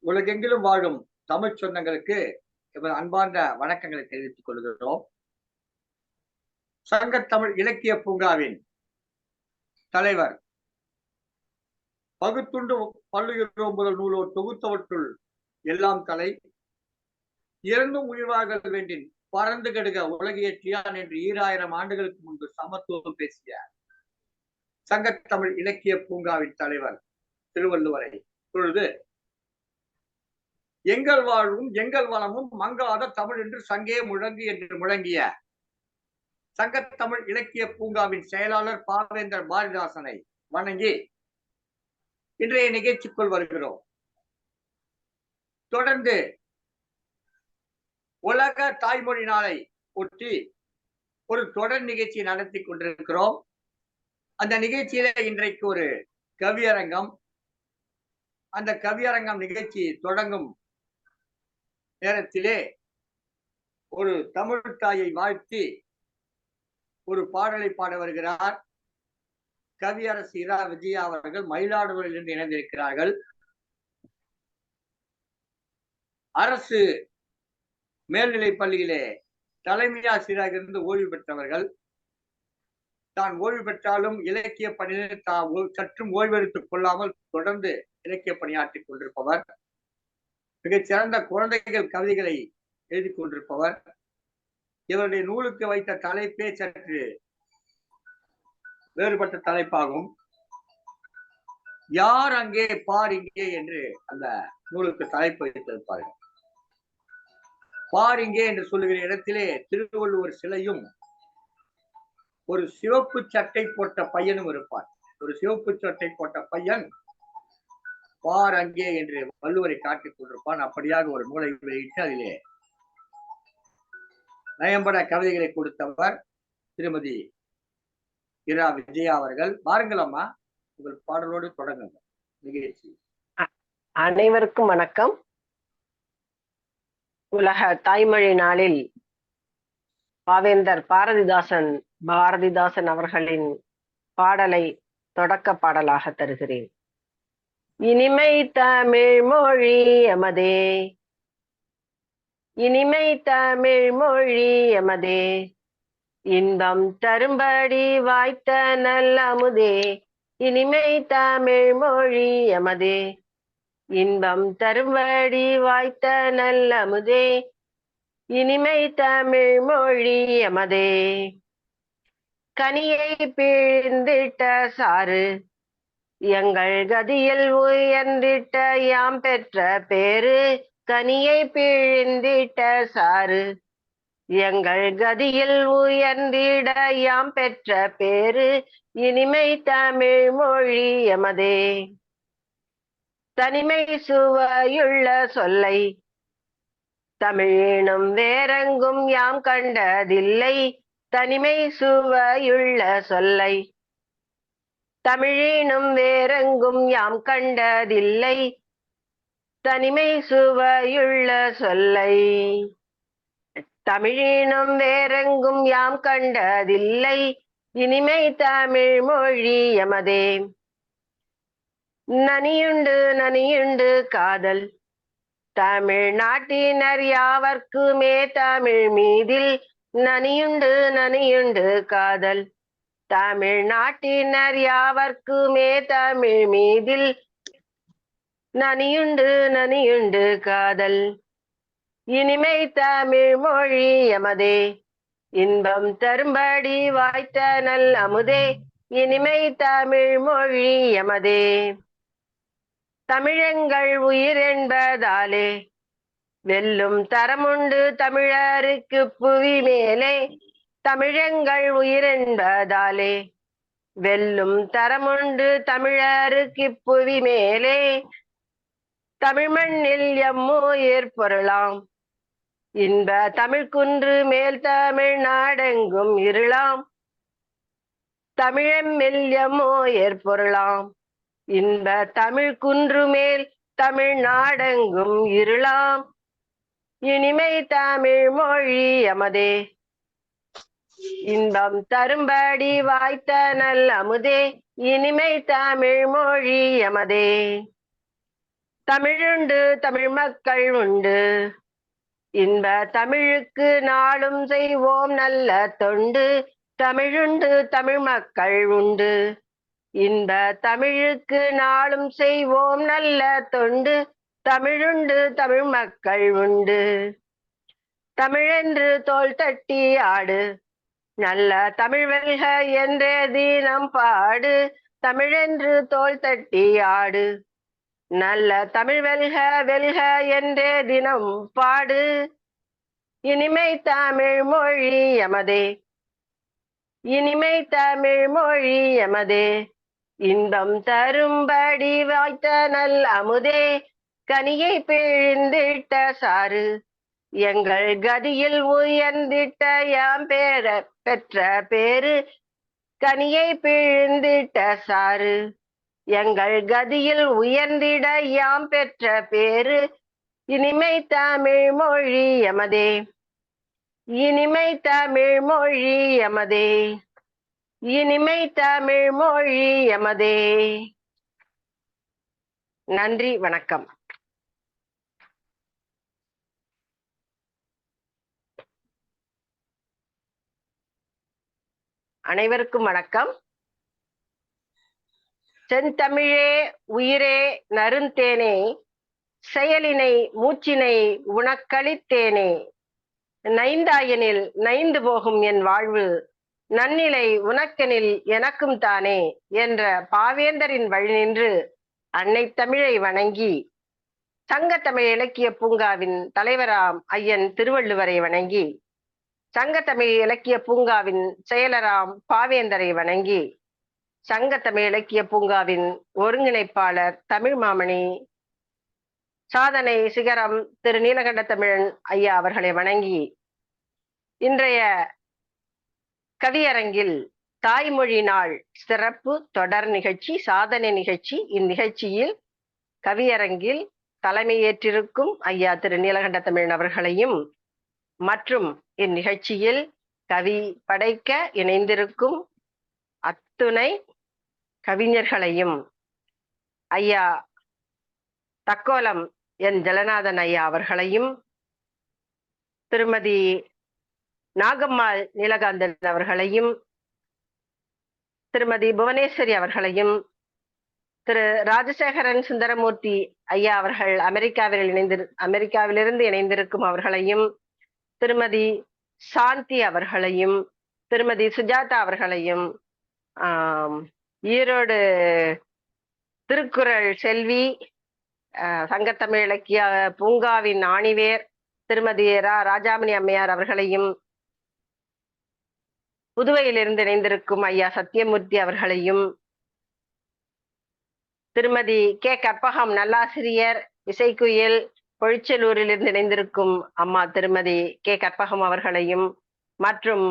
உலகெங்கிலும் வாழும் தமிழ் சொந்தங்களுக்கு எமது அன்பார்ந்த வணக்கங்களை தெரிவித்துக் கொள்கிறோம். சங்க தமிழ் இலக்கிய பூங்காவின் தலைவர் பகுத்துண்டு பல்லுயிரோம் முதல் நூலோர் தொகுத்தவற்றுள் எல்லாம் தலை இறந்தும் உயிர்வார்கள் வேண்டின் பறந்து கெடுக உலகியற்றியான் என்று 2000 ஆண்டுகளுக்கு முன்பு சமத்துவம் பேசிய சங்கத்தமிழ் இலக்கிய பூங்காவின் தலைவர் திருவள்ளுவரை இப்பொழுது எங்கள் வாழ்வும் எங்கள் வளமும் மங்காத தமிழ் என்று சங்கே முழங்கு என்று முழங்கிய சங்கத்தமிழ் இலக்கிய பூங்காவின் செயலாளர் பாவேந்தர் பாரதிதாசனை வணங்கி இன்றைய நிகழ்ச்சிக்குள் வருகிறோம். தொடர்ந்து உலக தாய்மொழி நாளை ஒட்டி ஒரு தொடர் நிகழ்ச்சி நடத்தி கொண்டிருக்கிறோம். அந்த நிகழ்ச்சியில இன்றைக்கு ஒரு கவியரங்கம். அந்த கவியரங்கம் நிகழ்ச்சி தொடங்கும் நேரத்திலே ஒரு தமிழ் தாயை வாழ்த்தி ஒரு பாடலை பாட வருகிறார். கவியரசு இரா விஜயா அவர்கள் மயிலாடுதுறையிலிருந்து இணைந்திருக்கிறார்கள். அரசு மேல்நிலைப் பள்ளியிலே தலைமை ஆசிரியராக இருந்து ஓய்வு பெற்றவர்கள். தான் ஓய்வு பெற்றாலும் இலக்கிய பணியில் சற்றும் ஓய்வெடுத்துக் கொள்ளாமல் தொடர்ந்து இலக்கிய பணியாற்றிக் கொண்டிருப்பவர். மிகச் சிறந்த குழந்தைகள் கவிதைகளை எழுதி கொண்டிருப்பவர். இவருடைய நூலுக்கு வைத்த தலைப்பே சற்று வேறுபட்ட தலைப்பாகும். யார் அங்கே பார் இங்கே என்று அந்த நூலுக்கு தலைப்பு வைத்திருப்பார்கள். பார் இங்கே என்று சொல்லுகிற இடத்திலே திருவள்ளுவர் சிலையும் ஒரு சிவப்பு சட்டை போட்ட பையனும் இருப்பார். ஒரு சிவப்பு சட்டை போட்ட பையன் பார் அங்கே என்று வள்ளுவரை காட்டிக் கொண்டிருப்பான். அப்படியாக ஒரு நூலை வெளியிட்டு அதிலே நயம்பட கவிதைகளை கொடுத்தவர் திருமதி இரா விஜயா அவர்கள். பாருங்கள் அம்மா, உங்கள் பாடலோடு தொடங்குங்க நிகழ்ச்சி. அனைவருக்கும் வணக்கம். உலக தாய்மொழி நாளில் பாவேந்தர் பாரதிதாசன் அவர்களின் பாடலை தொடக்க பாடலாக தருகிறேன். இனிமை தமிழ் மொழி எமதே, இனிமை தமிழ் மொழி எமதே, இன்பம் தரும்படி வாய்த்த நல்ல அமுதே, இனிமை தமிழ் மொழி எமதே, இன்பம் தரும்படி வாய்த்த நல்ல அமுதே, இனிமை தமிழ் மொழி எமதே. கனியை பிழிந்திட்ட சாறு எங்கள் கதியில் உயர்ந்திட்ட யாம் பெற்ற பேரு, கனியை பிழிந்திட்ட சாறு எங்கள் கதியில் உயர்ந்திட யாம் பெற்ற பேரு, இனிமை தமிழ் மொழி எமதே. தனிமை சுவையுள்ள சொல்லை தமிழேனும் வேறெங்கும் யாம் கண்டதில்லை, தனிமை சுவையுள்ள சொல்லை தமிழேனும் வேறெங்கும் யாம் கண்டதில்லை, தனிமை சுவையுள்ள சொல்லை தமிழேனும் வேறெங்கும் யாம் கண்டதில்லை, இனிமை தமிழ் மொழி எமதே. நனியுண்டு நனியுண்டு காதல் தமிழ்நாட்டினர் யாவர்க்குமே தமிழ் மீதில், நனியுண்டு நனியுண்டு காதல் தமிழ்நாட்டினர் யாவர்க்குமே தமிழ் மீதில், நனியுண்டு நனியுண்டு காதல் இனிமை தமிழ் மொழி எமதே, இன்பம் தரும்படி வாய்த்த நல் அமுதே, இனிமை தமிழ் மொழி எமதே. தமிழெங்கள் உயிர் என்பதாலே வெல்லும் தரமுண்டு தமிழருக்கு புவி மேலே, தமிழெங்கள் உயிர் என்பதாலே வெல்லும் தரமுண்டு தமிழருக்கு புவி மேலே, தமிழ் மண்ணில் எம்முயிர் பொருளாம் இன்ப தமிழ் குன்று மேல் தமிழ் நாடெங்கும் இருளாம், தமிழெம்மில் எம்முயிர் பொருளாம் இன்ப தமிழ் குன்று மேல் தமிழ் நாடெங்கும் இருளாம், இனிமை தமிழ் மொழி எமதே, இன்பம் தரும்படி வாய்த்த நல் அமுதே, இனிமை தமிழ் மொழி எமதே. தமிழுண்டு தமிழ் மக்கள் உண்டு. இன்ப தமிழுக்கு நாளும் செய்வோம் நல்ல தொண்டு. தமிழுண்டு தமிழ் மக்கள் உண்டு. இன்ப தமிழுக்கு நாளும் செய்வோம் நல்ல தொண்டு. தமிழுண்டு தமிழ் மக்கள் உண்டு. தமிழென்று தோள் தட்டி ஆடு, நல்ல தமிழ் வெல்க என்றே தினம் பாடு. தமிழென்று தோள் தட்டி ஆடு, நல்ல தமிழ் வெல்க வெல்க என்றே தினம் பாடு. இனிமை தமிழ் மொழி எமதே, இனிமை தமிழ் மொழி எமதே. இன்பம் தரும்படி வாய்த்த நல் அமுதே, கனியை பிழிந்திட்ட சாறு. எங்கள் கதியில் உயர்ந்திட்ட யாம் பெற்ற பேரு. கனியை பிழிந்திட்ட சாறு. எங்கள் கதியில் உயர்ந்திட யாம் பெற்ற பேரு. இனிமை தமிழ் மொழி எமதே, இனிமை தமிழ் மொழி எமதே, இனிமை தமிழ் மொழி எமதே. நன்றி, வணக்கம். அனைவருக்கும் வணக்கம். செந்தமிழே உயிரே நறுந்தேனே, செயலினை மூச்சினை உனக்களித்தேனே. நைந்தாயனில் நைந்து போகும் என் வாழ்வு, நன்னிலை உனக்கெனில் எனக்கும் தானே என்ற பாவேந்தரின் வழி நின்று அன்னை தமிழை வணங்கி, சங்கத்தமிழ் இலக்கிய பூங்காவின் தலைவராம் ஐயன் திருவள்ளுவரை வணங்கி, சங்கத்தமிழ் இலக்கிய பூங்காவின் செயலராம் பாவேந்தரை வணங்கி, சங்கத்தமிழ் இலக்கிய பூங்காவின் ஒருங்கிணைப்பாளர் தமிழ் மாமணி சாதனை சிகரம் திரு நீலகண்ட தமிழன் ஐயா அவர்களை வணங்கி, இன்றைய கவியரங்கில் தாய்மொழி நாள் சிறப்பு தொடர் நிகழ்ச்சி, சாதனை நிகழ்ச்சி. இந்நிகழ்ச்சியில் கவியரங்கில் தலைமையேற்றிருக்கும் ஐயா திரு நீலகண்ட தமிழன் அவர்களையும் மற்றும் இந்நிகழ்ச்சியில் கவி படைக்க இணைந்திருக்கும் அத்துணை கவிஞர்களையும் ஐயா தக்கோலம் என் ஜலநாதன் ஐயா அவர்களையும், திருமதி நாகம்மாள் நீலகாந்தன் அவர்களையும், திருமதி புவனேஸ்வரி அவர்களையும், திரு ராஜசேகரன் சுந்தரமூர்த்தி ஐயா அவர்கள் அமெரிக்காவிலிருந்து இணைந்திருக்கும் அவர்களையும், திருமதி சாந்தி அவர்களையும், திருமதி சுஜாதா அவர்களையும், ஈரோடு திருக்குறள் செல்வி, சங்கத்தமிழ் இலக்கிய பூங்காவின் ஆணிவேர் திருமதி ராஜாமணி அம்மையார் அவர்களையும், புதுவையிலிருந்து இணைந்திருக்கும் ஐயா சத்தியமூர்த்தி அவர்களையும், திருமதி கே கற்பகம் நல்லாசிரியர் இசைக்குயில் பொழிச்சலூரிலிருந்து இணைந்திருக்கும் அம்மா திருமதி கே கற்பகம் அவர்களையும், மற்றும்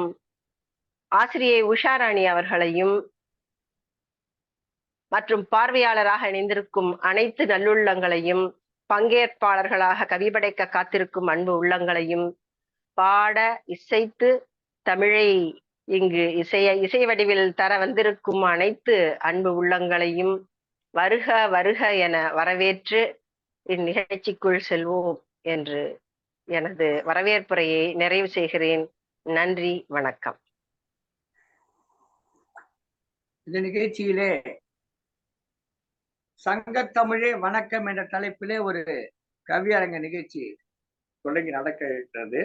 ஆசிரியை உஷாராணி அவர்களையும், மற்றும் பார்வையாளராக இணைந்திருக்கும் அனைத்து நல்லுள்ளங்களையும், பங்கேற்பாளர்களாக கவிபடைக்க காத்திருக்கும் அன்பு உள்ளங்களையும், பாட இசைத்து தமிழை இங்கு இசை வடிவில் தர வந்திருக்கும் அனைத்து அன்பு உள்ளங்களையும் வருக வருக என வரவேற்று இந்நிகழ்ச்சிக்குள் செல்வோம் என்று எனது வரவேற்புரையை நிறைவு செய்கிறேன். நன்றி, வணக்கம். இந்த நிகழ்ச்சியிலே சங்கத்தமிழே வணக்கம் என்ற தலைப்பிலே ஒரு கவியரங்க நிகழ்ச்சி தொடங்கி நடக்க இருக்கிறது.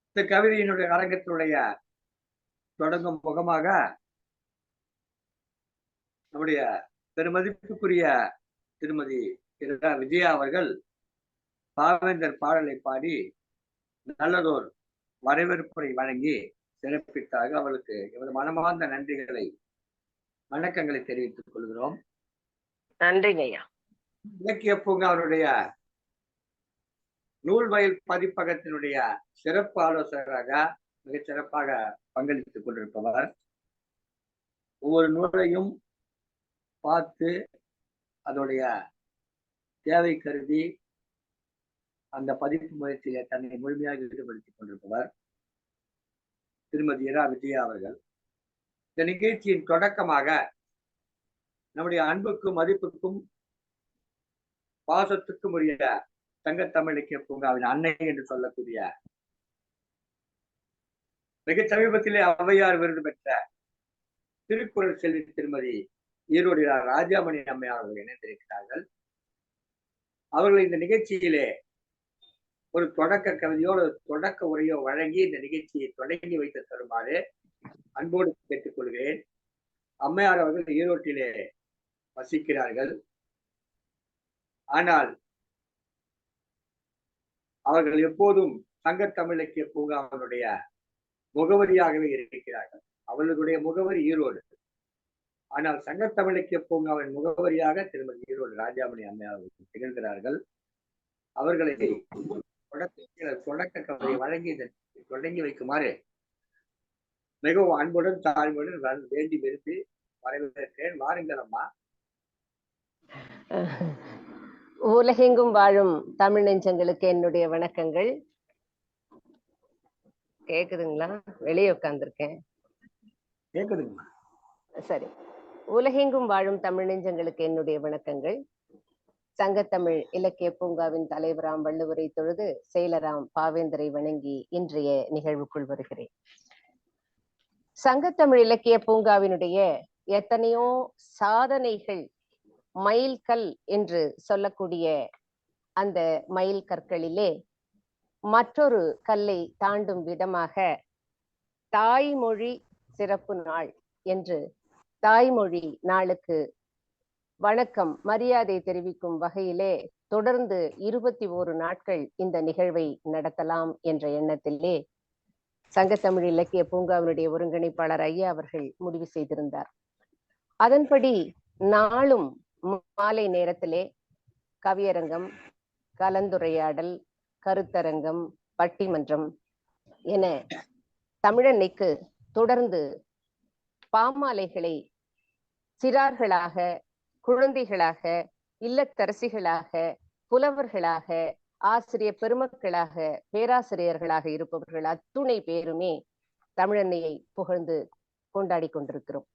இந்த கவிதையினுடைய அரங்கத்தினுடைய தொடங்கும் முகமாக நம்முடைய பெருமதிப்புக்குரிய திருமதி விஜயா அவர்கள் பாவேந்தர் பாடலை பாடி நல்லதோர் வரவேற்புரை வழங்கி சிறப்பித்தாக அவளுக்கு எமது மனமார்ந்த நன்றிகளை வணக்கங்களை தெரிவித்துக் கொள்கிறோம். நன்றிங்க ஐயா. இலக்கிய பூங்கா அவருடைய நூல்வயல் பதிப்பகத்தினுடைய சிறப்பு ஆலோசகராக மிகச் சிறப்பாக பங்களித்துக் கொண்டிருப்பவர். ஒவ்வொரு நூலையும் பார்த்து அதோடைய தேவை கருதி அந்த பதிப்பு முயற்சியில தன்னை முழுமையாக ஈடுபடுத்திக் கொண்டிருப்பவர் திருமதி விஜயா அவர்கள். இந்த நிகழ்ச்சியின் தொடக்கமாக நம்முடைய அன்புக்கும் மதிப்புக்கும் பாசத்துக்கும் உரிய சங்கத்தமிழ் இலக்கிய பூங்காவின் அன்னை என்று சொல்லக்கூடிய மிக சமீபத்திலே ஔவையார் விருது பெற்ற திருக்குறள் செல்வி திருமதி ஈரோடு ராஜாமணி அம்மையார் அவர்கள் இணைந்திருக்கிறார்கள். அவர்கள் இந்த நிகழ்ச்சியிலே ஒரு தொடக்க கவிதையோடு தொடக்க உரையோ வழங்கி இந்த நிகழ்ச்சியை தொடங்கி வைத்து தருமாறு அன்போடு கேட்டுக் கொள்கிறேன். அம்மையார் அவர்கள் ஈரோட்டிலே வசிக்கிறார்கள். ஆனால் அவர்கள் எப்போதும் சங்கத்தமிழ் இலக்கிய பூங்காவினுடைய முகவரியாகவே இருக்கிறார்கள். அவர்களுடைய முகவரி ஈரோடு. ஆனால் சங்கத்தமிழ் இலக்கிய பூங்காவின் முகவரியாக திருமதி ஈரோடு ராஜாமணி அம்மையார் அவர்கள் திகழ்கிறார்கள். அவர்களை தொடக்க கவிதை வழங்கி தொடங்கி வைக்குமாறு மிகவும் அன்புடன் தாழ்வுடன் வேண்டி விரும்பி வரவேற்கிறேன். வாருங்கள் அம்மா. உலகெங்கும் வாழும் தமிழ் நெஞ்சங்களுக்கு என்னுடைய வணக்கங்கள். கேக்குதுங்களா? வெளியே உட்கார்ந்துருக்கேன். கேக்குதுங்களா? சரி. உலகெங்கும் வாழும் தமிழ் நெஞ்சங்களுக்கு என்னுடைய வணக்கங்கள். சங்கத்தமிழ் இலக்கிய பூங்காவின் தலைவராம் வள்ளுவரை தொழுது செயலராம் பாவேந்தரை வணங்கி இன்றைய நிகழ்வுக்குள் வருகிறேன். சங்கத்தமிழ் இலக்கிய பூங்காவினுடைய எத்தனையோ சாதனைகள் மைல்கல் என்று சொல்லக்கூடிய அந்த மைல் கற்களிலே மற்றொரு கல்லை தாண்டும் விதமாக தாய்மொழி சிறப்பு நாள் என்று தாய்மொழி நாளுக்கு வணக்கம் மரியாதை தெரிவிக்கும் வகையிலே தொடர்ந்து 21 நாட்கள் இந்த நிகழ்வை நடத்தலாம் என்ற எண்ணத்திலே சங்கத்தமிழ் இலக்கிய பூங்காவினுடைய ஒருங்கிணைப்பாளர் ஐயா அவர்கள் முடிவு செய்திருந்தார். அதன்படி நாளும் மாலை நேரத்திலே கவியரங்கம், கலந்துரையாடல், கருத்தரங்கம், பட்டிமன்றம் என தமிழன்னைக்கு தொடர்ந்து பாமாலைகளை சிறார்களாக, குழந்தைகளாக, இல்லத்தரசிகளாக, புலவர்களாக, ஆசிரியர் பெருமக்களாக, பேராசிரியர்களாக இருப்பவர்கள் அத்துணை பேருமே தமிழன்னையை புகழ்ந்து கொண்டாடி கொண்டிருக்கிறோம்.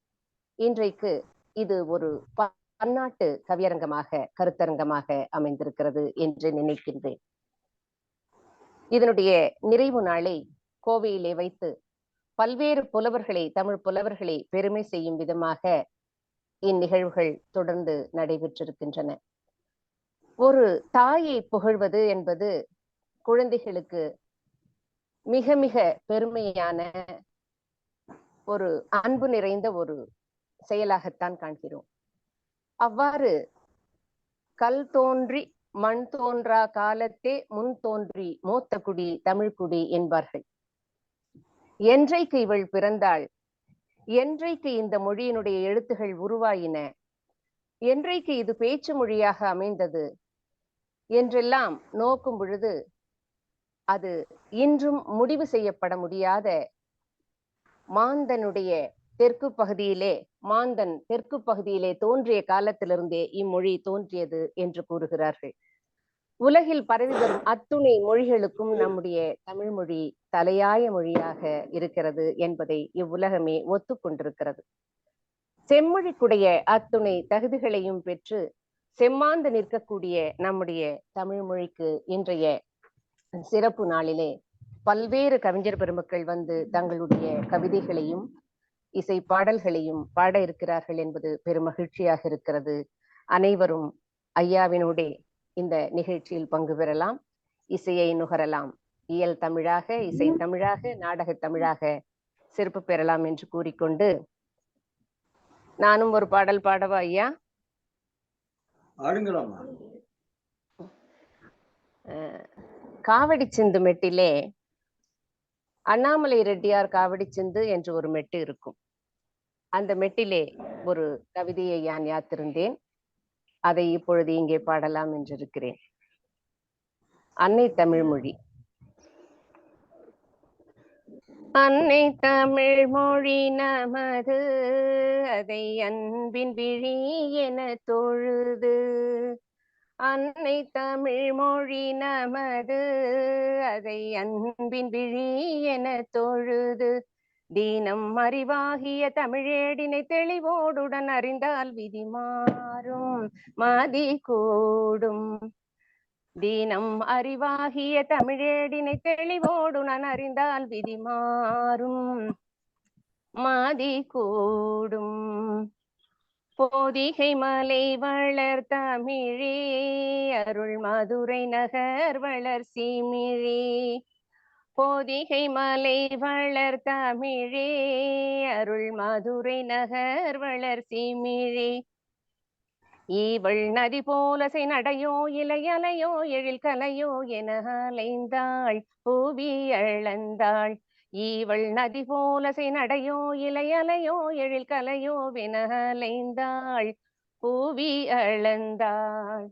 இன்றைக்கு இது ஒரு பன்னாட்டு கவியரங்கமாக, கருத்தரங்கமாக அமைந்திருக்கிறது என்று நினைக்கின்றேன். இதனுடைய நிறைவு நாளை கோவையிலே வைத்து பல்வேறு புலவர்களை, தமிழ் புலவர்களை பெருமை செய்யும் விதமாக இந்நிகழ்வுகள் தொடர்ந்து நடைபெற்றிருக்கின்றன. ஒரு தாயை புகழ்வது என்பது குழந்தைகளுக்கு மிக மிக பெருமையான ஒரு அன்பு நிறைந்த ஒரு செயலாகத்தான் காண்கிறோம். அவ்வாறு கல் தோன்றி மண் தோன்றா காலத்தே முன் தோன்றி மூத்த குடி தமிழ்குடி என்பார்கள். என்றைக்கு இவள் பிறந்தாள், என்றைக்கு இந்த மொழியினுடைய எழுத்துகள் உருவாயின, என்றைக்கு இது பேச்சு மொழியாக அமைந்தது என்றெல்லாம் நோக்கும் பொழுது அது இன்றும் முடிவு செய்யப்பட முடியாத மாந்தனுடைய தெற்கு பகுதியிலே, மாந்தன் தெற்கு பகுதியிலே தோன்றிய காலத்திலிருந்தே இம்மொழி தோன்றியது என்று கூறுகிறார்கள். உலகில் பரவி வரும் அத்துணை மொழிகளுக்கும் நம்முடைய தமிழ் மொழி தலையாய மொழியாக இருக்கிறது என்பதை இவ்வுலகமே ஒத்துக்கொண்டிருக்கிறது. செம்மொழிக்குடைய அத்துணை தகுதிகளையும் பெற்று செம்மாந்து நிற்கக்கூடிய நம்முடைய தமிழ் மொழிக்கு இன்றைய சிறப்பு நாளிலே பல்வேறு கவிஞர் பெருமக்கள் வந்து தங்களுடைய கவிதைகளையும் இசை பாடல்களையும் பாட இருக்கிறார்கள் என்பது பெரும் மகிழ்ச்சியாக இருக்கிறது. அனைவரும் ஐயாவினோடே இந்த நிகழ்ச்சியில் பங்கு பெறலாம், இசையை நுகரலாம், இயல் தமிழாக, இசை தமிழாக, நாடக தமிழாக சிறப்பு பெறலாம் என்று கூறிக்கொண்டு நானும் ஒரு பாடல் பாடவா ஐயா? காவடி சிந்து மெட்டிலே அண்ணாமலை ரெட்டியார் காவடி சிந்து என்று ஒரு மெட்டு இருக்கும். அந்த மெட்டிலே ஒரு கவிதையை நான் யாத்திருந்தேன். அதை இப்பொழுது இங்கே பாடலாம் என்றிருக்கிறேன். அன்னை தமிழ் மொழி. அன்னை தமிழ் மொழி நமது, அதை அன்பின் விழி என தொழுது. அன்னை தமிழ் மொழி நமது, அதை அன்பின் விழி என தொழுது. தீனம் அறிவாகிய தமிழேடினை தெளிவோடுடன் அறிந்தால் விதி மாறும் மதி கூடும். தீனம் அறிவாகிய தமிழேடினை தெளிவோடுடன் அறிந்தால் விதி மாறும் மதி கூடும். போதிகை மலை வளர் தமிழே அருள் மதுரை நகர் வளர் சீமிழே. போதிகை மலை வளர் தமிழே அருள் மதுரை நகர் வளர் சீமிழே. ஈவள் நதி போலசை நடையோ இலையலையோ எழில் கலையோ என அலைந்தாள் பூவி அளந்தாள். ஈவள் நதி போலசை நடையோ இலையலையோ எழில் கலையோ என அலைந்தாள் பூவி அளந்தாள்.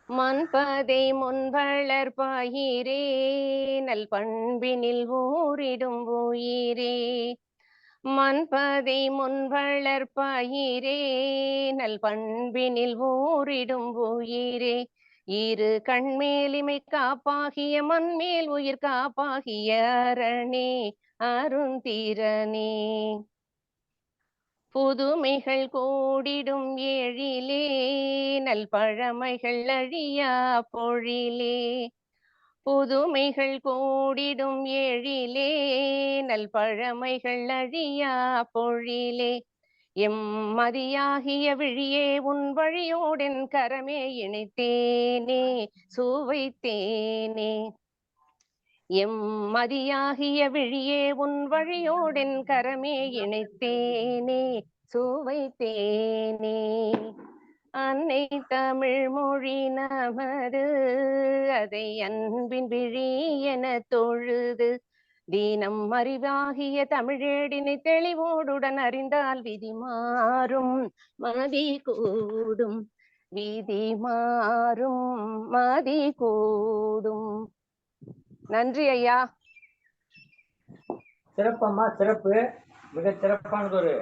மண்பதை முன்வளர் பயிரே நல் பண்பினில் ஊரிடும் உயிரே. மண்பதை முன்வளர் பயிரே நல் பண்பினில் ஊரிடும் உயிரே. இரு கண்மேலிமை காப்பாகிய மண்மேல் உயிர் காப்பாகிய அரணே அருந்திரனே. புதுமைகள் கூடிடும் எழிலே நல் பழமைகள் அழியா பொழிலே. புதுமைகள் கூடிடும் எழிலே நல் பழமைகள் அழியா பொழிலே. எம்மதியாகிய விழியே உன் வழியோடன் கரமே இணைத்தேனே சுவைத்தேனே. எம்மதியாகிய விழியே உன் வழியோடன் கரமே இணைத்தேனே சுவைத்தேனே. அன்னை தமிழ் மொழி நமது அதை அன்பின் விழி என தொழுது. தீனம் அறிவாகிய தமிழேடினை தெளிவோடுடன் அறிந்தால் விதி மாறும் மதி கூடும். விதி மாறும் மதி கூடும். நன்றி ஐயா. சிறப்பம்மா, சிறப்பு. மிக சிறப்பானதொரு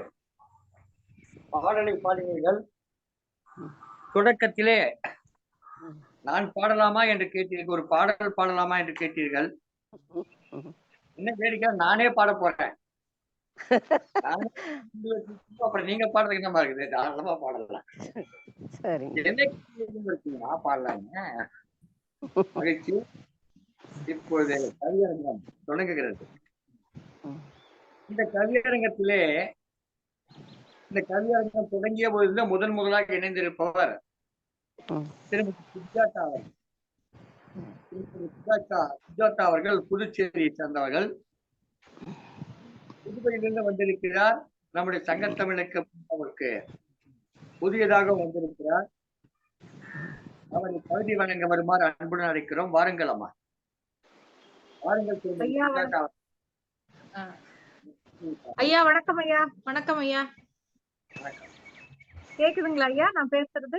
பாடலை பாடினீர்கள். தொடக்கத்திலே நான் பாடலாமா என்று கேட்டீர்கள், ஒரு பாடல் பாடலாமா என்று கேட்டீர்கள். என்ன வேடிக்கை, நானே பாட போறேன். அப்புறம் நீங்க பாடுறதுக்கு என்ன இருக்குது, தாராளமா பாடலாம். என்ன பாடலாங்க. மகிழ்ச்சி. இப்பொழுது கவியரங்கம் தொடங்குகிறது. இந்த கவியரங்கத்திலே இந்த கவியரங்கம் தொடங்கிய பொழுது முதலாக இணைந்திருப்பவர் திருமதி சுஜாதா அவர்கள். சுஜாதா அவர்கள் புதுச்சேரியை சேர்ந்தவர்கள். புதுவையிலிருந்து வந்திருக்கிறார். நம்முடைய சங்கத்தமிழுக்கு அவருக்கு புதியதாக வந்திருக்கிறார். அவரை பகுதி வழங்க வருமாறு அன்புடன் அழைக்கிறோம். வாருங்கள் அம்மா, வாருங்கள். ஐயா வணக்கம். ஐயா வணக்கம். ஐயா கேக்குதுங்களா ஐயா நான் பேசுறது?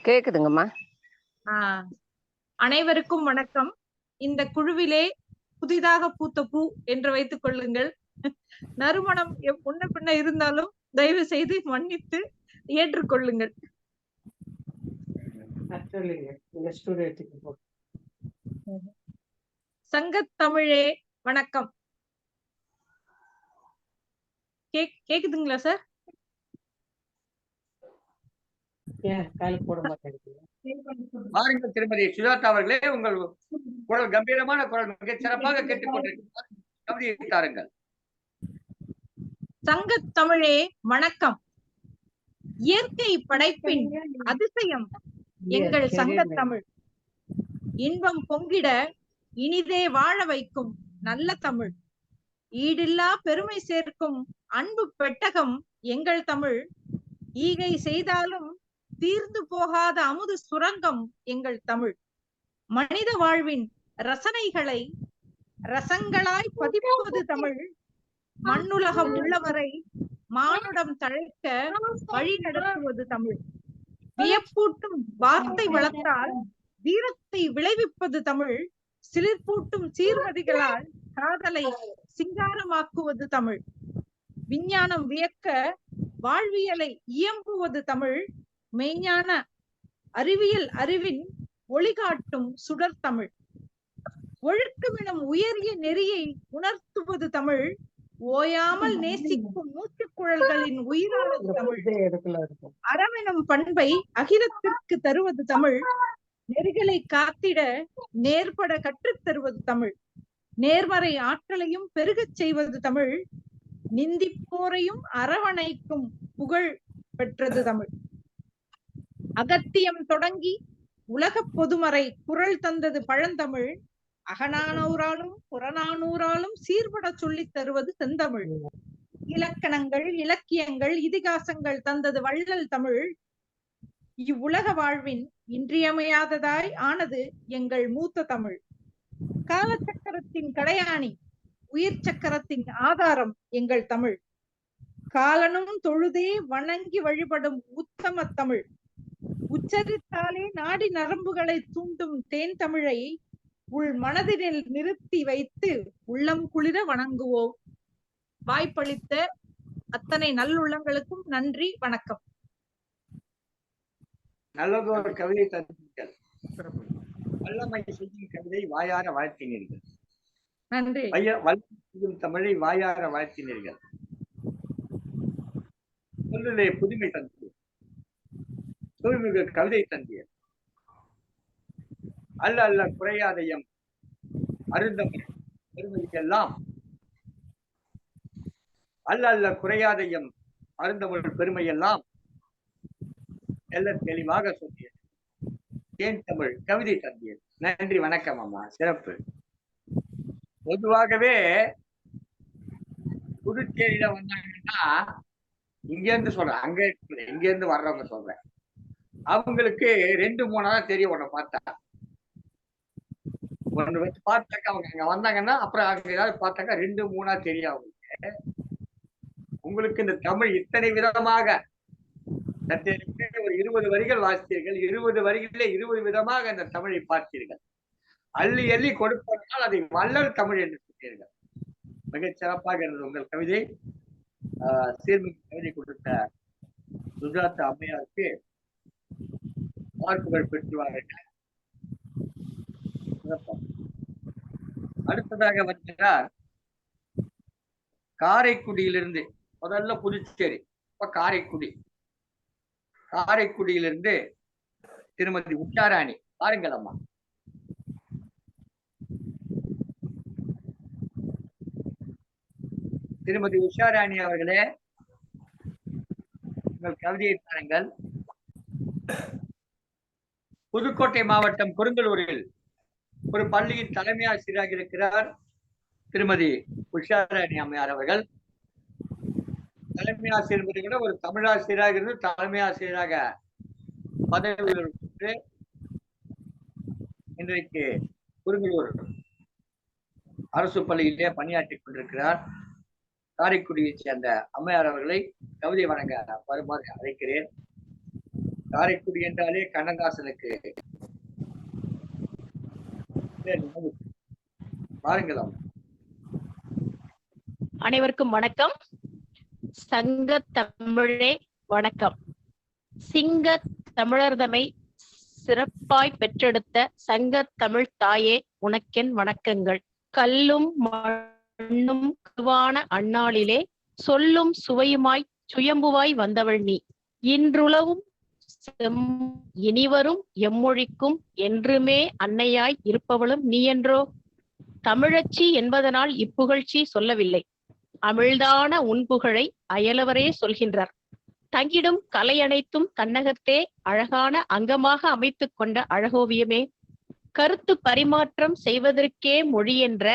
கேக்குதுங்கம்மா. அனைவருக்கும் வணக்கம். இந்த குழுவிலே புதிதாக பூத்த பூ என்று வைத்துக் கொள்ளுங்கள். நறுமணம் முன்ன பின்ன இருந்தாலும் தயவு செய்து மன்னித்து ஏற்றுக்கொள்ளுங்கள். சங்கத்தமிழே வணக்கம். கேக்குதுங்களா சார்? வாருங்கள் திருமதி சுஜாதா அவர்களே, உங்கள் குரல் கம்பீரமான குரல் மிக சிறப்பாக கேட்டுக்கொண்டிருக்கிறார்கள். சங்கத்தமிழே வணக்கம். இயற்கை படைப்பின் அதிசயம் எங்கள் சங்கத்தமிழ். இன்பம் பொங்கிட இனிதே வாழ வைக்கும் நல்ல தமிழ். ஈடில்லா பெருமை சேர்க்கும் அன்பு பெட்டகம் எங்கள் தமிழ். ஈகை செய்தாலும் தீர்ந்து போகாத அமுது சுரங்கம் எங்கள் தமிழ். மனித வாழ்வின் ரசனைகளை ரசங்களாய் பதிப்பது தமிழ். மண்ணுலகம் உள்ளவரை மானுடம் தழைக்க வழி நடத்துவது தமிழ். வியப்பூட்டும் வார்த்தை வளர்த்தால் வீரத்தை விளைவிப்பது தமிழ். சிலிர்ப்பூட்டும் சீர்மதிகளால் காதலை சிங்காரமாக்குவது தமிழ். விஞ்ஞானம் வியக்க வாழ்வியலை இயம்புவது தமிழ். மெய்ஞான அறிவியல் அறிவின் ஒளிகாட்டும் சுடர் தமிழ். ஒழுக்கமெனும் உயரிய நெறியை உணர்த்துவது தமிழ். ஓயாமல் நேசிக்கும் மூச்சுக் குழல்களின் உயிரானது தமிழ். அறமெனும் பண்பை அகிலத்திற்கு தருவது தமிழ். நெறிகளை காத்திட நேர்பட கற்றுத் தருவது தமிழ். நேர்மறை ஆற்றலையும் பெருகச் செய்வது தமிழ். நிந்திப்போரையும் அரவணைக்கும் புகழ் பெற்றது தமிழ். அகத்தியம் தொடங்கி உலகப் பொதுமறை குரல் தந்தது பழந்தமிழ். அகநானூறாலும் புறநானூறாலும் சீர்பட சொல்லித் தருவது செந்தமிழ். இலக்கணங்கள், இலக்கியங்கள், இதிகாசங்கள் தந்தது வள்ளல் தமிழ். இவ்வுலக வாழ்வின் இன்றியமையாததாய் ஆனது எங்கள் மூத்த தமிழ். காலச்சக்கரத்தின் கடையாணி, உயிர் சக்கரத்தின் ஆதாரம் எங்கள் தமிழ். காலனும் தொழுதே வணங்கி வழிபடும் உத்தம தமிழ். உச்சரித்தாலே நாடி நரம்புகளை தூண்டும் தேன் தமிழை உள் மனதினில் நிறுத்தி வைத்து உள்ளம் குளிர வணங்குவோம். வாய்ப்பளித்த அத்தனை நல்லுள்ளங்களுக்கும் நன்றி, வணக்கம். நல்லதொரு கவிதை தந்தீர்கள். வல்லமை செய்யும் கவிதை வாயார வாழ்த்தினீர்கள். நன்றி. வல்லமை செய்யும் தமிழை வாயார வாழ்த்தினீர்கள். சொல்லிலே புதுமை தந்தீர், சொல்மிகு கவிதை தந்தீர். அல்ல அல்ல குறையாதையம் அருந்தமிழ் பெருமைக்கெல்லாம், அல்ல அல்ல குறையாதையம் அருந்தமிழ் பெருமையெல்லாம் எல்ல தெளிவாக சொன்னீர். தேன் தமிழ் கவிதை தந்தீர். நன்றி, வணக்கம் அம்மா, சிறப்பு. பொதுவாகவே புதுச்சேரியில வந்தாங்கன்னா, இங்க இருந்து சொல்றேன், அங்க இங்க இருந்து வர்றவங்க சொல்றேன், அவங்களுக்கு 2-3 தான் தெரியும். ஒண்ணு பார்த்தா ஒண்ணு வச்சு பார்த்தாக்கா அவங்க அங்க வந்தாங்கன்னா அப்புறம் அங்க ஏதாவது பார்த்தாக்கா 2-3 தெரியும் அவங்களுக்கு. உங்களுக்கு இந்த தமிழ் இத்தனை விதமாக ஒரு 20 வரிகள் வாசித்தீர்கள். 20 வரிகளிலே 20 விதமாக இந்த தமிழை பார்த்தீர்கள். அள்ளி அள்ளி கொடுப்பதனால் அதை வள்ளல் தமிழ் என்று சொன்னீர்கள். மிகச் சிறப்பாக இருந்தது உங்கள் கவிதை. சீர்மிகு கவிதை கொடுத்த சுஜாதா அம்மையாருக்கு மார்க்குகள் பெற்று வாருங்கள். அடுத்ததாக வருகிறார் காரைக்குடியிலிருந்து. முதல்ல புதுச்சேரி, இப்ப காரைக்குடி. காரைக்குடியிலிருந்து திருமதி உஷாராணி. பாருங்கள் அம்மா. திருமதி உஷாராணி அவர்களே, உங்கள் கவிதையை பாருங்கள். புதுக்கோட்டை மாவட்டம் கொடுங்கலூரில் ஒரு பள்ளியின் தலைமை ஆசிரியராக இருக்கிறார் திருமதி உஷாராணி அம்மையார் அவர்கள். தலைமை ஆசிரியர் என்பதை விட ஒரு தமிழாசிரியராக இருந்து தலைமை ஆசிரியராக பதவி பெற்று இன்றைக்கு கொடுங்கலூர் அரசு பள்ளியிலே பணியாற்றிக் கொண்டிருக்கிறார். காரைக்குடியை சேர்ந்த அம்மையார் அவர்களை கவிதை வழங்க வருமாறு அழைக்கிறேன். காரைக்குடி என்றாலே கண்ணதாசனுக்கு பாருங்களா. அனைவருக்கும் வணக்கம். சங்க தமிழே வணக்கம். சிங்க தமிழர்தமை சிறப்பாய் பெற்றெடுத்த சங்க தமிழ் தாயே உனக்கென் வணக்கங்கள். கல்லும் மண்ணும் கருவான அந்நாளிலே சொல்லும் சுவையுமாய் சுயம்புவாய் வந்தவள் நீ. இன்றுளவும் இனிவரும் எம்மொழிக்கும் என்றுமே அன்னையாய் இருப்பவளும் நீ என்றோ. தமிழச்சி என்பதனால் இப்புகழ்ச்சி சொல்லவில்லை, அமிழ்தான உன் புகழை அயலவரே சொல்கின்றார். தங்கிடும் கலை அனைத்தும் தன்னகத்தே அழகான அங்கமாக அமைத்துக் கொண்ட அழகோவியமே. கருத்து பரிமாற்றம் செய்வதற்கே மொழி என்ற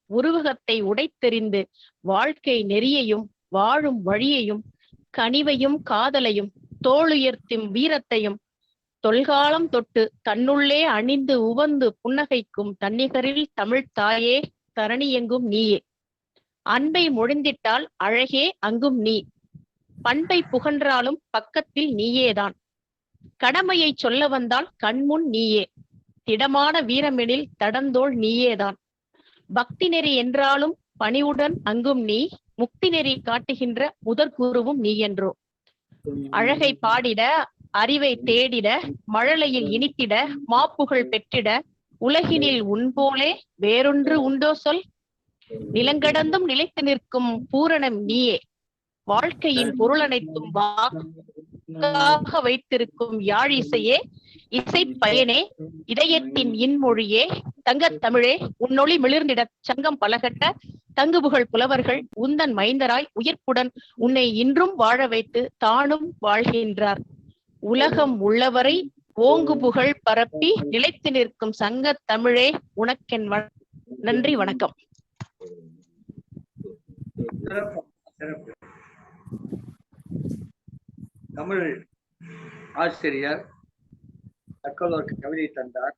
உருவகத்தை உடைத்தெறிந்து வாழ்க்கை நெறியையும் வாழும் வழியையும் கனிவையும் காதலையும் தோளுயர்த்தும் வீரத்தையும் தொல்காலம் தொட்டு தன்னுள்ளே அணிந்து உவந்து புன்னகைக்கும் தன்னிகரில் தமிழ் தாயே தரணி எங்கும் நீயே. அன்பை மொழிந்திட்டால் அழகே அங்கும் நீ. பண்பை புகன்றாலும் பக்கத்தில் நீயேதான். கடமையை சொல்ல வந்தால் கண்முன் நீயே. திடமான வீரமெனில் தடந்தோள் நீயேதான். பக்தி நெறி என்றாலும் பணிவுடன் அங்கும் நீ. முக்தி நெறி காட்டுகின்ற முதற்குருவும் நீ என்றோ. அழகை பாடிட அறிவை தேடிட மழலையில் இனித்திட மாப்புகள் பெற்றிட உலகினில் உன் போலே வேறொன்று உண்டோ சொல். நிலங்கடந்தும் நிலைத்து நிற்கும் பூரணம் நீயே. வாழ்க்கையின் பொருளனைத்தும் வாக்காக வைத்திருக்கும் யாழ் இசையே. இசை பயனே, இதயத்தின் இன்மொழியே, தங்கத் தமிழே, உன்னொளி மிளிர்ந்திட சங்கம் பலகட்ட தங்குபுகழ் புலவர்கள் உந்தன் மைந்தராய் உயிர்ப்புடன் உன்னை இன்றும் வாழ வைத்து தானும் வாழ்கின்றார். உலகம் உள்ளவரை ஓங்கு புகழ் பரப்பி நிலைத்து நிற்கும் சங்கத் தமிழே, உனக்கென் நன்றி வணக்கம். தமிழ் ஆசிரியர் தக்கலோருக்கு கவிதை தந்தார்.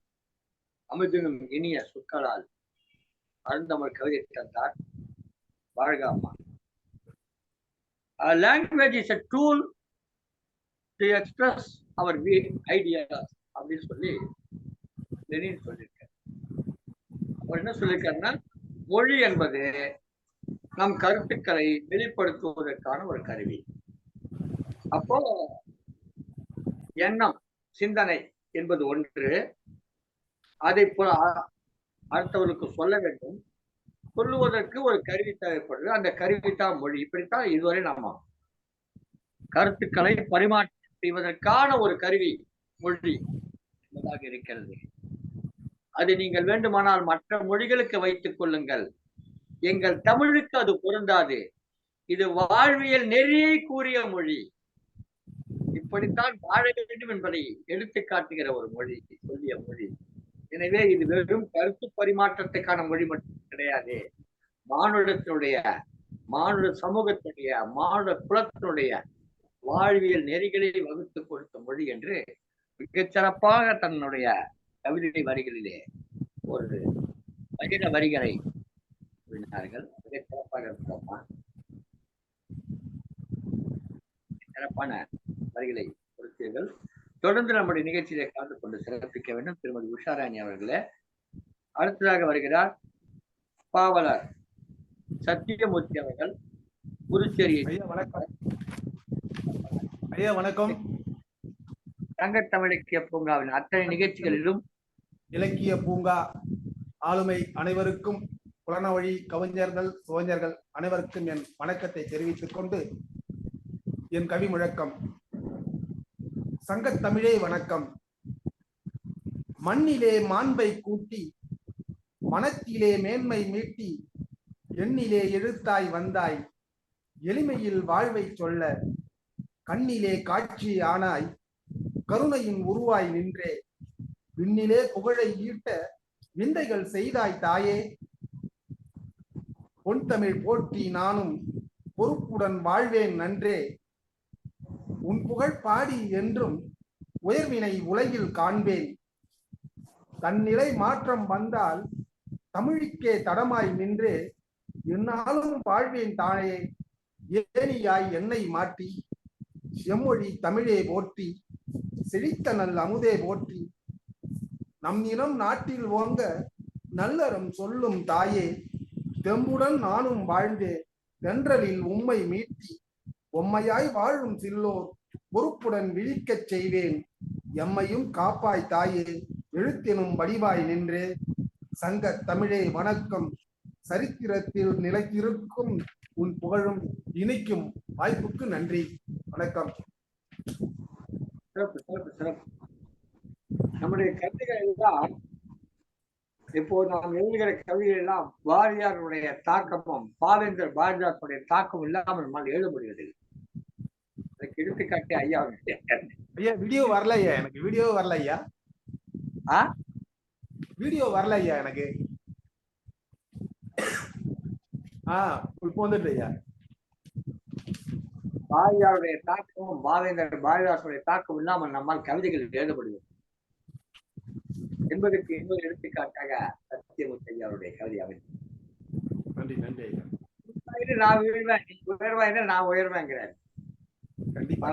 அமிர்தனும் இனிய சொற்களால் அருந்தமிழ் கவிதை தந்தார். வாழ்க அம்மா. Language is a tool to express our ideas அப்படின்னு சொல்லி லெனின் சொல்லியிருக்கார். அவர் என்ன சொல்லியிருக்காருன்னா, மொழி என்பது நம் கருத்துக்களை வெளிப்படுத்துவதற்கான ஒரு கருவி. அப்போ எண்ணம், சிந்தனை என்பது ஒன்று. அதை அடுத்தவர்களுக்கு சொல்ல வேண்டும். சொல்லுவதற்கு ஒரு கருவி தேவைப்படுது. அந்த கருவி தான் மொழி. இப்படித்தான் இதுவரை நாம கருத்துக்களை பரிமாற்றம் செய்வதற்கான ஒரு கருவி மொழி என்பதாக இருக்கிறது. அது நீங்கள் வேண்டுமானால் மற்ற மொழிகளுக்கு வைத்துக் கொள்ளுங்கள். எங்கள் தமிழுக்கு அது பொருந்தாது. இது வாழ்வியல் நெறியை கூறிய மொழி. இப்படித்தான் வாழ வேண்டும் என்பதை எடுத்து காட்டுகிற ஒரு மொழி, சொல்லிய மொழி. எனவே இது வெறும் கருத்து பரிமாற்றத்துக்கான மொழி மட்டும் கிடையாது. மானுட சமூகத்துடைய, மானுட குலத்தினுடைய வாழ்வியல் நெறிகளை வகுத்து கொடுத்த மொழி என்று மிகச்சிறப்பாக தன்னுடைய கவிதை வரிகளிலே ஒரு வரிட வரிகளை கூறினார்கள். மிகச் சிறப்பாக இருக்கிறப்பா, சிறப்பான வரிகளை கொடுத்தீர்கள். தொடர்ந்து நம்முடைய நிகழ்ச்சியிலே கலந்து கொண்டு சிறப்பிக்க வேண்டும் திருமதி உஷாராணி அவர்களே. அடுத்ததாக வருகிறார் பாவலர் சத்தியமூர்த்தி அவர்கள், புதுச்சேரியை. ஐயா வணக்கம். சங்கத்தமிழ் இலக்கிய பூங்காவின் அத்தனை நிகழ்ச்சிகளிலும் இலக்கிய பூங்கா ஆளுமை அனைவருக்கும், புலனவழி கவிஞர்கள், சுவஞர்கள் அனைவருக்கும் என் வணக்கத்தை தெரிவித்துக் கொண்டு என் கவி முழக்கம். சங்கத்தமிழே வணக்கம். மண்ணிலே மாண்பை கூட்டி, மனத்திலே மேன்மை மீட்டி, எண்ணிலே எழுத்தாய் வந்தாய், எளிமையில் வாழ்வை சொல்ல, கண்ணிலே காட்சி ஆனாய், கருணையின் உருவாய் நின்றே, விண்ணிலே புகழை ஈட்ட விந்தைகள் செய்தாய் தாயே. பொன் தமிழ் போற்றி நானும் பொறுப்புடன் வாழ்வேன் நன்றே. உன் புகழ் பாடி என்றும் உயர்வினை உலகில் காண்பேன். தன்னிலை மாற்றம் வந்தால் தமிழுக்கே தடமாய் நின்றே, என்னாலும் வாழ்வேன் தானே. ஏனியாய் என்னை மாற்றி, எம்மொழி தமிழே போற்றி, செழித்த நல் அமுதே போற்றி, நம் இனம் நாட்டில் ஓங்க நல்லறம் சொல்லும் தாயே. தெம்புடன் நானும் வாழ்ந்தே தென்றலில் உம்மை மீட்டி, உம்மையாய் வாழும் சில்லோர் பொறுப்புடன் விழிக்கச் செய்வேன். எம்மையும் காப்பாய் தாயே, எழுத்தினும் வடிவாய் நின்றே. சங்க தமிழே வணக்கம். சரித்திரத்தில் நிலைத்திருக்கும் உன் புகழும் இணைக்கும் வாய்ப்புக்கு நன்றி. வணக்கம். சிறப்பு சிறப்பு சிறப்பு. நம்முடைய கவிதைகள் எல்லாம், இப்போ நாம் எழுதுகிற கவிதைகள் எல்லாம் பாரதியாருடைய தாக்கமும் பாவேந்தர் பாரதிதாசனுடைய தாக்கம் இல்லாமல் நம்மால் எழுத முடிகிறது. அதுக்கு எடுத்துக்காட்டு ஐயா. ஐயா வீடியோ வரல ஐயா, எனக்கு வீடியோ வரல ஐயா. வீடியோ வரல ஐயா எனக்கு. இப்போ வந்துட்டு ஐயா. பாரதியாருடைய தாக்கமும் பாவேந்தர் பாரதிதாசனுடைய தாக்கம் இல்லாமல் நம்மால் கவிதைகள் எழுத முடியும் என்பதற்கு இன்னொரு எடுத்துக்காட்டாக சத்தியமூர்த்தி ஐயாவுடைய கவிதை அமைப்பு. நன்றி நன்றி ஐயா. நான் உயர்வேன், நீ உயர்வாய், நான் உயர்வேங்கிறார். கண்டிப்பா.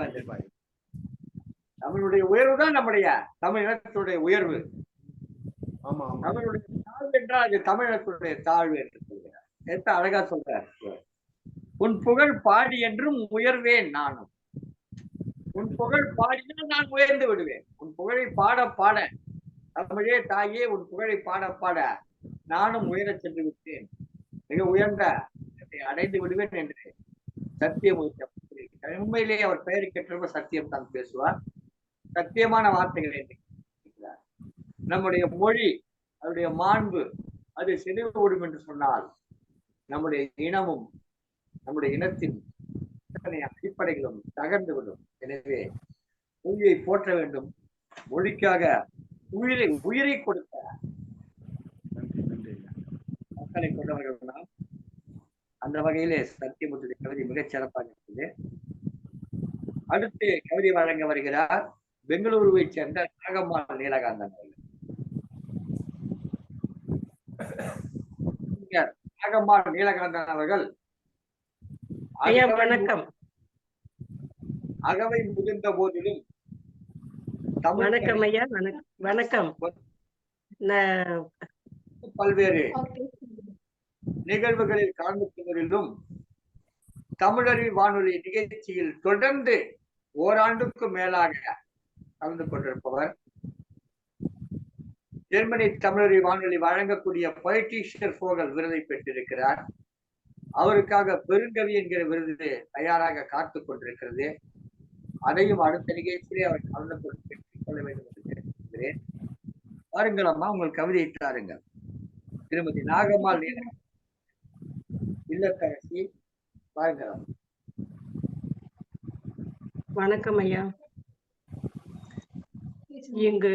நம்மளுடைய உயர்வு தான் நம்முடைய தமிழினத்தினுடைய உயர்வு. ஆமா. நம்மளுடைய தாழ்வு என்றால் அது தமிழினத்தினுடைய தாழ்வு என்று சொல்கிறார். எத்த அழகா சொல்றார். உன் புகழ் பாடி என்றும் உயர்வேன் நானும். உன் புகழ் பாடினால் நான் உயர்ந்து விடுவேன். உன் புகழை பாட பாட தமிழே தாயே உன் புகழை பாட பாட நானும் உயரச் சென்று விட்டேன், மிக உயர்ந்த அடைந்து விடுவேன் என்று சத்தியமூர்த்தி உண்மையிலேயே அவர் பெயருக்கேற்ற சத்தியம் தான் பேசுவார். சத்தியமான வார்த்தைகளை நம்முடைய மொழி, அதனுடைய மாண்பு அது சிதைவு விடும் என்று சொன்னால் நம்முடைய இனமும் நம்முடைய இனத்தின் அடிப்படைகளும் தகர்ந்து விடும். எனவே மொழியை போற்ற வேண்டும். மொழிக்காக உயிரை கொடுத்த மக்களை கொண்டவர்கள் நாம். அந்த வகையிலே சத்தியமூர்த்தி கவிதை மிகச் சிறப்பாக இருக்குது. அடுத்து கவிதை வழங்க வருகிறார் பெங்களூருவை சேர்ந்த நாகம்மாள் நீலகாந்தன் அவர்கள். நாகம்மாள் நீலகாந்தன் அவர்கள் வணக்கம். அகவை முதிர்ந்த போதிலும் வணக்கம் ஐயா. வணக்கம். பல்வேறு நிகழ்வுகளில் கலந்து கொள்வதிலும் தமிழறிவு வானொலி நிகழ்ச்சியில் தொடர்ந்து ஓராண்டுக்கு மேலாக கலந்து கொண்டிருப்பவர். ஜெர்மனி தமிழறிவு வானொலி வழங்கக்கூடிய பொய்டிஷியர் போகல் விருதை பெற்றிருக்கிறார். அவருக்காக பெருங்கவி என்கிற விருது தயாராக காத்துக் கொண்டிருக்கிறது. அதையும் அடுத்த நிகழ்ச்சியிலே அவர் கலந்து கொள்ள வேண்டும் என்று கேட்டுக்கொள்கிறேன். பாருங்கள் அம்மா, உங்கள் கவிதையை தாருங்கள். திருமதி நாகம்மாள் இல்லத்தரசி, பாருங்கள். வணக்கம் ஐயா. இங்கு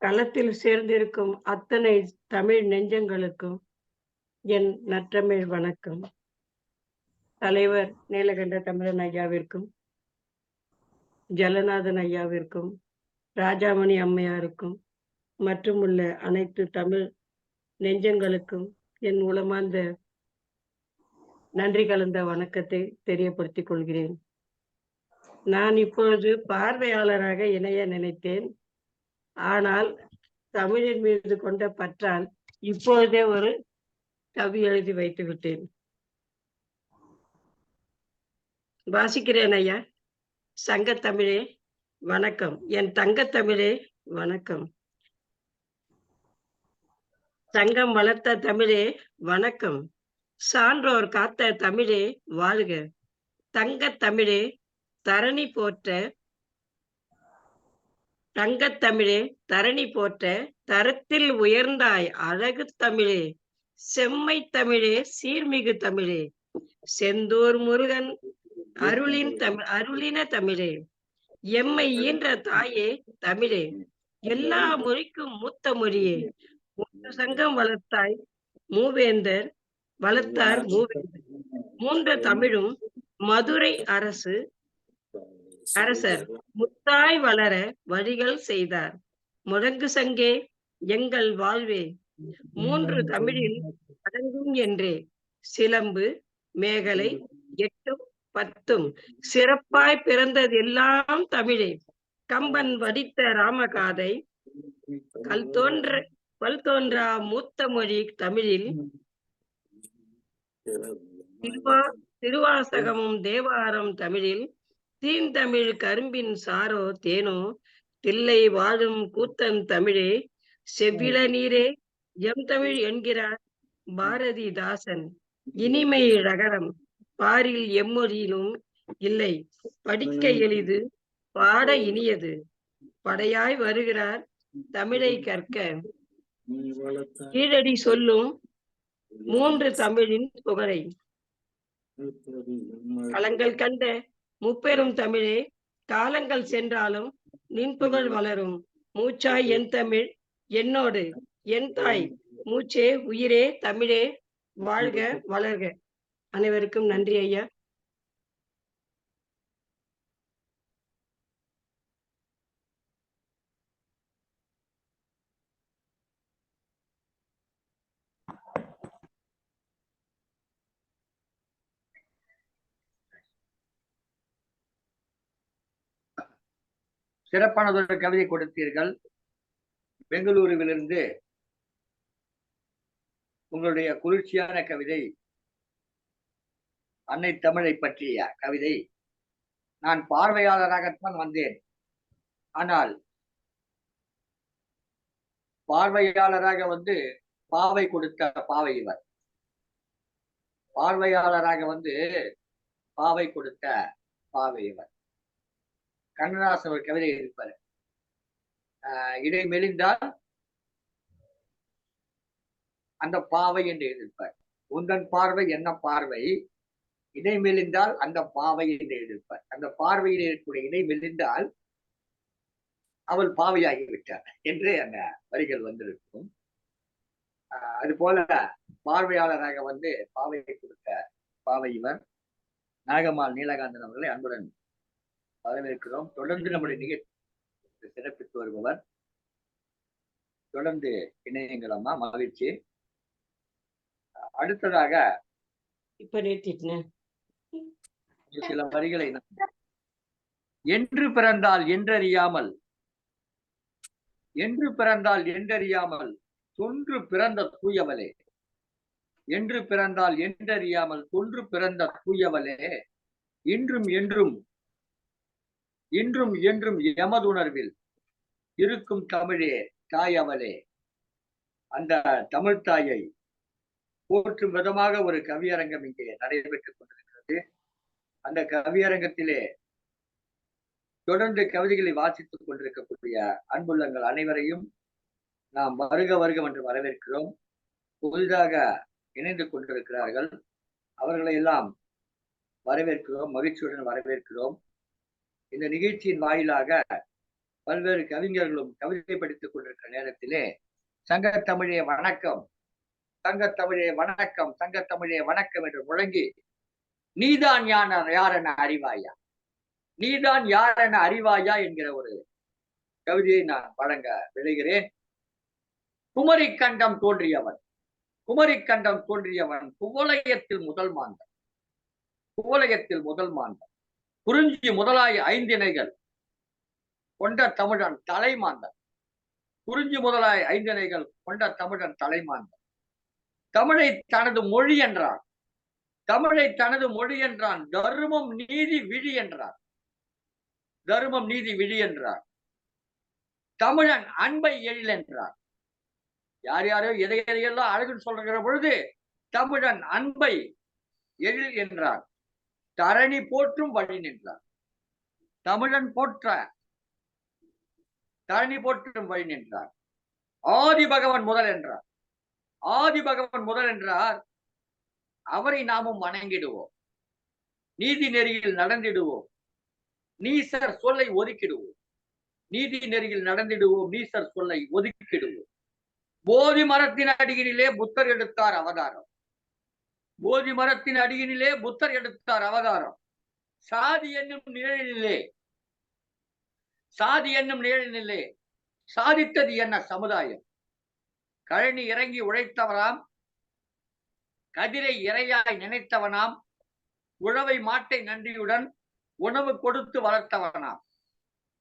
களத்தில் சேர்ந்திருக்கும் அத்தனை தமிழ் நெஞ்சங்களுக்கும் என் நற்றமிழ் வணக்கம். தலைவர் நீலகண்ட தமிழன் ஐயாவிற்கும், ஜலநாதன் ஐயாவிற்கும், ராஜாமணி அம்மையாருக்கும் மற்றும் உள்ள அனைத்து தமிழ் நெஞ்சங்களுக்கும் என் உளமார்ந்த நன்றி கலந்த வணக்கத்தை தெரியப்படுத்திக் கொள்கிறேன். நான் இப்பொழுது பார்வையாளராக இணைய நினைத்தேன். ஆனால் தமிழின் மீது கொண்ட பற்றால் இப்பொழுதே ஒரு கவி எழுதி வைத்து விட்டேன். வாசிக்கிறேன் ஐயா. சங்கத்தமிழே வணக்கம். என் தங்கத்தமிழே வணக்கம். சங்கம் வளர்த்த தமிழே வணக்கம். சான்றோர் காத்த தமிழே வாழ்க. தங்கத் தமிழே தரணி போற்ற, தங்கத்தமிழே தரணி போற்ற, தரத்தில் உயர்ந்தாய் அழகு தமிழே. செம்மை தமிழே சீர்மிகு தமிழே. செந்தூர் முருகன் அருளின தமிழே. எம்மை ஈன்ற தாயே தமிழே. எல்லா மொழிக்கும் மூத்த மொழியே. மூன்று சங்கம் வளர்த்தார் மூவேந்தர். மூன்று தமிழும் மதுரை அரசர் முத்தாய் வளர வழிகள் செய்தார். முழங்கு சங்கே எங்கள் வாழ்வே. மூன்று தமிழில் அடங்கும் என்றே. சிலம்பு மேகலை எட்டும் பத்தும் சிறப்பாய் பிறந்தது எல்லாம் தமிழே. கம்பன் வடித்த ராமகாதை பல் தோன்றா மூத்த மொழி தமிழில். திருவாசகமும் தேவாரம் தமிழில். தீந்தமிழ் கரும்பின் சாரோ தேனோ. தில்லை வாழும் கூத்தன் தமிழே. செவ்விள நீரே எம் தமிழ் என்கிறார் பாரதிதாசன். இனிமை ரகரம் பாரில் எம்மொழியிலும் இல்லை. படிக்க எளிது பாட இனியது. படையாய் வருகிறார் தமிழை கற்க. கீழடி சொல்லும் மூன்று தமிழின் புகழை. களங்கள் கண்ட முப்பெரும் தமிழே. காலங்கள் சென்றாலும் நின் புகழ் வளரும். மூச்சாய் என் தமிழ் என்னோடு என் தாய். மூச்சே உயிரே தமிழே வாழ்க வளர்க. அனைவருக்கும் நன்றி ஐயா. சிறப்பானதொரு கவிதை கொடுத்தீர்கள். பெங்களூருவிலிருந்து உங்களுடைய குளிர்ச்சியான கவிதை, அன்னை தமிழை பற்றிய கவிதை. நான் பார்வையாளராகத்தான் வந்தேன். ஆனால் பார்வையாளராக வந்து பாவை கொடுத்த பாவை இவர். பார்வையாளராக வந்து பாவை கொடுத்த பாவை இவர். கண்ணதாசன் ஒரு கவிதை இருப்பார், இடை மெலிந்தால் அந்த பாவை என்று எழுதியிருப்பார். உந்தன் பார்வை என்ன பார்வை, இடை மெலிந்தால் அந்த பாவை என்று எழுதியிருப்பார். அந்த பார்வையில் இருக்கக்கூடிய இடை மெலிந்தால் அவள் பாவையாகிவிட்டார் என்று அந்த வரிகள் வந்திருக்கும். அது போல பார்வையாளராக வந்து பாவையை கொடுத்த பாவை இவர். நாகம்மாள் நீலகாந்தன் அவர்களை அன்புடன் வரவேற்கிறோம். தொடர்ந்து நம்முடைய நிகழ்ச்சி சிறப்பித்து வருபவர். தொடர்ந்து இணையங்கள் அம்மா, மகிழ்ச்சி. அடுத்ததாக இப்ப நிறுத்திட்டேன். சில வரிகளை என்று பிறந்தால் என்றறியாமல், என்று பிறந்தால் என்றறியாமல் தொன்று பிறந்த தூயவளே, என்று பிறந்தால் என்றறியாமல் தொன்று பிறந்த தூயவளே, இன்றும் என்றும் இன்றும் என்றும் எமதுணர்வில் இருக்கும் தமிழே தாயவளே. அந்த தமிழ் தாயை போற்றும் விதமாக ஒரு கவியரங்கம் இங்கே நடைபெற்றுக் கொண்டிருக்கிறது. அந்த கவியரங்கத்திலே தொடர்ந்து கவிதைகளை வாசித்துக் கொண்டிருக்கக்கூடிய அன்புள்ளங்கள் அனைவரையும் நாம் வருக வருக என்று வரவேற்கிறோம். புதிதாக இணைந்து கொண்டிருக்கிறார்கள், அவர்களை எல்லாம் வரவேற்கிறோம், மகிழ்ச்சியுடன் வரவேற்கிறோம். இந்த நிகழ்ச்சியின் வாயிலாக பல்வேறு கவிஞர்களும் கவிதை படித்துக் கொண்டிருக்கிற நேரத்திலே சங்கத்தமிழே வணக்கம், சங்கத்தமிழே வணக்கம், சங்கத்தமிழே வணக்கம் என்று முழங்கி நீதான் யாரென அறிவாயா, நீதான் யாரென அறிவாயா என்கிற ஒரு கவிதையை நான் வழங்க விளைகிறேன். குமரிக்கண்டம் தோன்றியவன், குமரிக்கண்டம் தோன்றியவன் குவலயத்தில் முதல் மாந்தன், குவலயத்தில் முதல் மாந்தன். குறிஞ்சி முதலாய் ஐந்திணைகள் கொண்ட தமிழன் தலைமாந்தன், குறிஞ்சி முதலாய் ஐந்திணைகள் கொண்ட தமிழன் தலைமாந்தன். தமிழை தனது மொழி என்றான், தமிழை தனது மொழி என்றான். தர்மம் நீதி விழி என்றான், தர்மம் நீதி விழி என்றார். தமிழன் அன்பை எழில் என்றார். யார் யாரோ எதை எதையெல்லாம் அழகுன்னு சொல்கிற பொழுது தமிழன் அன்பை எழில் என்றார். தரணி போற்றும் வழி நின்றார், தமிழன் போற்ற தரணி போற்றும் வழி நின்றார். ஆதி பகவன் முதல் என்றார், ஆதி பகவன் முதல் என்றார். அவரை நாமும் வணங்கிடுவோம், நீதி நெறியில் நடந்திடுவோம், நீசர் சொல்லை ஒதுக்கிடுவோம், நீதி நெறியில் நடந்திடுவோம், நீசர் சொல்லை ஒதுக்கிடுவோம். போதி மரத்தின் அடியினிலே புத்தர் எடுத்தார் அவதாரம், போதி மரத்தின் அடியினிலே புத்தர் எடுத்தார் அவதாரம். சாதி என்னும் நிழலிலே, சாதி என்னும் நிழலிலே சாதித்தது என்ன சமுதாயம். கழனி இறங்கி உழைத்தவனாம், கதிரை இறையாய் நினைத்தவனாம், உழவை மாட்டை நன்றியுடன் உணவு கொடுத்து வளர்த்தவனாம்,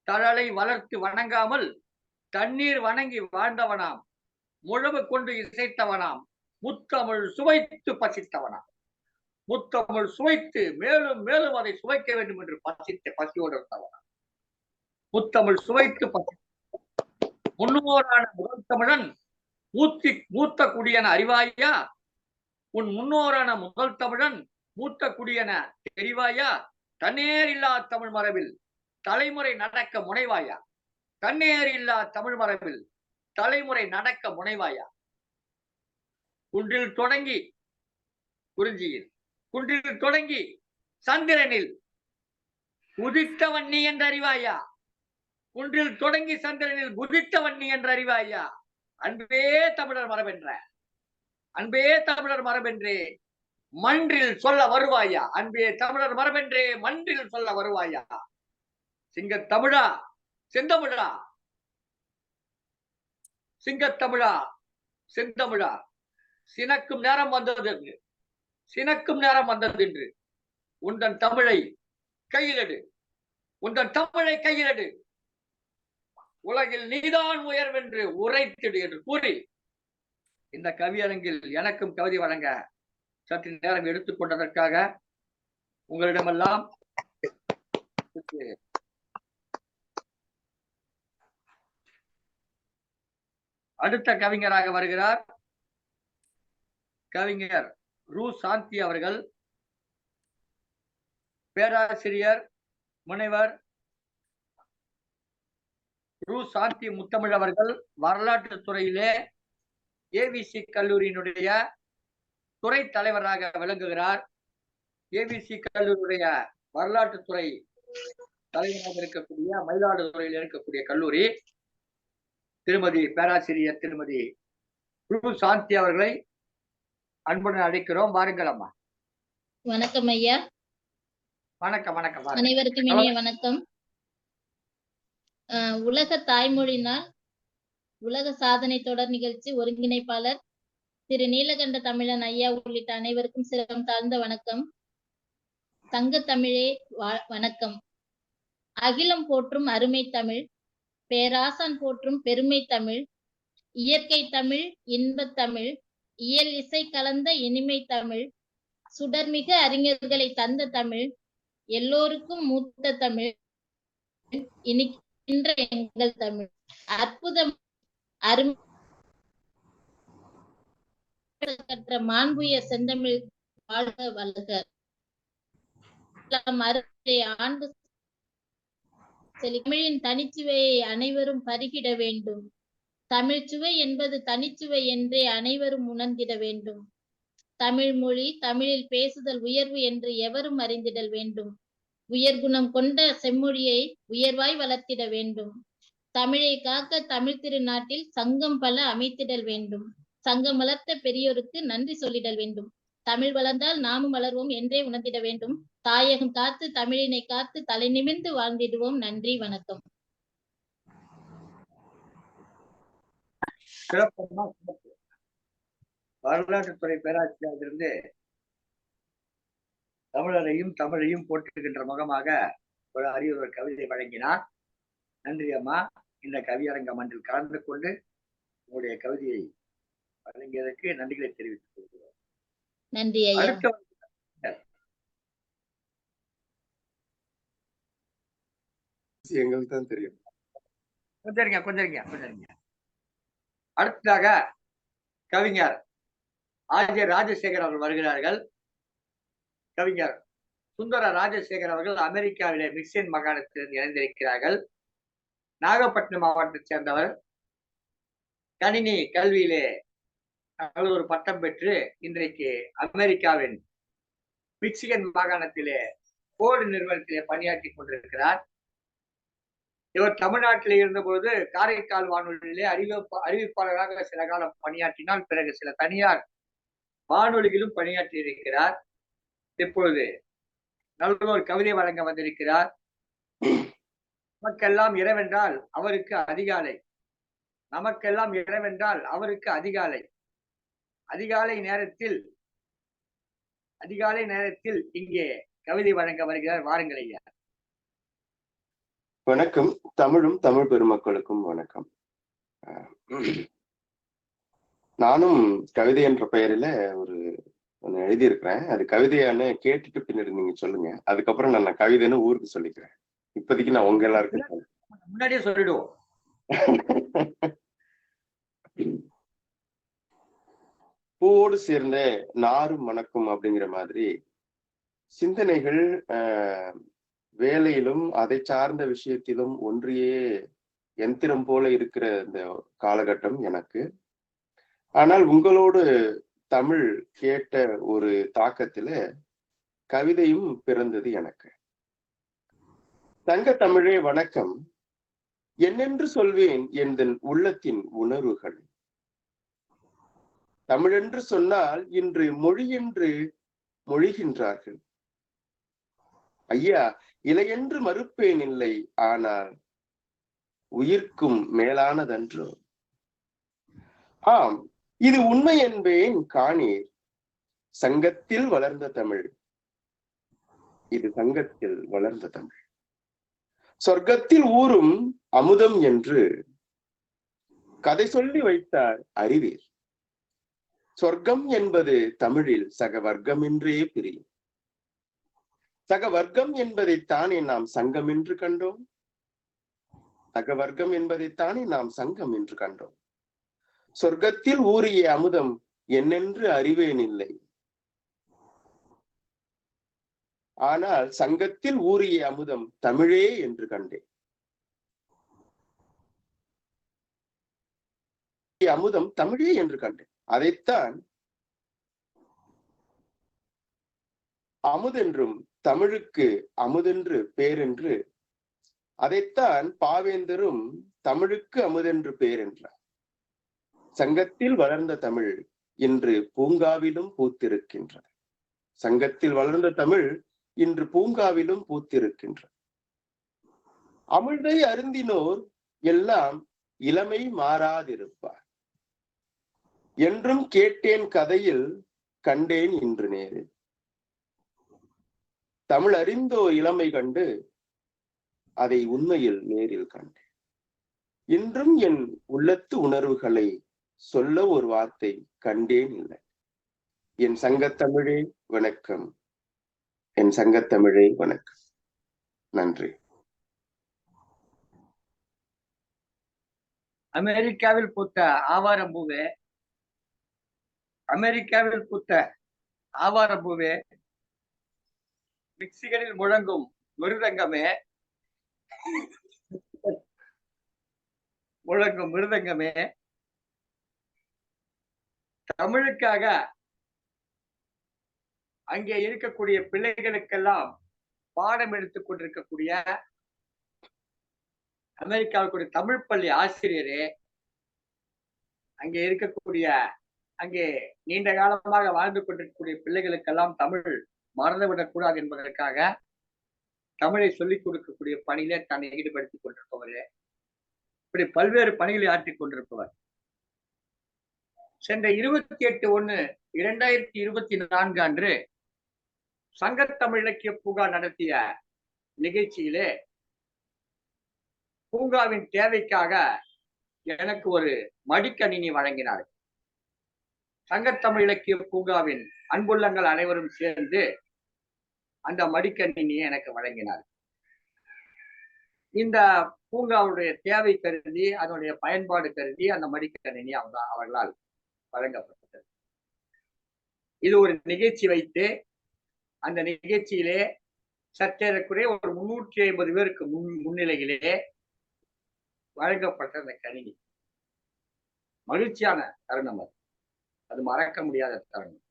தழலை வளர்த்து வணங்காமல் தண்ணீர் வணங்கி வாழ்ந்தவனாம், முழவு கொண்டு இசைத்தவனாம், முத்தமிழ் சுவைத்து பசித்தவனாம், முத்தமிழ் சுவைத்து மேலும் மேலும் அதை சுவைக்க வேண்டும் என்று பசியோடு இருந்தவனாம், முத்தமிழ் சுவைத்து பசி. முன்னோரான முதல் தமிழன் மூத்த குடியன அறிவாயா, உன் முன்னோரான முதல் தமிழன் மூத்த குடியன தெரிவாயா. தன்னேர் இல்லா தமிழ் மரபில் தலைமுறை நடக்க முனைவாயா, தன்னேர் இல்லா தமிழ் மரபில் தலைமுறை நடக்க முனைவாயா. குன்றில் தொடங்கி குறிஞ்சியில், குன்றில் தொடங்கி சந்திரனில் உதித்தவன் நீ என்று அறிவாயா, குன்றில் தொடங்கி சந்திரனில் குதித்தவன் நீ என்று அறிவாயா. அன்பே தமிழர் மரபென்ற, அன்பே தமிழர் மரபென்றே மன்றில் சொல்ல வருவாயா, அன்பே தமிழர் மரபென்றே மன்றில் சொல்ல வருவாயா. சிங்கத்தமிழா செந்தமிழா, சிங்கத்தமிழா செந்தமிழா, சினக்கும் நேரம் வந்தது என்று, சினக்கும் நேரம் வந்தது என்று உந்தன் தமிழை கையிலெடு, உந்தன் தமிழை கையிலெடு, உலகில் நீதான் உயர்வென்று உரைத்திடு என்று கூறி இந்த கவியரங்கில் எனக்கும் கவிதை வழங்க சற்று நேரம் எடுத்துக்கொண்டதற்காக உங்களிடமெல்லாம் அடுத்த கவிஞராக வருகிறார் கவிஞர் ரூ சாந்தி அவர்கள். பேராசிரியர் முனைவர் ரூ சாந்தி முத்தமிழ் அவர்கள் வரலாற்று துறையிலே ஏவிசி கல்லூரியினுடைய துறை தலைவராக விளங்குகிறார். ஏவிசி கல்லூரியுடைய வரலாற்று துறை தலைவராக இருக்கக்கூடிய மயிலாடுதுறையில் இருக்கக்கூடிய கல்லூரி திருமதி பேராசிரியர் திருமதி ரூ சாந்தி அவர்களை அன்புடன் அழைக்கிறோம். வாருங்கள் அம்மா. வணக்கம் ஐயா. வணக்கம். வணக்கம். அனைவருக்கும் இனிய வணக்கம். உலக தாய்மொழி நாள் உலக சாதனை தொடர் நிகழ்ச்சி ஒருங்கிணைப்பாளர் திரு நீலகண்ட தமிழன் ஐயா உள்ளிட்ட அனைவருக்கும் சிரம் தாழ்ந்த வணக்கம். தங்க தமிழே வணக்கம். அகிலம் போற்றும் அருமை தமிழ், பேராசான் போற்றும் பெருமை தமிழ், இயற்கை தமிழ், இன்பத் தமிழ், இயல் இசை கலந்த இனிமை தமிழ், சுடர்மிகு அறிஞர்களை தந்த தமிழ், எல்லோருக்கும் மூத்த தமிழ், இனிக்கின்ற எங்கள் தமிழ், அற்புதம் அருமை கற்ற மாண்புயர் செந்தமிழ் வாழ்க வளர்க. ஆண்டு தமிழின் தனிச்சுவையை அனைவரும் பருகிட வேண்டும். தமிழ் சுவை என்பது தனிச்சுவை என்றே அனைவரும் உணர்ந்திட வேண்டும். தமிழ் மொழி தமிழில் பேசுதல் உயர்வு என்று எவரும் அறிந்திடல் வேண்டும். உயர்குணம் கொண்ட செம்மொழியை உயர்வாய் வளர்த்திட வேண்டும். தமிழை காக்க தமிழ் திருநாட்டில் சங்கம் பல அமைத்திடல் வேண்டும். சங்கம் வளர்த்த பெரியோருக்கு நன்றி சொல்லிடல் வேண்டும். தமிழ் வளர்ந்தால் நாமும் வளர்வோம் என்றே உணர்ந்திட வேண்டும். தாயகம் காத்து தமிழினை காத்து தலை நிமிர்ந்து வாழ்ந்திடுவோம். நன்றி, வணக்கம். வரலாற்றுத்துறை பேராசிரியரிலிருந்து தமிழரையும் தமிழையும் போற்றுகின்ற முகமாக ஒரு அரியொரு கவிதை வழங்கினார். நன்றி அம்மா. இந்த கவியரங்க மன்றில் கலந்து கொண்டு உங்களுடைய கவிதையை வழங்கியதற்கு நன்றிகளை தெரிவித்துக் கொள்கிறோம். நன்றி ஐயா. எங்களுக்கு தான் தெரியும். கொஞ்சம் அடுத்ததாக கவிஞர் ஆர்ஜே ராஜசேகர் அவர்கள் வருகிறார்கள். கவிஞர் சுந்தர ராஜசேகர் அவர்கள் அமெரிக்காவிலே மிக்சின் மாகாணத்திலிருந்து இணைந்திருக்கிறார்கள். நாகப்பட்டினம் மாவட்டத்தைச் சேர்ந்தவர். கணினி கல்வியிலே ஒரு பட்டம் பெற்று இன்றைக்கு அமெரிக்காவின் மிக்சிகன் மாகாணத்திலே போர்டு நிறுவனத்திலே பணியாற்றி கொண்டிருக்கிறார். இவர் தமிழ்நாட்டிலே இருந்தபோது காரைக்கால் வானொலியிலே அறிவிப்பாளராக சில காலம் பணியாற்றினால் பிறகு சில தனியார் வானொலிகளும் பணியாற்றி இருக்கிறார். இப்பொழுது நல்ல ஒரு கவிதை வழங்க வந்திருக்கிறார். நமக்கெல்லாம் இரவென்றால் அவருக்கு அதிகாலை, நமக்கெல்லாம் இரவென்றால் அவருக்கு அதிகாலை. அதிகாலை நேரத்தில் இங்கே கவிதை வழங்க வருகிறார். வாருங்கள் ஐயா. வணக்கம். தமிழும் தமிழ் பெருமக்களுக்கும் வணக்கம். நானும் கவிதை என்ற பெயரில ஒன்னு எழுதியிருக்கிறேன். அது கவிதையானு கேட்டுட்டு பின்னாடி நீங்க சொல்லுங்க. அதுக்கப்புறம் நான் கவிதைன்னு ஊருக்கு சொல்லிக்கிறேன். இப்போதைக்கு நான் உங்க எல்லாருக்கும் முன்னாடியே சொல்லிடுவோம். பூவோடு சேர்ந்த நாரும் மணக்கும் அப்படிங்கிற மாதிரி சிந்தனைகள் வேலையிலும் அதை சார்ந்த விஷயத்திலும் ஒன்றியே யந்திரம் போல இருக்கிற இந்த காலகட்டம் எனக்கு. ஆனால் உங்களோடு தமிழ் கேட்ட ஒரு தாக்கத்துல கவிதையும் பிறந்தது எனக்கு. தங்க தமிழே வணக்கம். என்னென்று சொல்வேன் எந்தன் உள்ளத்தின் உணர்வுகள். தமிழென்று சொன்னால் இன்று மொழி என்று மொழிகின்றார்கள். ஐயா, இலையென்று மறுப்பேன் இல்லை, ஆனால் உயிர்க்கும் மேலானதன்றோ. ஆம், இது உண்மை என்பேன் காணீர். சங்கத்தில் வளர்ந்த தமிழ், இது சங்கத்தில் வளர்ந்த தமிழ். சொர்க்கத்தில் ஊறும் அமுதம் என்று கதை சொல்லி வைத்தார் அறிவீர். சொர்க்கம் என்பது தமிழில் சக வர்க்கம் என்றே பிரியும். சக வர்க்கம் என்பதைத்தானே நாம் சங்கம் என்று கண்டோம். சக வர்க்கம் என்பதைத்தானே நாம் சங்கம் என்று கண்டோம். சொர்க்கத்தில் ஊறிய அமுதம் என்னென்று அறிவேன் இல்லை. ஆனால் சங்கத்தில் ஊறிய அமுதம் தமிழே என்று கண்டேன். அமுதம் தமிழே என்று கண்டேன். அதைத்தான் அமுதென்றும் தமிழுக்கு அமுதென்று பேரென்று, அதைத்தான் பாவேந்தரும் தமிழுக்கு அமுதென்று பேரென்றார். சங்கத்தில் வளர்ந்த தமிழ் இன்று பூங்காவிலும் பூத்திருக்கின்றது. சங்கத்தில் வளர்ந்த தமிழ் இன்று பூங்காவிலும் பூத்திருக்கின்றது. அமிழ்தை அருந்தினோர் எல்லாம் இளமை மாறாதிருப்பார். என்றும் கேட்டேன் கதையில் கண்டேன் இன்று நேரில். தமிழ் அறிந்தோ இளமை கண்டு அதை உண்மையில் நேரில் கண்டேன். இன்றும் என் உள்ளத்து உணர்வுகளை சொல்ல ஒரு வார்த்தை கண்டேன் இல்லை. என் சங்கத்தமிழே வணக்கம். என் சங்கத்தமிழே வணக்கம். நன்றி. அமெரிக்காவில் பூத்த ஆவாரம்பூவே, அமெரிக்காவில் பூத்த ஆவாரம்பூவே, மிக்சிகளில் முழங்கும் மிருதங்கமே, முழங்கும் மிருதங்கமே, தமிழுக்காக அங்கே இருக்கக்கூடிய பிள்ளைகளுக்கெல்லாம் பாடம் எடுத்துக் கொண்டிருக்கக்கூடிய அமெரிக்காவுக்குரிய தமிழ் பள்ளி ஆசிரியரே, அங்கே இருக்கக்கூடிய, அங்கே நீண்ட காலமாக வாழ்ந்து கொண்டிருக்கக்கூடிய பிள்ளைகளுக்கெல்லாம் தமிழ் மறந்துவிடக் கூடாது என்பதற்காக தமிழை சொல்லிக் கொடுக்கக்கூடிய பணியிலே தன்னை ஈடுபடுத்திக் கொண்டிருப்பவரே, இப்படி பல்வேறு பணிகளை ஆற்றிக் கொண்டிருப்பவர். சென்ற 28/1/2024 அன்று சங்கத்தமிழ் இலக்கிய பூங்கா நடத்திய நிகழ்ச்சியிலே பூங்காவின் தேவைக்காக எனக்கு ஒரு மடிக்கணினி வழங்கினார். சங்கத்தமிழ் இலக்கிய பூங்காவின் அன்புள்ளங்கள் அனைவரும் சேர்ந்து அந்த மடிக்கணினியை எனக்கு வழங்கினார். இந்த பூங்காவுடைய தேவை கருதி, அதனுடைய பயன்பாடு கருதி அந்த மடிக்கணினி அவர்களால் வழங்கப்பட்டது. இது ஒரு நிகழ்ச்சி வைத்து அந்த நிகழ்ச்சியிலே சற்றேறக்குறைய ஒரு 350 பேருக்கு முன்னிலையிலே வழங்கப்பட்ட அந்த கணினி மகிழ்ச்சியான தருணம். அது மறக்க முடியாத தருணம்.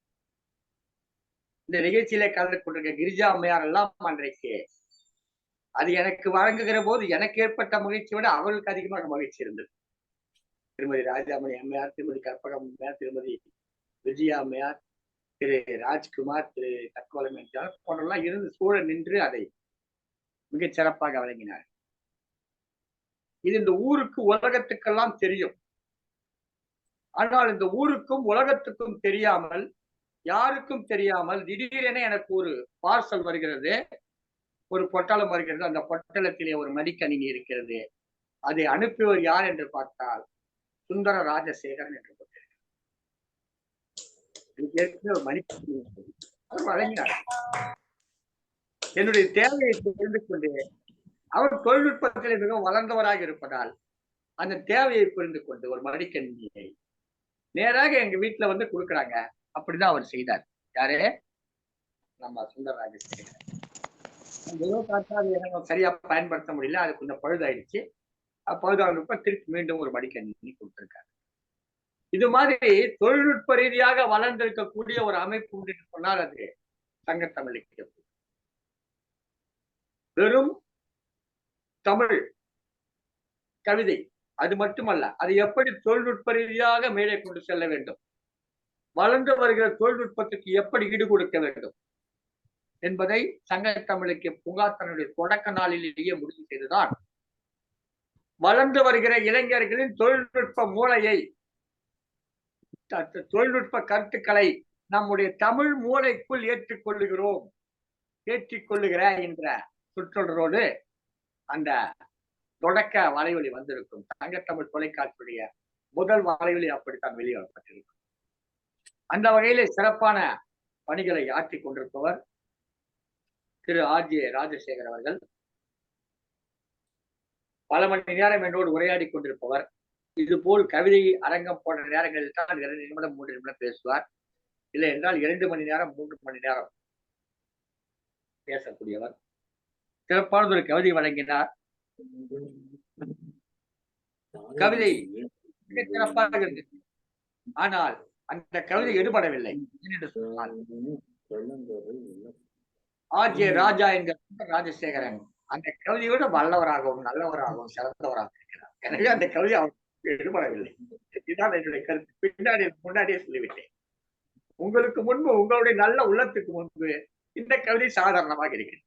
இந்த நிகழ்ச்சியிலே கலந்து கொண்டிருக்க கிரிஜா அம்மையார் எல்லாம் அன்றைக்கு அது எனக்கு வழங்குகிற போது எனக்கு ஏற்பட்ட மகிழ்ச்சியை விட அவர்களுக்கு அதிகமாக மகிழ்ச்சி இருந்தது. திருமதி ராஜாமணி அம்மையார், திருமதி கற்பகம் அம்மையார், திருமதி விஜயா அம்மையார், திரு ராஜ்குமார், திரு தக்கோலம் என்றார் போன்றெல்லாம் இருந்து சூழ நின்று அதை மிகச் சிறப்பாக வழங்கினார். இது இந்த ஊருக்கு உலகத்துக்கெல்லாம் தெரியும். ஆனால் இந்த ஊருக்கும் உலகத்துக்கும் தெரியாமல், யாருக்கும் தெரியாமல் திடீரென எனக்கு ஒரு பார்சல் வருகிறது, ஒரு பொட்டலம் வருகிறது. அந்த பொட்டலத்திலே ஒரு மடிக்கணினி இருக்கிறது. அதை அனுப்பியவர் யார் என்று பார்த்தால் சுந்தர ராஜசேகரன் என்று ஒரு மடிக்கணினி அவர் வழங்கினார். என்னுடைய தேவையை தெரிந்து கொண்டு, அவர் தொழில்நுட்பத்தில் மிகவும் வளர்ந்தவராக இருப்பதால் அந்த தேவையை புரிந்து கொண்டு ஒரு மடிக்கணினியை நேராக எங்க வீட்டுல வந்து கொடுக்குறாங்க. அப்படிதான் அவர் செய்தார். யாரே? நம்ம சுந்தர ராஜசேகரன். எனக்கு சரியா பயன்படுத்த முடியல, அது கொஞ்சம் பழுதாயிடுச்சு. பழுதானப்ப திருப்பி மீண்டும் ஒரு மடிக்கணினி கொடுத்திருக்காரு. இது மாதிரி தொழில்நுட்ப ரீதியாக வளர்ந்திருக்கக்கூடிய ஒரு அமைப்பு உண்டு சொன்னால் அது சங்கத்தமிழ் இலக்கிய பூங்கா. வெறும் தமிழ் கவிதை அது மட்டுமல்ல, அது எப்படி தொழில்நுட்ப ரீதியாக மேலே கொண்டு செல்ல வேண்டும், வளர்ந்து வருகிற தொழில்நுட்பத்துக்கு எப்படி ஈடு கொடுக்க வேண்டும் என்பதை சங்கத்தமிழ் இலக்கிய பூங்கா தன்னுடைய தொடக்க நாளிலேயே முடிவு செய்துதான் வளர்ந்து வருகிற இளைஞர்களின் தொழில்நுட்ப மூளையை, தொழில்நுட்ப கருத்துக்களை நம்முடைய தமிழ் மூளைக்குள் ஏற்றிக்கொள்ளுகிற என்ற சுற்றொடரோடு அந்த தொடக்க வலைவலி வந்திருக்கும். சங்கத்தமிழ் தொலைக்காட்சியுடைய முதல் வலைவலி அப்படித்தான் வெளியிடப்பட்டிருக்கும். அந்த வகையிலே சிறப்பான பணிகளை ஆற்றிக் கொண்டிருப்பவர் திரு ஆர்.ஜே. ராஜசேகர் அவர்கள். பல மணி நேரம் என்னோடு உரையாடி கொண்டிருப்பவர். இது போல் கவிதை அரங்கம் போன்ற நேரங்களில் தான் 2 நிமிடம் 3 நிமிடம் பேசுவார். இல்லை என்றால் 2 மணி நேரம் 3 மணி நேரம் பேசக்கூடியவர். சிறப்பான ஒரு கவிதை வழங்கினார். கவிதை மிக சிறப்பாக இருந்தது. ஆனால் அந்த கவிதை எடுபடவில்லை என்று சொன்னால் ஆர்.ஜே. ராஜா என்கிற ராஜசேகரன் அந்த கவிதையோட வல்லவராகவும் நல்லவராகவும் சிறந்தவராக இருக்கிறார். எனவே அந்த கவிதை அவருக்கு எடுபடவில்லை. இதுதான் என்னுடைய கருத்து. முன்னாடியே சொல்லிவிட்டேன். உங்களுக்கு முன்பு, உங்களுடைய நல்ல உள்ளத்துக்கு முன்பு இந்த கவிதை சாதாரணமாக இருக்கிறது.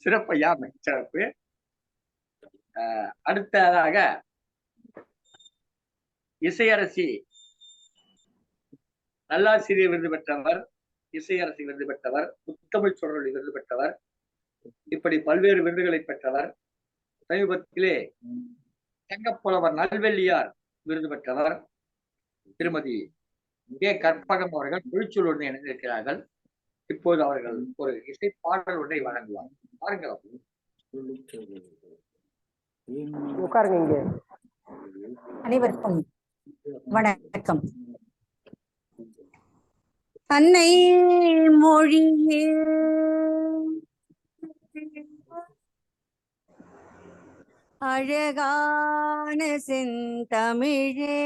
சிறப்பையா, சிறப்பு. அடுத்ததாக இசையரசி, நல்லாசிரியர் விருது பெற்றவர், இசையரசி விருது பெற்றவர், முத்தமிழ் சொற்றொடர் விருது பெற்றவர், இப்படி பல்வேறு விருதுகளை பெற்றவர். சமீபத்திலே தங்கப்புலவர் நல்வெள்ளியார் விருது பெற்றவர் திருமதி கே. கற்பகம் அவர்கள் தொழிற்சொல் ஒன்று இணைந்திருக்கிறார்கள். இப்போது அவர்கள் ஒரு இசை பாடல் ஒன்றை வழங்குவார். பாருங்கள். உட்காருங்க. இங்க அனைவருக்கும் வணக்கம். அன்னை மொழியே அழகான செந்தமிழே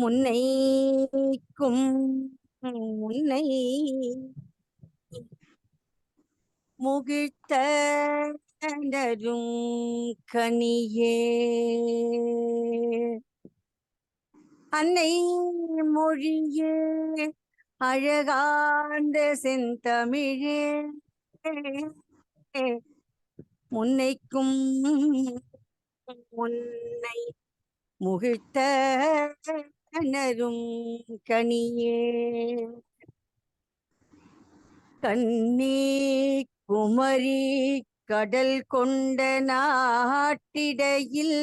முன்னைக்கும் முன்னை முகிழ்த்த கனியே அன்னை மொழியே அழகாந்த செந்தமிழே முன்னைக்கும் முன்னை முகிழ்த்த கனியே கண்ணே குமரி கடல் கொண்ட நாட்டிடையில்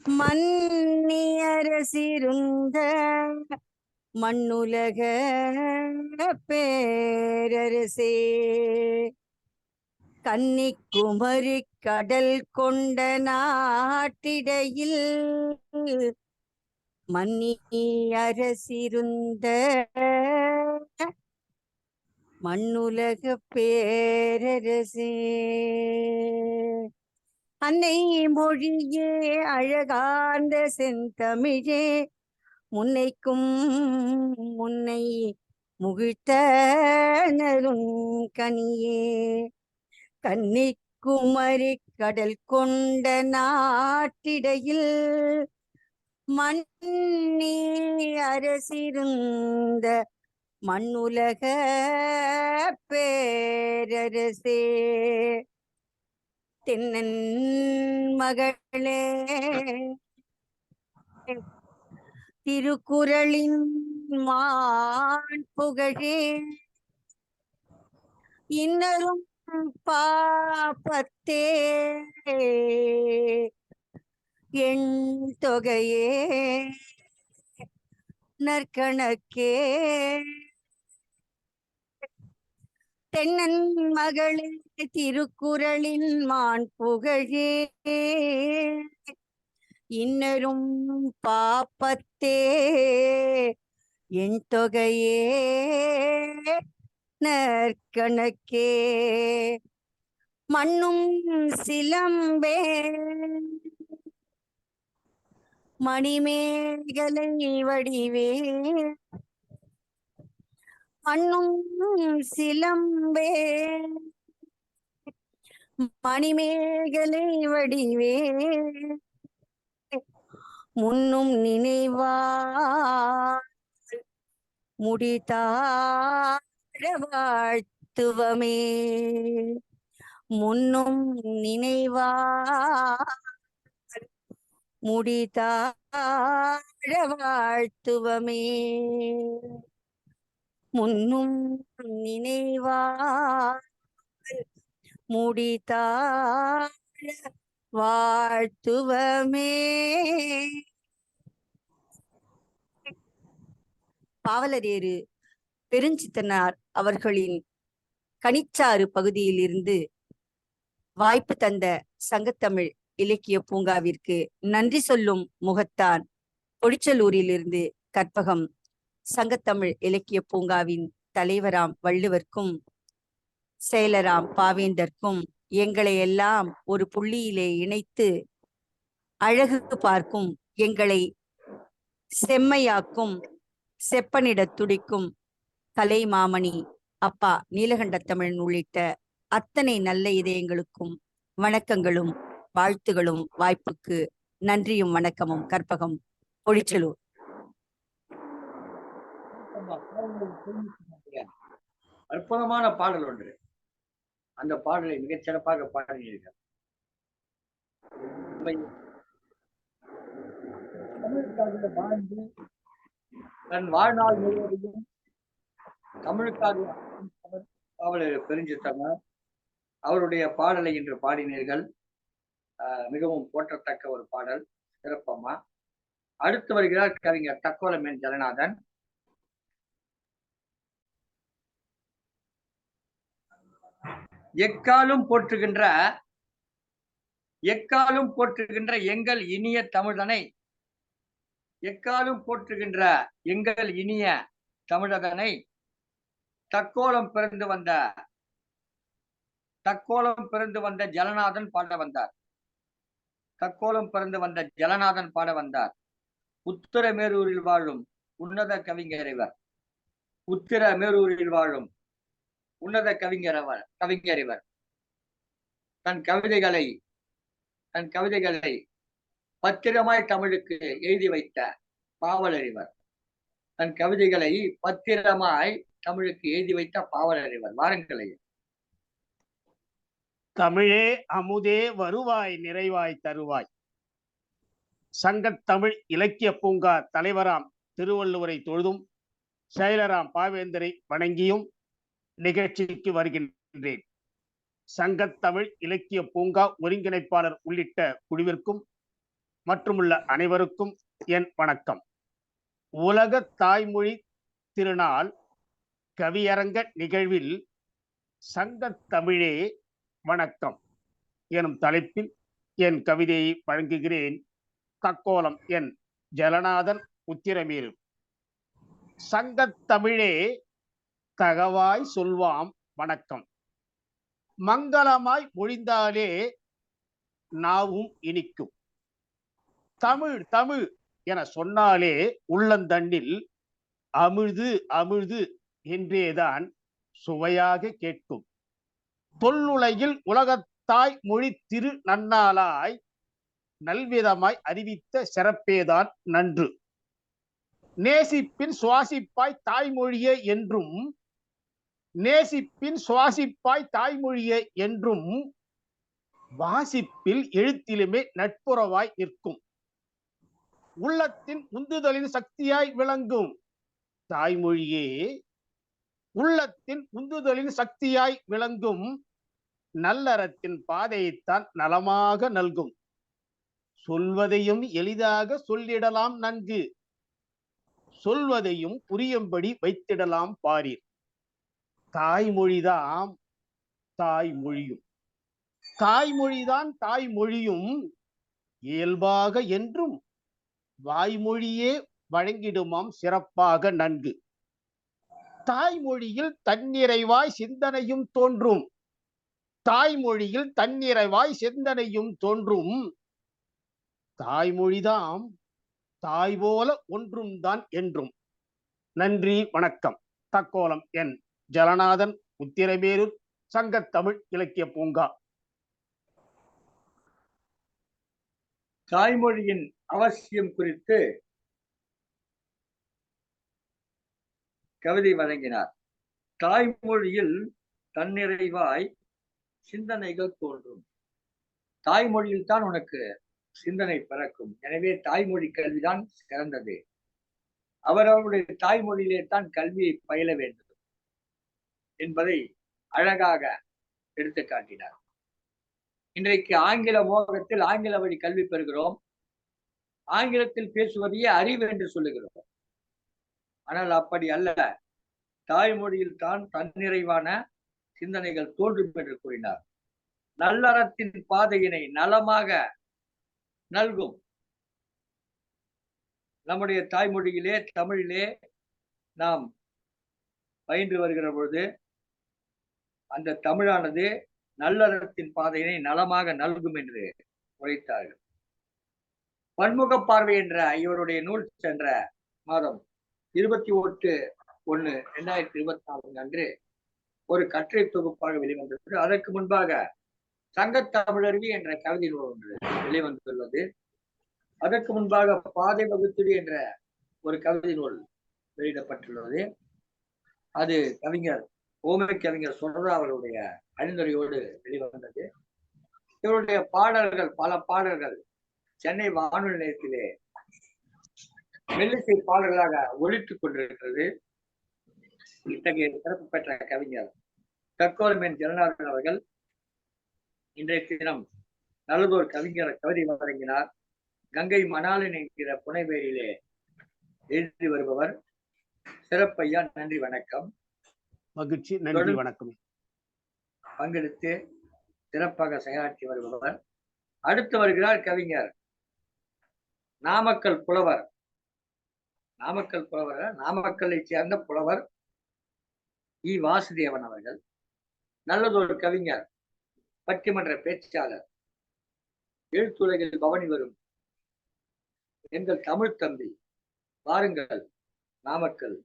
மன்னி அரசிருந்த மண்ணுலக பேரரசே கன்னிக்குமரி கடல் கொண்ட நாட்டிடையில் மன்னி அரசிருந்த மண்ணுலக பேரரசே அன்னை மொழியே அழகார்ந்த செந்தமிழே முன்னைக்கும் முன்னை முகிழ்த்த கனியே கன்னிக்குமரி கடல் கொண்ட நாட்டிடையில் மன்னி அரசிருந்த மண்ணுலக பேரரசே தென்னன் மகளே திருக்குறளின் மான் புகழே இன்னரும் பாப்பத்தே எண் தொகையே நற்கணக்கே தென்னன் மகளே திருக்குறளின் மான் புகழே இன்னரும் பாப்பத்தே என் தொகையே நற்கணக்கே மண்ணும் சிலம்பே மணிமேகலை வடிவே மண்ணும் சிலம்பே மணிமேகலை வடிவே முன்னும் நினைவா முடித்தார வாழ்த்துவமே முன்னும் நினைவா முடித்தார வாழ்த்துவமே முன்னும் நினைவா முடித்தார வாழ்த்துவமே. பாவலரேறு பெருஞ்சித்தனார் அவர்களின் கனிச்சாறு பகுதியில் இருந்து வாய்ப்பு தந்த சங்கத்தமிழ் இலக்கிய பூங்காவிற்கு நன்றி சொல்லும் முகத்தான் பொடிச்சலூரிலிருந்து கற்பகம். சங்கத்தமிழ் இலக்கிய பூங்காவின் தலைவராம் வள்ளுவர்க்கும் செயலராம் பாவேந்தர்க்கும் எங்களை எல்லாம் ஒரு புள்ளியிலே இணைத்து அழகு பார்க்கும், எங்களை செம்மையாக்கும், செப்பனிட துடிக்கும் கலை மாமணி அப்பா நீலகண்ட தமிழன் உள்ளிட்ட அத்தனை நல்ல இதயங்களுக்கும் வணக்கங்களும் வாழ்த்துகளும். வாய்ப்புக்கு நன்றியும் வணக்கமும். கற்பகம், பொழிச்சலூர். அற்புதமான பாடல் ஒன்று. அந்த பாடலை மிகச் சிறப்பாக பாடினீர்கள். தமிழுக்காக வாழ்ந்து தன் வாழ்நாள் முழுவதையும் தமிழுக்காக பாவலர் பெருஞ்சித்தனார் அவருடைய பாடலை இன்று பாடினீர்கள். மிகவும் போற்றத்தக்க ஒரு பாடல். சிறப்பம்மா. அடுத்து வருகிறார் கவிஞர் தக்கோலம் என் ஜெகநாதன். எக்காலும் போற்றுகின்ற எங்கள் இனிய தமிழனை, எக்காலும் போற்றுகின்ற எங்கள் இனிய தமிழதனை தக்கோலம் பிறந்து வந்த ஜலநாதன் பாட வந்தார். தக்கோலம் பிறந்து வந்த ஜலநாதன் பாட வந்தார். உத்திரமேரூரில் வாழும் உன்னத கவிஞரிவர். உத்திரமேரூரில் வாழும் உன்னத கவிஞரிவர். தன் கவிதைகளை பத்திரமாய் தமிழுக்கு எழுதி வைத்த பாவலறிவர். தன் கவிதைகளை பத்திரமாய் தமிழுக்கு எழுதி வைத்த பாவலறிவர். வாருங்களே. தமிழே அமுதே வருவாய் நிறைவாய் தருவாய். சங்கத்தமிழ் இலக்கிய பூங்கா தலைவராம் திருவள்ளுவரை தொழுதும் செயலராம் பாவேந்தரை வணங்கியும் நிகழ்ச்சிக்கு வருகின்றேன். சங்கத்தமிழ் இலக்கிய பூங்கா ஒருங்கிணைப்பாளர் உள்ளிட்ட குழுவிற்கும் மற்றுமுள்ள அனைவருக்கும் என் வணக்கம். உலக தாய்மொழி திருநாள் கவியரங்க நிகழ்வில் சங்கத்தமிழே வணக்கம் எனும் தலைப்பில் என் கவிதையை வழங்குகிறேன். தக்கோலம் என் ஜலநாதன், உத்திரமேரூர். சங்கத்தமிழே தகவாய் சொல்வாம் வணக்கம். மங்களமாய் மொழிந்தாலே நாவும் இனிக்கும். தமிழ் தமிழ் என சொன்னாலே உள்ளந்தண்டில் அமிழ்து அமிழ்து என்றேதான் சுவையாக கேட்கும். தொல்லுலகில் உலகத்தாய் மொழி திரு நன்னாளாய் நல்விதமாய் அறிவித்த சிறப்பேதான் நன்று. நேசிப்பின் சுவாசிப்பாய் தாய்மொழியே என்றும், நேசிப்பின் சுவாசிப்பாய் தாய்மொழியே என்றும் வாசிப்பில் எழுத்திலுமே நட்புறவாய் நிற்கும். உள்ளத்தின் உந்துதலின் சக்தியாய் விளங்கும் தாய்மொழியே, உள்ளத்தின் உந்துதலின் சக்தியாய் விளங்கும் நல்லறத்தின் பாதையைத்தான் நலமாக நல்கும். சொல்வதையும் எளிதாக சொல்லிடலாம் நன்கு, சொல்வதையும் புரியும்படி வைத்திடலாம் பாரீர். தாய்மொழிதான் தாய்மொழியும், தாய்மொழிதான் தாய்மொழியும் இயல்பாக என்றும் வாய்மொழியே வழங்கிடுமாம் சிறப்பாக நன்கு. தாய்மொழியில் தன்னிறைவாய் சிந்தனையும் தோன்றும், தாய்மொழியில் தன்னிறைவாய் சிந்தனையும் தோன்றும். தாய்மொழிதாம் தாய் போல ஒன்றும் தான் என்றும். நன்றி, வணக்கம். தக்கோலம் என் ஜலநாதன், உத்திரமேரூர், சங்கத்தமிழ் இலக்கிய பூங்கா. தாய்மொழியின் அவசியம் குறித்து கவிதை வழங்கினார். தாய்மொழியில் தன்னிறைவாய் சிந்தனைகள் தோன்றும். தாய்மொழியில் தான் உனக்கு சிந்தனை பிறக்கும். எனவே தாய்மொழி கல்விதான் சிறந்தது. அவரவருடைய தாய்மொழியிலே தான் கல்வியை பயில வேண்டும் என்பதை அழகாக எடுத்து காட்டினார். இன்றைக்கு ஆங்கில மோகத்தில் ஆங்கில வழி கல்வி பெறுகிறோம். ஆங்கிலத்தில் பேசுவதையே அறிவு என்று சொல்லுகிறோம். ஆனால் அப்படி அல்ல. தாய்மொழியில் தான் தன்னிறைவான சிந்தனைகள் தோன்றும் என்று கூறினார். நல்லறத்தின் பாதையினை நலமாக நல்கும். நம்முடைய தாய்மொழியிலே தமிழிலே நாம் பயின்று வருகிற பொழுது அந்த தமிழானது நல்லறத்தின் பாதையினை நலமாக நல்கும் என்று உரைத்தார்கள். பன்முக பார்வை என்ற இவருடைய நூல் சென்ற மாதம் 28/1/2024 அன்று ஒரு கட்டுரை தொகுப்பாக வெளிவந்தது. அதற்கு முன்பாக சங்கத்தமிழருவி என்ற கவிதை நூல் ஒன்று வெளிவந்துள்ளது. அதற்கு முன்பாக பாதை வகுத்துடு என்ற ஒரு கவிதை நூல் வெளியிடப்பட்டுள்ளது. அது கவிஞர் ஓமை கவிஞர் சுரதா அவர்களுடைய அணிந்துரையோடு வெளிவந்தது. இவருடைய பாடல்கள், பல பாடல்கள் சென்னை வானொலி நிலையத்திலே மெல்லிசை பாடல்களாக ஒலித்துக் கொண்டிருக்கிறது. இத்தகைய சிறப்பு பெற்ற கவிஞர் தக்கோலம் என் ஜெகநாதன் அவர்கள் இன்றைய தினம் நல்லதொரு கவிஞர் கவிதை வழங்கினார். கங்கை மணாலன் என்கிற புனைவேரியிலே எழுதி வருபவர். சிறப்பையா, நன்றி வணக்கம். மகிழ்ச்சி, நன்றி வணக்கம். பங்கெடுத்து சிறப்பாக செயலாற்றி வருபவர். அடுத்து வருகிறார் கவிஞர் நாமக்கல் புலவர். நாமக்கல்லை சேர்ந்த புலவர் இ. வாசுதேவன் அவர்கள். நல்லதொரு கவிஞர், பட்டிமன்ற பேச்சாளர், எழுத்துலகில் பவனி வரும் எங்கள் தமிழ் தம்பி. வாருங்கள் நாமக்கல்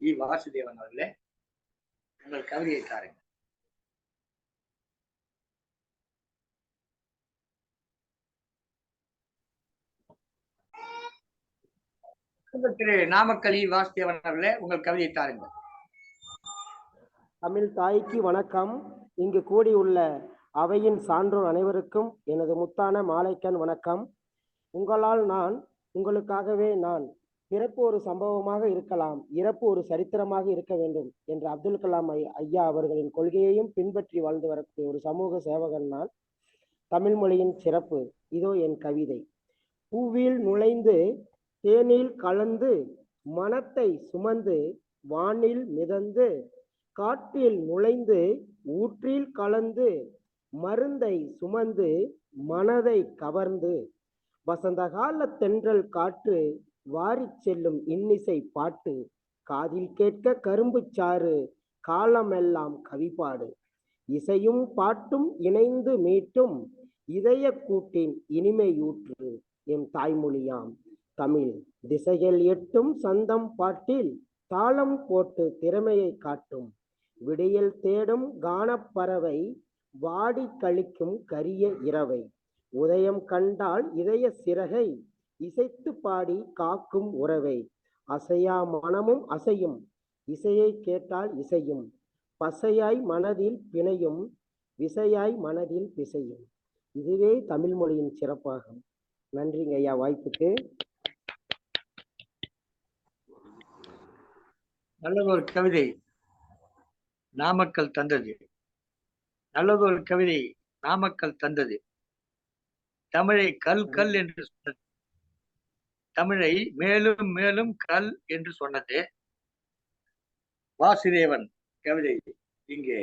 இ. வாசுதேவன் அவர்களே, உங்கள் கவிதையை தாருங்கள். திரு நாமக்கல் இ. வாசுதேவன் அவர்களே, உங்கள் கவிதையை தாருங்கள். தமிழ் தாய்க்கு வணக்கம். இங்கு கூடியுள்ள அவையின் சான்றோர் அனைவருக்கும் எனது முத்தான மாலைக்கண் வணக்கம். உங்களால் நான், உங்களுக்காகவே நான். பிறப்பு ஒரு சம்பவமாக இருக்கலாம், இறப்பு ஒரு சரித்திரமாக இருக்க வேண்டும் என்ற அப்துல் கலாம் ஐயா அவர்களின் கொள்கையையும் பின்பற்றி வாழ்ந்து வரக்கூடிய ஒரு சமூக சேவகன் நான். தமிழ் மொழியின் சிறப்பு இதோ என் கவிதை. பூவில் நுழைந்து தேனில் கலந்து மனத்தை சுமந்து வானில் மிதந்து காற்றில் நுழைந்து ஊற்றில் கலந்து மருந்தை சுமந்து மனதை கவர்ந்து வசந்தகால தென்றல் காற்று வாரிச் செல்லும் இன்னிசை பாட்டு காதில் கேட்க கரும்பு சாறு காலமெல்லாம் கவிப்பாடு இசையும் பாட்டும் இணைந்து மீட்டும் இதய கூட்டின் இனிமையூற்று எம் தாய்மொழியாம் தமிழ். திசைகள் எட்டும் சந்தம் பாட்டில் தாளம் போட்டு திறமையை காட்டும் விடியல் தேடும் கானப்பறவை வாடி கழிக்கும் கரிய இரவை உதயம் கண்டால் இதய சிறகை இசைத்து பாடி காக்கும் உறவை அசையா மனமும் அசையும் இசையை கேட்டால் இசையும் பசையாய் மனதில் பிணையும் விசையாய் மனதில் பிசையும். இதுவே தமிழ் மொழியின் சிறப்பாகும். நன்றிங்க ஐயா வாய்ப்புக்கு. நல்லதொரு கவிதை நாமக்கல் தந்தது. நல்லதொரு கவிதை நாமக்கல் தந்தது. தமிழை கல் கல் என்று சொன்னது. தமிழை மேலும் மேலும் கல் என்று சொன்னது வாசுதேவன் கவிதை. இங்கே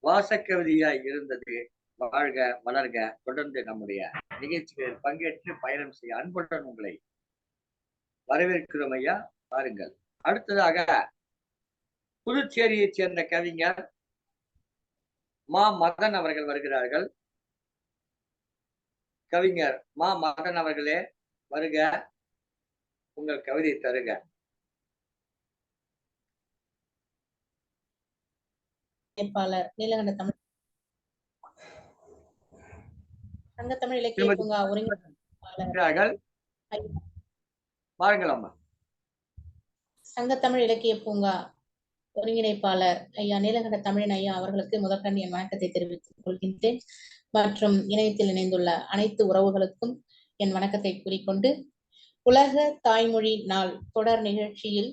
வாசக்கவிதையாய் இருந்தது. வாழ்க வளர்க. தொடர்ந்து நம்முடைய நிகழ்ச்சிகளில் பங்கேற்று பயணம் செய்ய அன்புடன் உங்களை வரவேற்கிறோம் ஐயா. பாருங்கள். அடுத்ததாக புதுச்சேரியைச் சேர்ந்த கவிஞர் மா மதன் அவர்கள் வருகிறார்கள். கவிஞர் மா மதன் அவர்களே வருக, உங்கள் கவிதை தருக. நீலகண்ட தமிழ் சங்க தமிழ் இலக்கிய பூங்கா ஒருங்கிணைப்பாளர் பாருங்கள் அம்மா. சங்கத்தமிழ் இலக்கிய பூங்கா ஒருங்கிணைப்பாளர் ஐயா நீலகண்ட தமிழன் ஐயா அவர்களுக்கு முதற்கண் என் வணக்கத்தை தெரிவித்துக் கொள்கின்றேன். மற்றும் இணையத்தில் இணைந்துள்ள அனைத்து உறவுகளுக்கும் என் வணக்கத்தை கூறிக்கொண்டு, உலக தாய்மொழி நாள் தொடர் நிகழ்ச்சியில்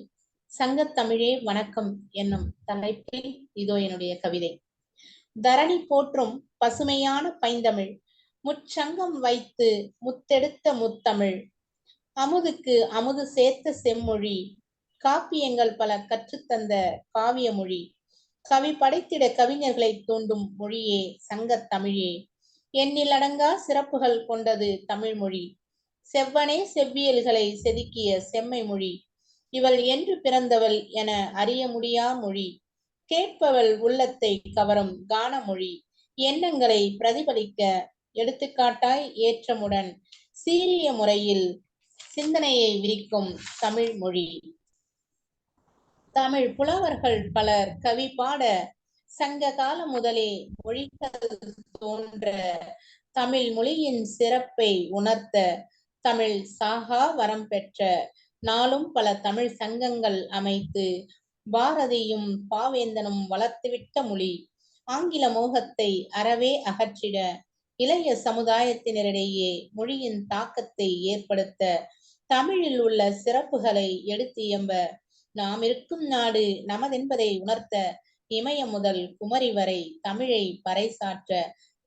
சங்கத்தமிழே வணக்கம் என்னும் தலைப்பில் இதோ என்னுடைய கவிதை. தரணி போற்றும் பசுமையான பைந்தமிழ் முச்சங்கம் வைத்து முத்தெடுத்த முத்தமிழ் அமுதுக்கு அமுது சேர்த்த செம்மொழி காப்பியங்கள் பல கற்றுத்தந்த காவிய மொழி கவி படைத்திட கவிஞர்களை தூண்டும் மொழியே சங்கத் தமிழே. எண்ணில் அடங்கா சிறப்புகள் கொண்டது தமிழ் மொழி. செவ்வனே செவ்வியல்களை செதுக்கிய செம்மை மொழி. இவள் என்று பிறந்தவள் என அறிய முடியா மொழி. கேட்பவள் உள்ளத்தை கவரும் கான மொழி. எண்ணங்களை பிரதிபலிக்க எடுத்துக்காட்டாய் ஏற்றமுடன் சீரிய முறையில் சிந்தனையை விரிக்கும் தமிழ் மொழி. தமிழ் புலவர்கள் பலர் கவி பாட சங்க காலம் முதலே மொழிகள் தோன்ற தமிழ் மொழியின் சிறப்பை உணர்த்த தமிழ் சாகா வரம் பெற்ற நாளும் பல தமிழ் சங்கங்கள் அமைத்து பாரதியும் பாவேந்தனும் வளர்த்துவிட்ட மொழி. ஆங்கில மோகத்தை அறவே அகற்றிட இளைய சமுதாயத்தினரிடையே மொழியின் தாக்கத்தை ஏற்படுத்த தமிழில் உள்ள சிறப்புகளை எடுத்து எம்ப நாம் இருக்கும் நாடு நமதென்பதை உணர்த்த இமயம் முதல் குமரி வரை தமிழை பறைசாற்ற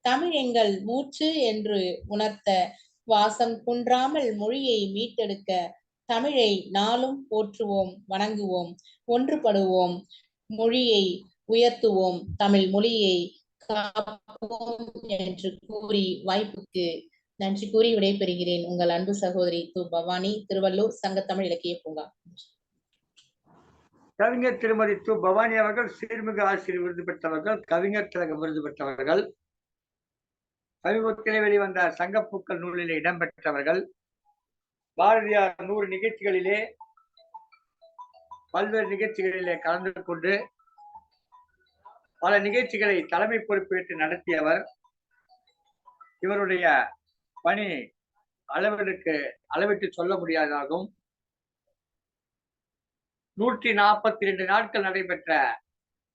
தமிழ் எங்கள் மூச்சு என்று உணர்த்த வாசம் குன்றாமல் மொழியை மீட்டெடுக்க தமிழை நாளும் போற்றுவோம், வணங்குவோம், ஒன்றுபடுவோம், மொழியை உயர்த்துவோம், தமிழ் மொழியை காப்போம் என்று கூறி வாய்ப்புக்கு நன்றி கூறி விடைபெறுகிறேன். உங்கள் அன்பு சகோதரி து. பவானி, திருவள்ளூர் சங்கத்தமிழ் இலக்கிய பூங்கா. கவிஞர் திருமதி து. பவானி அவர்கள் சீர்மிகு ஆசிரியர் விருது பெற்றவர்கள், கவிஞர் திலகம் விருது பெற்றவர்கள், சமீபத்திலே வெளிவந்த சங்கப்பூக்கள் நூலிலே இடம்பெற்றவர்கள், பாரதியார் 100 நிகழ்ச்சிகளிலே பல்வேறு நிகழ்ச்சிகளிலே கலந்து கொண்டு பல நிகழ்ச்சிகளை தலைமை பொறுப்பேற்று நடத்தியவர். இவருடைய பணி அளவிட்டு சொல்ல முடியாதாகும். 142 நாட்கள் நடைபெற்ற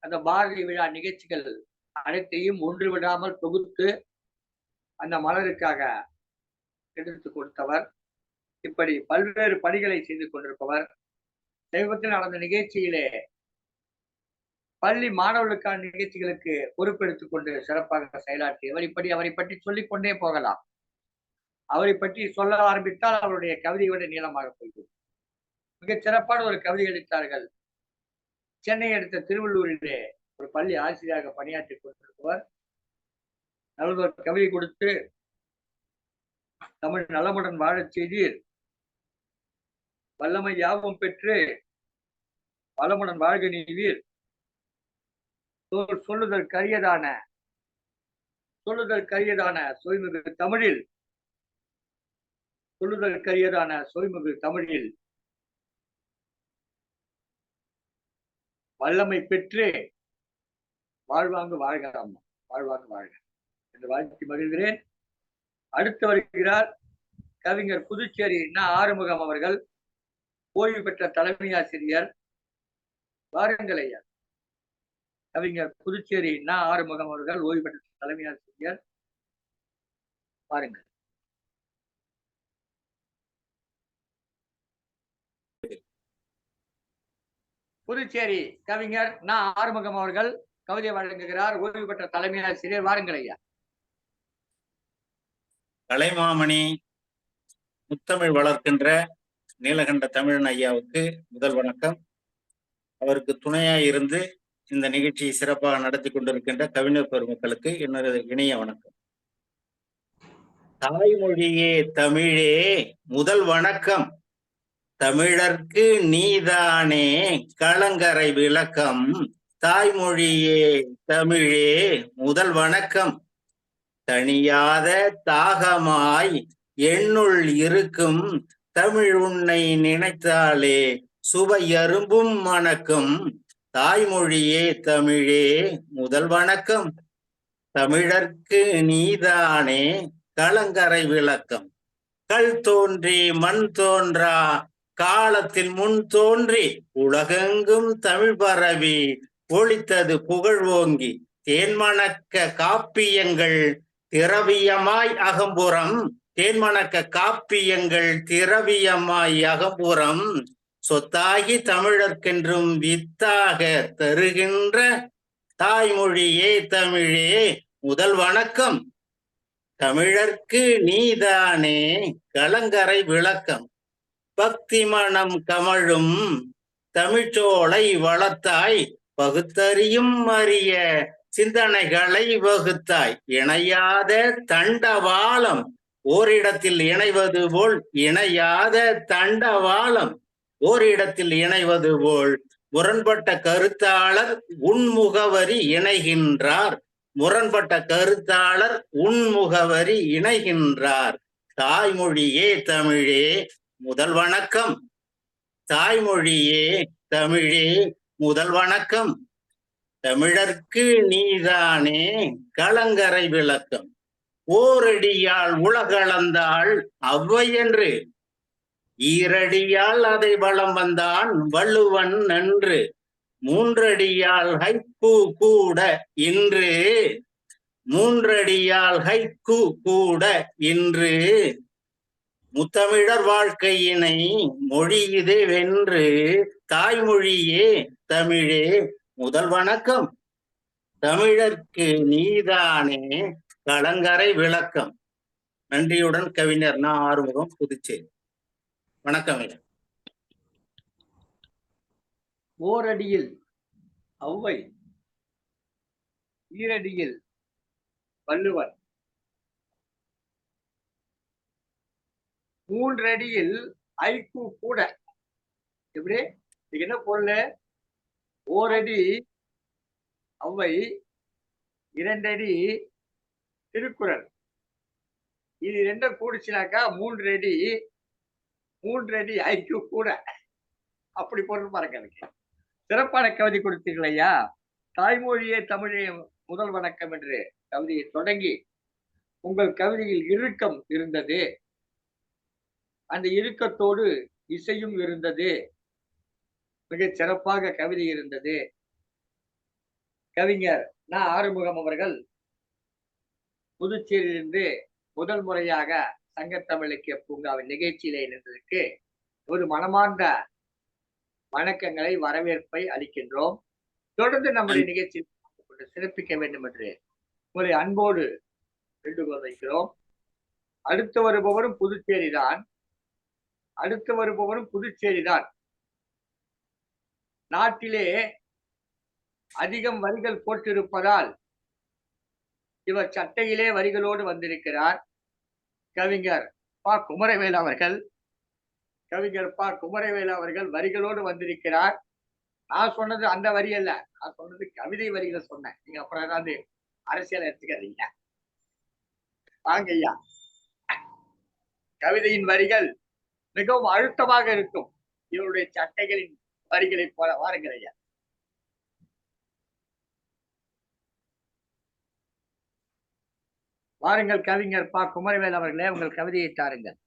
அந்த பாரதி விழா நிகழ்ச்சிகள் அனைத்தையும் ஒன்று விடாமல் தொகுத்து அந்த மலருக்காக எடுத்து கொடுத்தவர். இப்படி பல்வேறு பணிகளை செய்து கொண்டிருப்பவர். சமீபத்தில் நடந்த நிகழ்ச்சியிலே பள்ளி மாணவர்களுக்கான நிகழ்ச்சிகளுக்கு பொறுப்பெடுத்துக் கொண்டு சிறப்பாக செயலாற்றியவர். இப்படி அவரை பற்றி சொல்லிக்கொண்டே போகலாம். அவரை பற்றி சொல்ல ஆரம்பித்தால் அவருடைய கவிதை விட நீளமாக போய்விடும். மிகச் சிறப்பான ஒரு கவிதை அளித்தார்கள். சென்னை அடுத்த திருவள்ளூரிலே ஒரு பள்ளி ஆசிரியராக பணியாற்றிக் கொண்டிருப்பவர். நல்லதொரு கவிதை கொடுத்து தமிழ் நலமுடன் வாழச் செய்தீர், வல்லமை யாவும் பெற்று வளமுடன் வாழ்க நீவீர், சொல்லுதல் கரியதான சொய்மிகு தமிழில், சொல்லுதல் கரியதான சொய்மிகு தமிழில் வல்லமை பெற்று வாழ்வாங்கு வாழ்க அம்மா, வாழ்வாங்கு வாழ்க என்று வாழ்த்தி மகிழ்கிறேன். அடுத்து வருகிறார் கவிஞர் புதுச்சேரி ந. ஆறுமுகம் அவர்கள், ஓய்வு பெற்ற தலைமை ஆசிரியர். வாருங்கள் ஐயா. கவிஞர் புதுச்சேரி ந. ஆறுமுகம் அவர்கள், ஓய்வு பெற்ற தலைமை ஆசிரியர். பாருங்கள். புதுச்சேரி கவிஞர் ந. ஆறுமுகம் அவர்கள் கவிதை வழங்குகிறார். ஓய்வு பெற்ற தலைமை ஆசிரியர். வாருங்கள் ஐயா. கலைமாமணி முத்தமிழ் வளர்க்கின்ற நீலகண்ட தமிழன் ஐயாவுக்கு முதல் வணக்கம். அவருக்கு துணையாய் இருந்து இந்த நிகழ்ச்சியை சிறப்பாக நடத்தி கொண்டிருக்கின்ற கவிஞர் பெருமக்களுக்கு என்னோட இணைய வணக்கம். தாய்மொழியே தமிழே முதல் வணக்கம், தமிழர்க்கு நீதானே கலங்கரை விளக்கம், தாய்மொழியே தமிழே முதல் வணக்கம், தனியாத தாகமாய் என்னுள் இருக்கும் தமிழ் உன்னை நினைத்தாலே சுவையரும்பும் மணக்கும், தாய்மொழியே தமிழே முதல் வணக்கம், தமிழர்க்கு நீதானே கலங்கரை விளக்கம், கல் தோன்றி மண் தோன்றா காலத்தில் முன் தோன்றி உலகெங்கும் தமிழ் பரவி ஒலித்தது புகழ் ஓங்கி, தேன்மணக்க காப்பியங்கள் திரவியமாய் அகம்புறம், தேன்மணக்க காப்பியங்கள் திரவியமாய் அகம்புறம், சொத்தாகி தமிழர்க்கென்றும் வித்தாக தருகின்ற தாய்மொழியே தமிழே முதல் வணக்கம், தமிழர்க்கு நீதானே கலங்கரை விளக்கம், பக்தி மனம் கமழும் தமிழ்ச்சோலை வளர்த்தாய் பகுத்தறியும் அரிய சிந்தனைகளை வகுத்தாய். இணையாத தண்டவாளம் ஓரிடத்தில் இணைவது போல், இணையாத தண்டவாளம் ஓரிடத்தில் இணைவது போல், முரண்பட்ட கருத்தாளர் உன்முகவரி இணைகின்றார். முரண்பட்ட கருத்தாளர் உன்முகவரி இணைகின்றார். தாய்மொழியே தமிழே முதல் வணக்கம். தாய்மொழியே தமிழே முதல் வணக்கம். தமிழர்க்கு நீதானே கலங்கரை விளக்கம். ஓரடியால் உலகளந்தாள் ஔவை என்று, ஈரடியால் அதை வலம் வந்தான் வள்ளுவன் நன்று. மூன்றடியால் ஹைக்கூ கூட இன்று, மூன்றடியால் ஹைக்கூ கூட இன்று, முத்தமிழர் வாழ்க்கையினை மொழி இது வென்று. தாய்மொழியே தமிழே முதல் வணக்கம். தமிழர்க்கு நீதானே கலங்கரை விளக்கம். நன்றியுடன் கவிஞர் நா. ஆறுமுகம், புதுச்சேரி. வணக்கம் ஐயா. ஓரடியில் ஔவை, ஈரடியில் வள்ளுவன், மூன்றடியில் ஐக்கூ கூட. எப்படி இதுக்கு என்ன பொருள்? ஓரடி ஔவை, இரண்டடி திருக்குறள். இது ரெண்டும் கூடிச்சுனாக்கா மூன்றடி ஐக்கூ கூட. அப்படி பொருள் பாருங்க. எனக்கு சிறப்பான கவிதை கொடுத்தீர்கள் ஐயா. தாய்மொழியே தமிழே முதல் வணக்கம் என்று கவிதையை தொடங்கி, உங்கள் கவிதையில் இறுக்கம் இருந்தது, அந்த இறுக்கத்தோடு இசையும் இருந்தது, மிகச் சிறப்பாக கவிதை இருந்தது. கவிஞர் நா. ஆறுமுகம் அவர்கள் புதுச்சேரியிலிருந்து முதல் முறையாக சங்கத்தமிழ் இலக்கிய பூங்காவின் நிகழ்ச்சியிலே இணைந்ததற்கு ஒரு மனமார்ந்த வணக்கங்களை, வரவேற்பை அளிக்கின்றோம். தொடர்ந்து நம்முடைய நிகழ்ச்சியில் சிறப்பிக்க வேண்டும் என்று உங்களை அன்போடு வேண்டுகோள் வைக்கிறோம். அடுத்து வருபவரும் புதுச்சேரிதான். நாட்டிலே அதிகம் வரிகள் போட்டிருப்பதால் இவர் சட்டையிலே வரிகளோடு வந்திருக்கிறார். கவிஞர் பா. குமரவேல் அவர்கள் வரிகளோடு வந்திருக்கிறார். நான் சொன்னது அந்த வரி அல்ல, நான் சொன்னது கவிதை வரிகளை சொன்னேன். நீங்க அப்புறம் ஏதாவது அரசியல் எடுத்துக்காதீங்க. வாங்க ஐயா. கவிதையின் வரிகள் மிகவும் அழுத்தமாக இருக்கும். இவருடைய சட்டைகளின் வரிகளை போல. வாருங்கள் ஐயா. வாருங்கள் கவிஞர் பா. குமரவேல் அவர்களே, உங்கள் கவிதையை தாருங்கள்.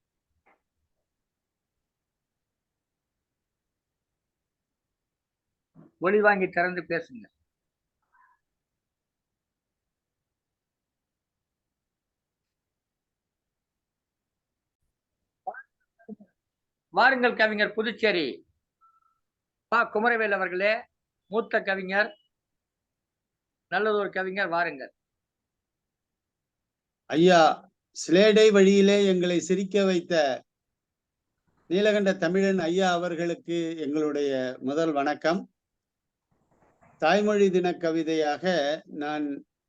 ஒளி வாங்கி திறந்து பேசுங்க. வாருங்கள் கவிஞர் புதுச்சேரி பா. குமரவேல் அவர்களே, மூத்த கவிஞர், நல்லதொரு கவிஞர், வாருங்கள். ஐயா, சிலேடை வழியிலே எங்களை சிரிக்க வைத்த நீலகண்ட தமிழன் ஐயா அவர்களுக்கு எங்களுடைய முதல் வணக்கம். தாய்மொழி தின கவிதையாக நான்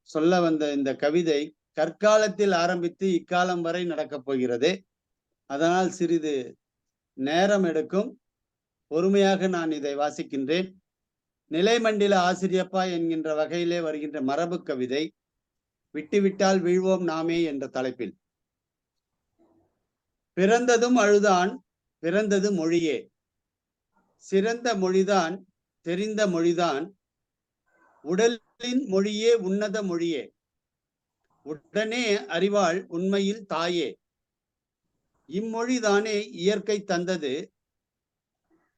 சொல்ல வந்த இந்த கவிதை கற்காலத்தில் ஆரம்பித்து இக்காலம் வரை நடக்கப் போகிறது. அதனால் சிறிது நேரம் எடுக்கும். பொறுமையாக நான் இதை வாசிக்கின்றேன். நிலைமண்டில ஆசிரியப்பா என்கின்ற வகையிலே வருகின்ற மரபு கவிதை, விட்டுவிட்டால் வீழ்வோம் நாமே என்ற தலைப்பில். பிறந்ததும் அழுதான், பிறந்தது மொழியே, சிறந்த மொழிதான், தெரிந்த மொழிதான், உடலின் மொழியே, உன்னத மொழியே, உடனே அறிவாள் உண்மையில் தாயே. இம்மொழிதானே இயற்கை தந்தது,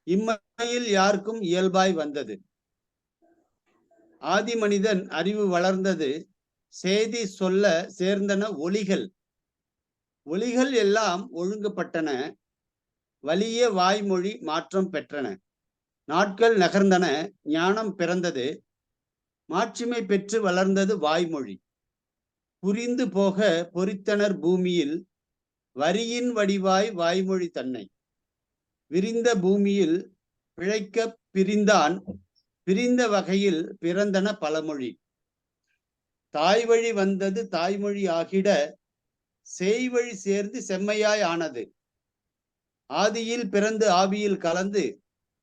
இம்மையில் யாருக்கும் இயல்பாய் வந்தது. ஆதி மனிதன் அறிவு வளர்ந்தது, செய்தி சொல்ல சேர்ந்தன ஒலிகள். ஒலிகள் எல்லாம் ஒழுங்குபட்டன, வலிய வாய்மொழி மாற்றம் பெற்றன. நாட்கள் நகர்ந்தன, ஞானம் பிறந்தது, மாட்சிமை பெற்று வளர்ந்தது வாய்மொழி. புரிந்து போக பொறித்தனர் பூமியில், வரியின் வடிவாய் வாய்மொழி தன்னை. விரிந்த பூமியில் பிழைக்க பிரிந்தான், பிரிந்த வகையில் பிறந்தன பலமொழி. தாய்வழி வந்தது தாய்மொழி ஆகிட செய்வழி சேர்ந்து செம்மையாய் ஆனது. ஆதியில் பிறந்து ஆவியில் கலந்து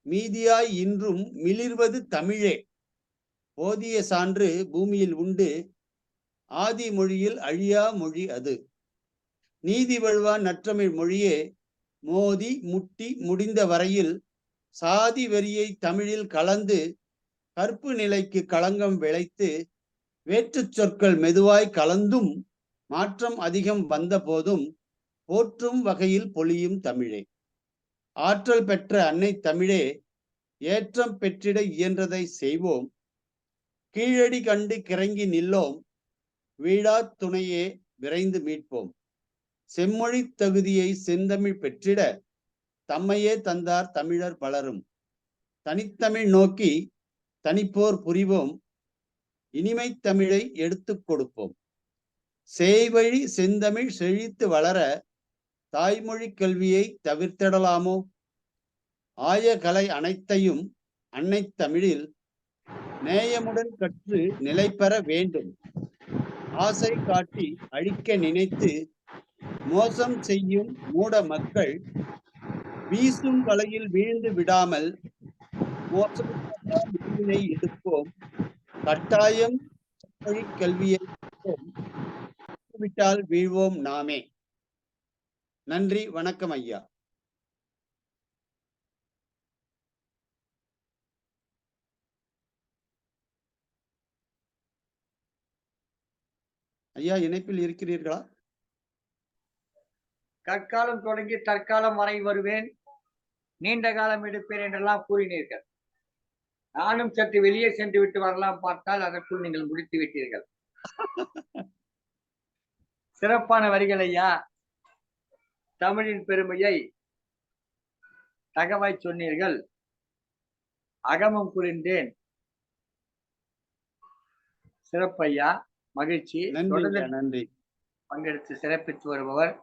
மீதியாய் இன்றும் மிளிர்வது தமிழே. போதிய சான்று பூமியில் உண்டு ஆதி மொழியில் அழியா மொழி அது. நீதி வழுவா நற்றமிழ் மொழியே மோதி முட்டி முடிந்த வரையில் சாதி வெறியை தமிழில் கலந்து கற்பு நிலைக்கு களங்கம் விளைத்து வேற்றுச் சொற்கள் மெதுவாய் கலந்தும் மாற்றம் அதிகம் வந்த போதும் போற்றும் வகையில் பொலியும் தமிழே. ஆற்றல் பெற்ற அன்னை தமிழே ஏற்றம் பெற்றிட இயன்றதை செய்வோம். கீழடி கண்டு கிறங்கி நில்லோம். வீழா துணையே விரைந்து மீட்போம். செம்மொழி தகுதியை செந்தமிழ் பெற்றிட தம்மையே தந்தார் தமிழர் பலரும். தனித்தமிழ் நோக்கி தனிப்போர் புரிவோம். இனிமை தமிழை எடுத்துக் கொடுப்போம். சேய்வழி செந்தமிழ் செழித்து வளர தாய்மொழி கல்வியை தவிர்த்திடலாமோ? ஆய கலை அனைத்தையும் அன்னை தமிழில் நேயமுடன் கற்று நிலை பெற வேண்டும். ஆசை காட்டி அழிக்க நினைத்து மோசம் செய்யும் மூட மக்கள் வீசும் வலையில் வீழ்ந்து விடாமல் மோசமான முடிவினை எடுப்போம். கட்டாயம் மொழி கல்வியை விட்டால் வீழ்வோம் நாமே. நன்றி, வணக்கம் ஐயா. ஐயா இணைப்பில் இருக்கிறீர்களா? கற்காலம் தொடங்கி தற்காலம் வரை வருவேன், நீண்ட காலம் எடுப்பேன் என்றெல்லாம் கூறினீர்கள். நானும் சற்று வெளியே சென்று விட்டு வரலாம் பார்த்தால் அதற்குள் நீங்கள் முடித்து விட்டீர்கள். சிறப்பான வரிகள் ஐயா. தமிழின் பெருமையை தகவாய் சொன்னீர்கள். அகமும் புரிந்தேன். சிறப்பையா, மகிழ்ச்சி. நன்றி. பங்கெடுத்து சிறப்பித்து வருபவர்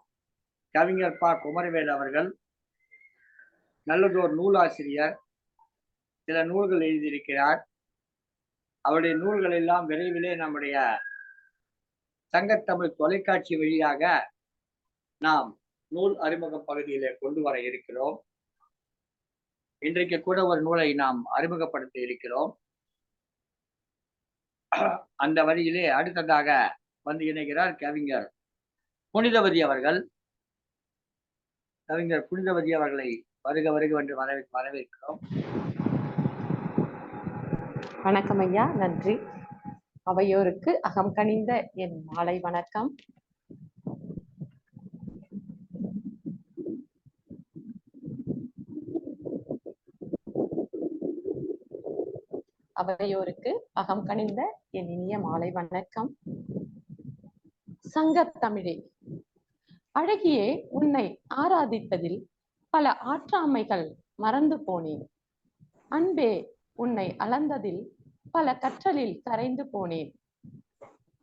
கவிஞர் ப. குமரவேல் அவர்கள். நல்லதோர் நூலாசிரியர், சில நூல்கள் எழுதியிருக்கிறார். அவருடைய நூல்கள் எல்லாம் விரைவிலே நம்முடைய சங்கத்தமிழ் தொலைக்காட்சி வழியாக நாம் நூல் அறிமுக பகுதியிலே கொண்டு வர இருக்கிறோம். இன்றைக்கு கூட ஒரு நூலை நாம் அறிமுகப்படுத்த இருக்கிறோம். அந்த வழியிலே அடுத்ததாக வந்து இணைகிறார் கவிஞர் புனிதவதி அவர்கள். கவிஞர் புனிதவதி அவர்களை வருக வருக என்று வரவேற்கிறோம். வணக்கம் ஐயா, நன்றி. அவையோருக்கு அகம் கனிந்த என் மாலை வணக்கம். அவையோருக்கு அகம் கனிந்த என் இனிய மாலை வணக்கம். சங்கத்தமிழே, அழகியே, உன்னை ஆராதித்ததில் பல ஆற்றாமைகள் மறந்து போனேன். அன்பே, உன்னை அளந்ததில் பல கற்றலில் கரைந்து போனேன்.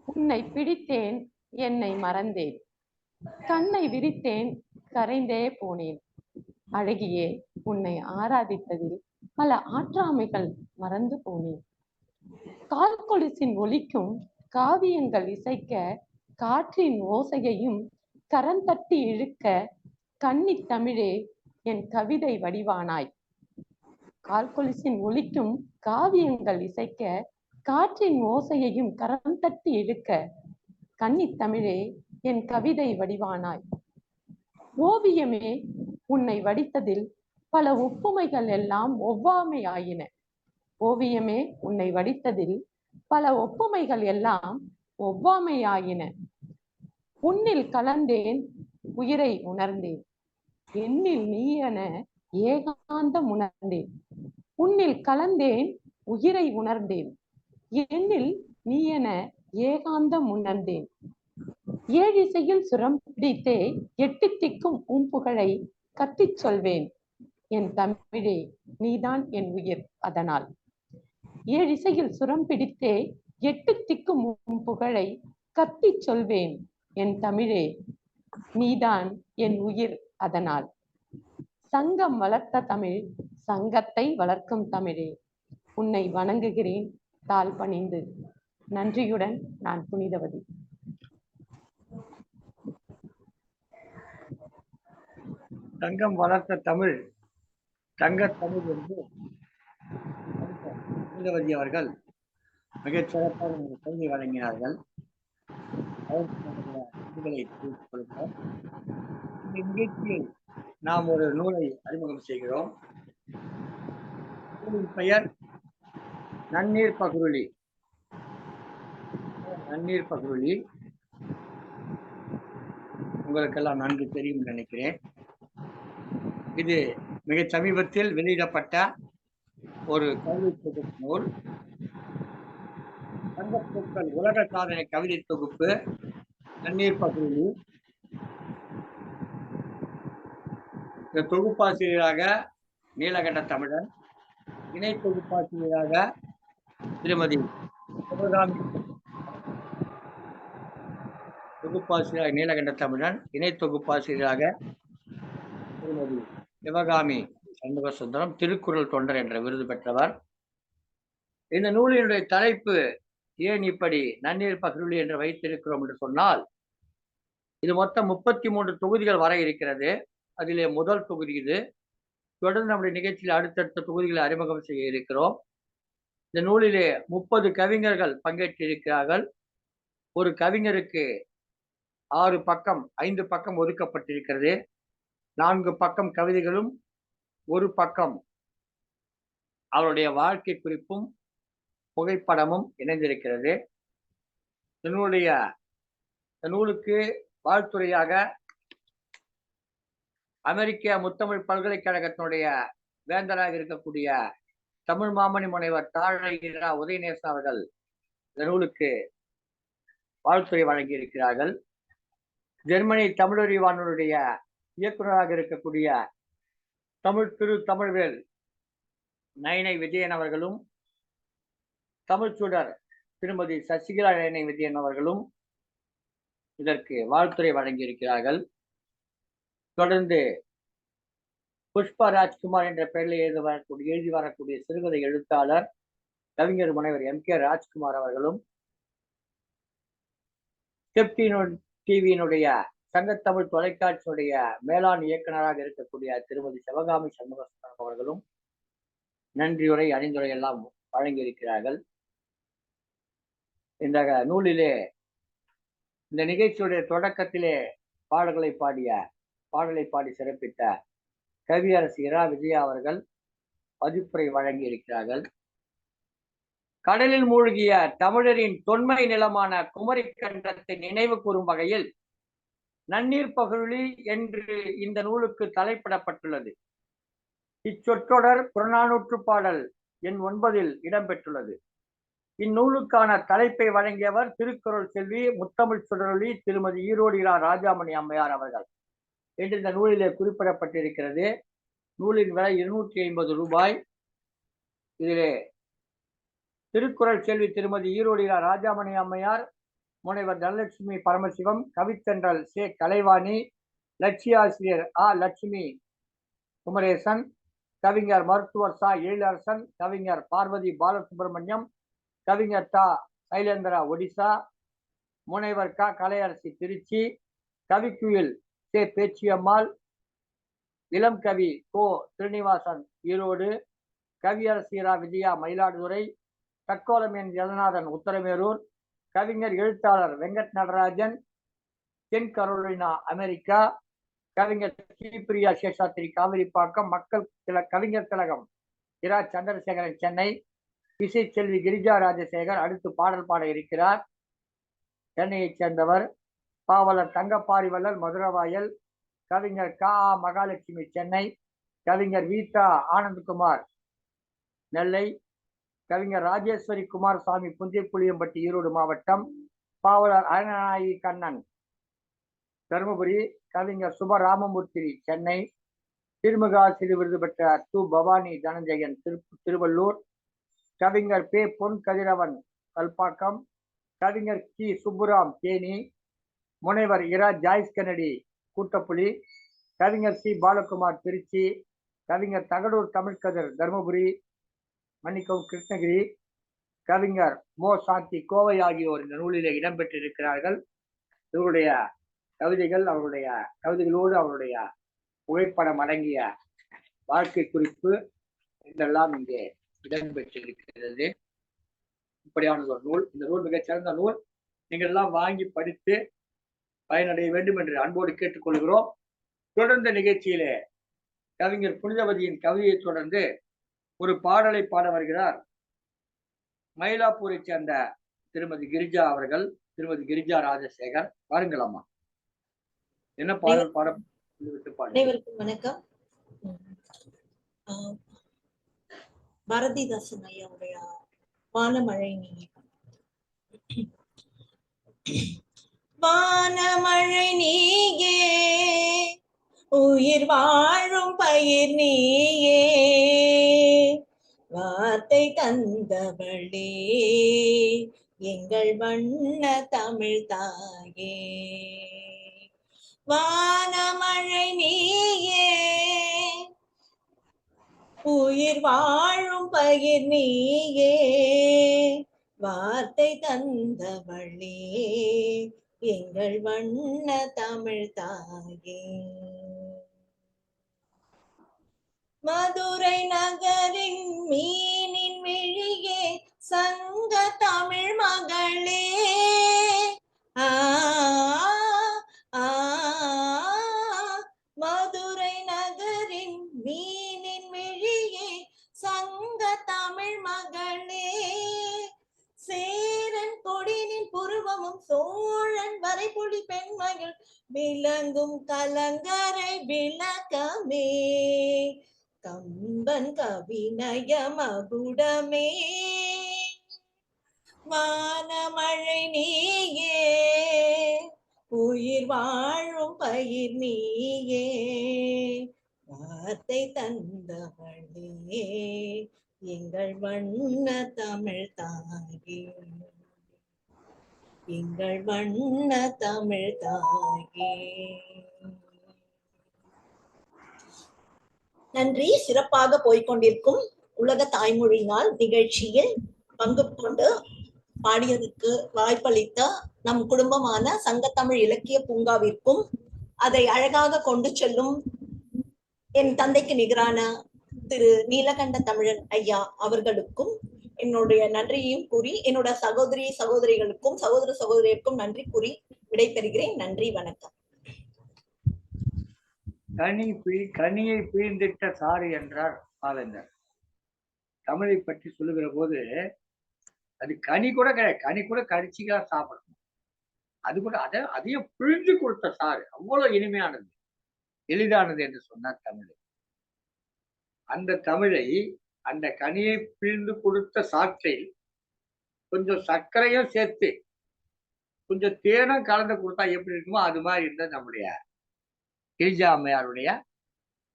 உன்னை பிடித்தேன், என்னை மறந்தேன். கண்ணை விரித்தேன், கரைந்தே போனேன். அழகியே, உன்னை ஆராதித்ததில் பல ஆற்றாமைகள் மறந்து போனேன். கால் கொலுசின் ஒலிக்கும் காவியங்கள் இசைக்க காற்றின் ஓசையையும் கரந்தட்டி இழுக்க கன்னி தமிழே என் கவிதை வடிவானாய். கால் கொலுசின் ஒலிக்கும் காவியங்கள் இசைக்க காற்றின் ஓசையையும் கரம் தட்டி இழுக்க கன்னி தமிழே என் கவிதை வடிவானாய். ஓவியமே, உன்னை வடித்ததில் பல ஒப்புமைகள் எல்லாம் ஒவ்வாமை ஆயின. ஓவியமே, உன்னை வடித்ததில் பல ஒப்புமைகள் எல்லாம் ஒவ்வாமை ஆயின. உன்னில் கலந்தேன், உயிரை உணர்ந்தேன். என்னில் நீ என ஏகாந்தம் உணர்ந்தேன். உன்னில் கலந்தேன், உயிரை உணர்ந்தேன். என்னில் நீ என ஏகாந்தம் உணர்ந்தேன். ஏழிசையில் சுரம் பிடித்தே எட்டு திக்கும் உன் புகழை கத்திச் சொல்வேன். என் தமிழே, நீதான் என் உயிர் அதனால். ஏழிசையில் சுரம் பிடித்தே எட்டு திக்கும் உன் புகழை கத்திச் சொல்வேன். என் தமிழே, நீதான் என் உயிர் அதனால். சங்கம் வளர்த்த தமிழ், சங்கத்தை வளர்க்கும் தமிழே. உன்னை வணங்குகிறேன் தாழ் பணிந்து. நன்றியுடன் நான் புனிதவதி. தங்கம் வளர்த்த தமிழ் தங்க தமிழ் என்று புனிதவதி அவர்கள் மிகச் சிறப்பான ஒரு கல்வி வழங்கினார்கள். இந்த நிகழ்ச்சியில் நாம் ஒரு நூலை அறிமுகம் செய்கிறோம். நூலின் பெயர் நன்னீர் பகுருளி. நன்னீர் பகுருளி உங்களுக்கெல்லாம் நன்கு தெரியும் நினைக்கிறேன். இது மிக சமீபத்தில் வெளியிடப்பட்ட ஒரு கவிதை தொகுப்பு நூல். தங்கப்பூக்கள் உலக சாதனை கவிதை தொகுப்பு நன்னீர் பகுருளி. இந்த தொகுப்பாசிரியராக நீலகண்ட தமிழன், இணை தொகுப்பாசிரியராக திருமதி சிவகாமி. தொகுப்பாசிரியராக நீலகண்ட தமிழன், இணை தொகுப்பாசிரியராக திருமதி சிவகாமி சண்முக சுந்தரம், திருக்குறள் தொண்டர் என்ற விருது பெற்றவர். இந்த நூலினுடைய தலைப்பு ஏன் இப்படி நன்னீர் பகுருளி என்று வைத்திருக்கிறோம் என்று சொன்னால், இது மொத்தம் 33 தொகுதிகள் வர இருக்கிறது. அதிலே முதல் தொகுதி இது. தொடர்ந்து நம்முடைய நிகழ்ச்சியில் அடுத்தடுத்த தொகுதிகளை அறிமுகம் செய்ய இருக்கிறோம். இந்த நூலிலே 30 கவிஞர்கள் பங்கேற்றிருக்கிறார்கள். ஒரு கவிஞருக்கு 6 பக்கம் 5 பக்கம் ஒதுக்கப்பட்டிருக்கிறது. 4 பக்கம் கவிதைகளும் 1 பக்கம் அவருடைய வாழ்க்கை குறிப்பும் புகைப்படமும் இணைந்திருக்கிறது. இந்த நூலுக்கு வாழ்த்துறையாக அமெரிக்க முத்தமிழ் பல்கலைக்கழகத்தினுடைய வேந்தராக இருக்கக்கூடிய தமிழ் மாமணி முனைவர் தாழ உதயநேசன் அவர்கள் இந்த நூலுக்கு வாழ்த்துறை வழங்கி இருக்கிறார்கள். ஜெர்மனி தமிழறிவாளனுடைய இயக்குநராக இருக்கக்கூடிய தமிழ்வேல் நயனை விஜயன் அவர்களும், தமிழ்ச்சூடர் திருமதி சசிகலா நயனை விஜயன் அவர்களும் இதற்கு வாழ்த்துறை வழங்கி இருக்கிறார்கள். தொடர்ந்து புஷ்பா ராஜ்குமார் என்ற பெயரில் எழுதி வரக்கூடிய சிறுகதை எழுத்தாளர் கவிஞர் முனைவர் MK ராஜ்குமார் அவர்களும், டிவியினுடைய சங்கத்தமிழ் தொலைக்காட்சியினுடைய மேலாண் இயக்குநராக இருக்கக்கூடிய திருமதி சிவகாமி சண்முக சுந்தரம் அவர்களும் நன்றியுரை அணிந்துரை எல்லாம் வழங்கியிருக்கிறார்கள். இந்த நூலிலே இந்த நிகழ்ச்சியுடைய தொடக்கத்திலே பாடலை பாடி சிறப்பித்த கவியரசு இரா விஜயா அவர்கள் பதிப்புரை வழங்கி இருக்கிறார்கள். கடலில் மூழ்கிய தமிழரின் தொன்மை நிலமான குமரி கண்டத்தை நினைவு கூறும் வகையில் நன்னீர் பகுருளி என்று இந்த நூலுக்கு தலைப்பிடப்பட்டுள்ளது. இச்சொற்றொடர் புறநானூற்று பாடல் எண் 9 இடம்பெற்றுள்ளது. இந்நூலுக்கான தலைப்பை வழங்கியவர் திருக்குறள் செல்வி முத்தமிழ் சுடரொளி திருமதி ஈரோடு இரா ராஜாமணி அம்மையார் அவர்கள் என்று இந்த நூலிலே குறிப்பிடப்பட்டிருக்கிறது. நூலின் விலை 250 ரூபாய். இதிலே திருக்குறள் செல்வி திருமதி ஈரோடு இரா ராஜாமணி அம்மையார், முனைவர் தனலட்சுமி பரமசிவம், கவித்தென்றல் சே கலைவாணி, லட்சியாசிரியர் லட்சுமி குமரேசன், கவிஞர் மருத்துவர் எழிலரசன், கவிஞர் பார்வதி பாலசுப்ரமணியம், கவிஞர் சைலேந்திரா ஒடிசா, முனைவர் கலையரசி திருச்சி, கவிக்குயில் சே பேச்சியம்மாள், இளம் கவி ஸ்ரீனிவாசன் ஈரோடு, கவியரசி இரா விஜயா மயிலாடுதுறை, தக்கோலம் என் ஜெகநாதன் உத்தரமேரூர், கவிஞர் எழுத்தாளர் வெங்கட் நடராஜன் தென் கரோலினா அமெரிக்கா, கவிஞர் ஸ்ரீபிரியா சேஷாத்திரி காவிரிப்பாக்கம், கவிஞர் திலகம் இரா சந்திரசேகரன் சென்னை, இசை செல்வி கிரிஜா ராஜசேகர் அடுத்து பாடல் பாட இருக்கிறார். சென்னையைச் சேர்ந்தவர். பாவலர் தங்கப்பாரிவல்லல் மதுரவாயல், கவிஞர் மகாலட்சுமி சென்னை, கவிஞர் வீட்டா ஆனந்த்குமார் நெல்லை, கவிஞர் ராஜேஸ்வரி குமாரசாமி புஞ்சைப்புளியம்பட்டி ஈரோடு மாவட்டம், பாவலர் அரணநாயகி கண்ணன் தருமபுரி, கவிஞர் சுபராமமூர்த்தி சென்னை, திருமுகாசிரி விருது பெற்ற பவானி தனஞ்சயன் திருவள்ளூர், கவிஞர் பொன் கதிரவன் கல்பாக்கம், கவிஞர் சுப்புராம் தேனி, முனைவர் இரா ஜாய்ஸ் கென்னடி கூட்டப்புலி, கவிஞர் பாலகுமார் திருச்சி, கவிஞர் தகடூர் தமிழ்கதிர் தருமபுரி, மன்னிக்கவும் கிருஷ்ணகிரி, கவிஞர் மோ சாந்தி கோவை ஆகியோர் இந்த நூலிலே இடம்பெற்றிருக்கிறார்கள். இவருடைய கவிதைகள், அவருடைய கவிதைகளோடு அவருடைய புகைப்படம் அடங்கிய வாழ்க்கை குறிப்பு இதெல்லாம் இங்கே இடம்பெற்றிருக்கிறது. இப்படியான ஒரு நூல். இந்த நூல் மிகச்சிறந்த நூல். நீங்கள் எல்லாம் வாங்கி படித்து பயனடைய வேண்டும் என்று அன்போடு கேட்டுக்கொள்கிறோம். தொடர்ந்த நிகழ்ச்சியிலே கவிஞர் புனிதவதியின் கவிதையை தொடர்ந்து ஒரு பாடலை பாட வருகிறார் மயிலாப்பூரை சேர்ந்த திருமதி கிரிஜா அவர்கள், திருமதி கிரிஜா ராஜசேகர். பாருங்கள் அம்மா, என்ன பாடல் பாட? அனைவருக்கும் வணக்கம். பாரதிதாசன் ஐயாவுடைய வானமழை நீயே. வானமழை நீயே, உயிர் வாழும் பயிர் நீயே, வார்த்தை தந்தவளே எங்கள் வண்ண தமிழ் தாயே. வானமழை நீயே, உயிர் வாழும் பயிர் நீயே, வார்த்தை தந்தவளே எங்கள் வண்ண தமிழ் தாயே. மதுரை நகரின் மீனின் விழியே, சங்க தமிழ் மகளே, மதுரை நகரின் மீனின் விழியே, சங்க தமிழ் மகளே, சேரன் கொடினின் புருவமும் சோழன் வரைபுலி பெண்மகள் விளங்கும் கலங்கரை விளக்கமே, கம்பன் கவிநய மகுடமே. வானமழை நீயே, உயிர் வாழும் பயிர் நீயே, வார்த்தை தந்தவளே எங்கள் வண்ண தமிழ் தாயே, எங்கள் வண்ண தமிழ் தாயே. நன்றி. சிறப்பாக போய்கொண்டிருக்கும் உலக தாய்மொழி நாள் நிகழ்ச்சியில் பங்கு கொண்டு பாடியதற்கு வாய்ப்பளித்த நம் குடும்பமான சங்கத்தமிழ் இலக்கிய பூங்காவிற்கும், அதை அழகாக கொண்டு செல்லும் என் தந்தைக்கு நிகரான திரு நீலகண்ட தமிழன் ஐயா அவர்களுக்கும் என்னுடைய நன்றியையும் கூறி, என்னோட சகோதரிகளுக்கும் சகோதர சகோதரிக்கும் நன்றி கூறி விடைபெறுகிறேன். நன்றி, வணக்கம். கனியை பிழிந்திட்ட சாறு என்றார் பாவேந்தர். தமிழை பற்றி சொல்லுகிற போது அது கனி கூட கடிச்சிக்கலாம் சாப்பிடணும். அது கூட அதையும் பிழிஞ்சு கொடுத்த சாறு அவ்வளவு இனிமையானது, எளிதானது என்று சொன்னார் தமிழ். அந்த தமிழை, அந்த கனியை பிழிந்து கொடுத்த சாற்றில் கொஞ்சம் சர்க்கரையும் சேர்த்து கொஞ்சம் தேனும் கலந்து கொடுத்தா எப்படி இருக்குமோ அது மாதிரி இருந்தது நம்முடைய கிரிஜா அம்மையாருடைய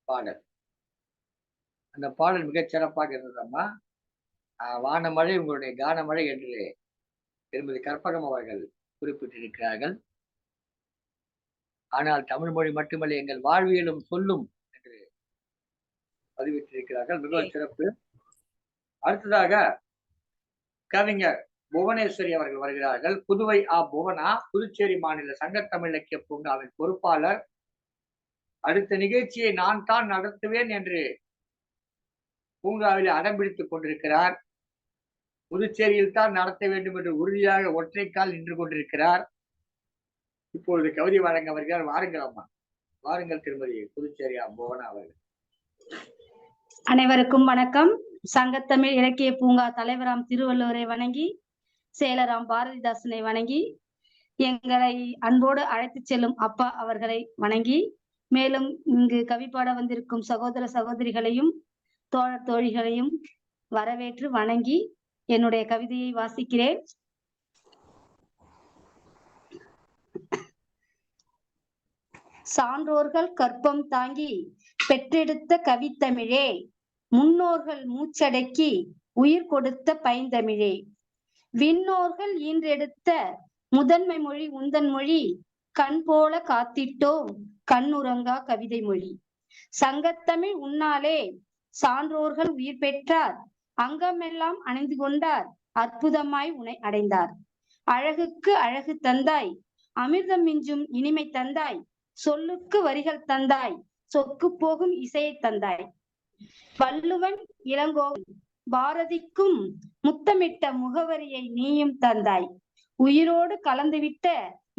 பாடல். அந்த பாடல் மிகச் சிறப்பாக இருந்ததம்மா. வானமழை உங்களுடைய கானமழை என்று திருமதி கற்பகம் அவர்கள் குறிப்பிட்டிருக்கிறார்கள். ஆனால் தமிழ் மொழி மட்டுமல்ல, எங்கள் வாழ்வியலும் சொல்லும் என்று பதிவிட்டிருக்கிறார்கள். மிகவும் சிறப்பு. அடுத்ததாக கவிஞர் புவனேஸ்வரி அவர்கள் வருகிறார்கள். புதுவை புவனா, புதுச்சேரி மாநில சங்கத்தமிழ் இலக்கிய பூங்காவின் பொறுப்பாளர். அடுத்த நிகழ்ச்சியை நான் தான் நடத்துவேன் என்று பூங்காவில் அடம்பிடித்துக் கொண்டிருக்கிறார். புதுச்சேரியில் தான் நடத்த வேண்டும் என்று உறுதியாக ஒற்றைக்கால் நின்று கொண்டிருக்கிறார். இப்பொழுது கவிதை வழங்க வருகிறார். வாருங்கள் அம்மா, வாருங்கள் திருமதி புதுச்சேரி புவனா அவர்கள். அனைவருக்கும் வணக்கம். சங்கத்தமிழ் இலக்கிய பூங்கா தலைவராம் திருவள்ளுவரை வணங்கி, செயலராம் பாரதிதாசனை வணங்கி, எங்களை அன்போடு அழைத்து செல்லும் அப்பா அவர்களை வணங்கி, மேலும் இங்கு கவிப்பாட வந்திருக்கும் சகோதர சகோதரிகளையும் தோழர் தோழிகளையும் வரவேற்று வணங்கி என்னுடைய கவிதையை வாசிக்கிறேன். சான்றோர்கள் கற்பம் தாங்கி பெற்றெடுத்த கவித்தமிழே, முன்னோர்கள் மூச்சடக்கி உயிர் கொடுத்த பைந்தமிழே, விண்ணோர்கள் ஈன்றெடுத்த முதன்மை மொழி உந்தன் மொழி, கண் போல காத்திட்டோம் கண்ணுறங்கா கவிதை மொழி. சங்கத்தமிழ் உன்னாலே சான்றோர்கள் உயிர் பெற்றார், அங்கமெல்லாம் அணிந்து கொண்டார், அற்புதமாய் உனை அடைந்தார். அழகுக்கு அழகு தந்தாய், அமிர்தம் மிஞ்சும் இனிமை தந்தாய், சொல்லுக்கு வரிகள் தந்தாய், சொக்கு போகும் இசையை தந்தாய். வள்ளுவன் இளங்கோவன் பாரதிக்கும் முத்தமிட்ட முகவரியை நீயும் தந்தாய். உயிரோடு கலந்துவிட்ட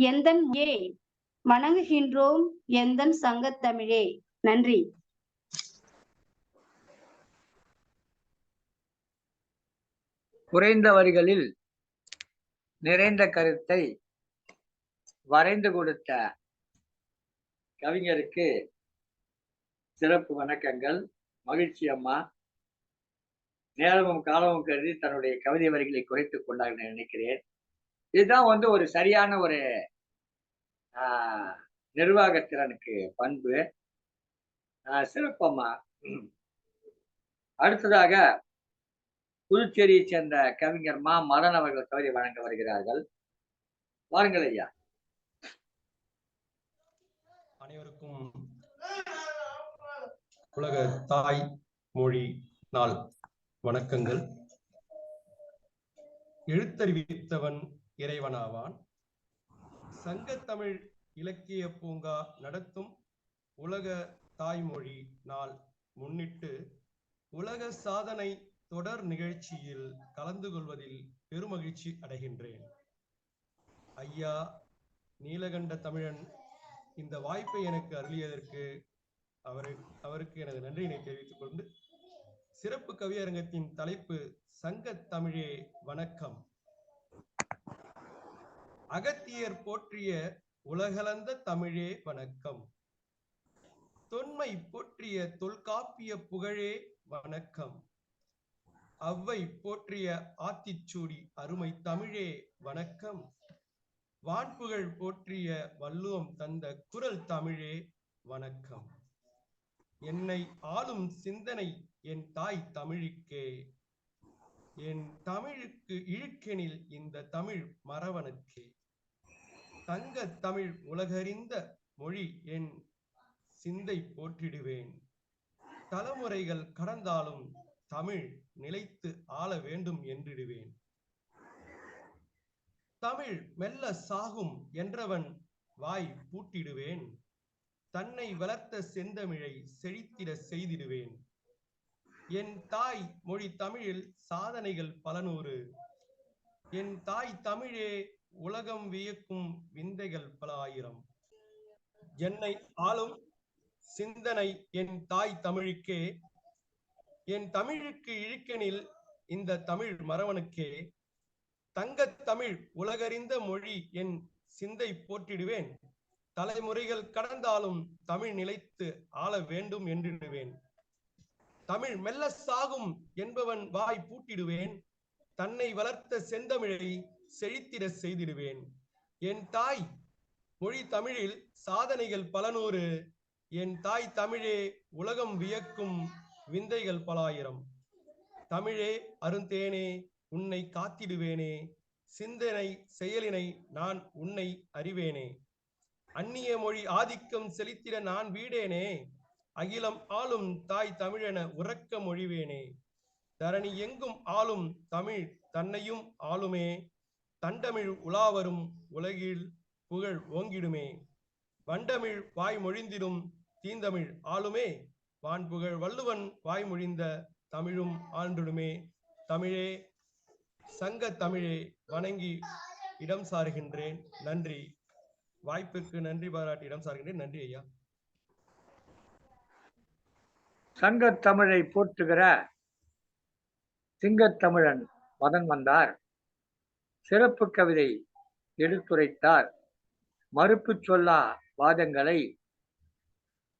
எந்தன் வணங்குகின்றோம் எந்தன் சங்கத்தமிழே. நன்றி. குறைந்த வரிகளில் நிறைந்த கருத்தை வரைந்து கொடுத்த கவிஞருக்கு சிறப்பு வணக்கங்கள். மகிழ்ச்சி அம்மா. நேரமும் காலமும் கருதி தன்னுடைய கவிதை வரிகளை குறைத்துக் கொண்டார் நினைக்கிறேன். இதுதான் ஒரு சரியான ஒரு நிர்வாகத்திறனுக்கு பண்பு. சிறப்பம்மா. அடுத்ததாக புதுச்சேரியை சேர்ந்த கவிஞர் மா மதன் அவர்கள் கவிதை வழங்க வருகிறார்கள். வாருங்கள் ஐயா. அனைவருக்கும் உலக தாய் மொழி நாள் வணக்கங்கள். எழுத்தறிவித்தவன் இறைவனாவான். சங்கத்தமிழ் இலக்கிய பூங்கா நடத்தும் உலக தாய்மொழி நாள் முன்னிட்டு உலக சாதனை தொடர் நிகழ்ச்சியில் கலந்து கொள்வதில் பெருமகிழ்ச்சி அடைகின்றேன். ஐயா நீலகண்ட தமிழன் இந்த வாய்ப்பை எனக்கு அருளியதற்கு அவருக்கு எனது நன்றியினை தெரிவித்துக் கொண்டு, சிறப்பு கவியரங்கத்தின் தலைப்பு சங்கத்தமிழே வணக்கம். அகத்தியர் போற்றிய உலகளந்த தமிழே வணக்கம். தொன்மை போற்றிய தொல்காப்பிய புகழே வணக்கம். அவ்வை போற்றிய ஆத்திச்சூடி அருமை தமிழே வணக்கம். வான்புகழ் போற்றிய வள்ளுவம் தந்த குரல் தமிழே வணக்கம். என்னை ஆளும் சிந்தனை என் தாய் தமிழுக்கே. என் தமிழுக்கு இழுக்கெனில் இந்த தமிழ் மறவனுக்கே. தங்க தமிழ் உலகறிந்த மொழி என் சிந்தை போற்றிடுவேன். தலைமுறைகள் கடந்தாலும் தமிழ் நிலைத்து ஆள வேண்டும் என்றிடுவேன். தமிழ் மெல்ல சாகும் என்றவன் வாய் பூட்டிடுவேன். தன்னை வளர்த்த செந்தமிழை செழித்திட செய்திடுவேன். என் தாய் மொழி தமிழில் சாதனைகள் பல நூறு. என் தாய் தமிழே உலகம் வியக்கும் விந்தைகள் பல ஆயிரம். என்னை ஆளும் சிந்தனை என் தாய் தமிழுக்கே. என் தமிழுக்கு இழுக்கெனில் இந்த தமிழ் மறவனுக்கே. தங்கத் தமிழ் உலகறிந்த மொழி என் சிந்தை போற்றிடுவேன். தலைமுறைகள் கடந்தாலும் தமிழ் நிலைத்து ஆள வேண்டும் என்றிடுவேன். தமிழ் மெல்ல சாகும் என்பவன் வாய் பூட்டிடுவேன். தன்னை வளர்த்த செந்தமிழை செழித்திட செய்திடுவேன். என் தாய் மொழி தமிழில் சாதனைகள் பல நூறு. என் தாய் தமிழே உலகம் வியக்கும் விந்தைகள் பலாயிரம். தமிழே அருந்தேனே உன்னை காத்திடுவேனே. சிந்தனை செயலினை நான் உன்னை அறிவேனே. அந்நிய மொழி ஆதிக்கம் செலுத்திட நான் வீடேனே. அகிலம் ஆளும் தாய் தமிழென உறக்க மொழிவேனே. தரணி எங்கும் ஆளும் தமிழ் தன்னையும் ஆளுமே. தண்டமிழ் உலாவரும் உலகில் புகழ் ஓங்கிடுமே. வண்டமிழ் வாய் மொழிந்திடும் தீந்தமிழ் ஆளுமே. வான்புகழ் வள்ளுவன் வாய் மொழிந்த தமிழும் ஆண்டிடுமே. தமிழே சங்க தமிழே வணங்கி இடம் சாருகின்றேன். நன்றி. வாய்ப்புக்கு நன்றி பாராட்டி இடம் சாருகின்றேன். நன்றி ஐயா. சங்கத்தமிழை போற்றுகிற சிங்கத்தமிழன் மதன் வந்தார். சிறப்பு கவிதை எடுத்துரைத்தார். மறுப்பு சொல்லா வாதங்களை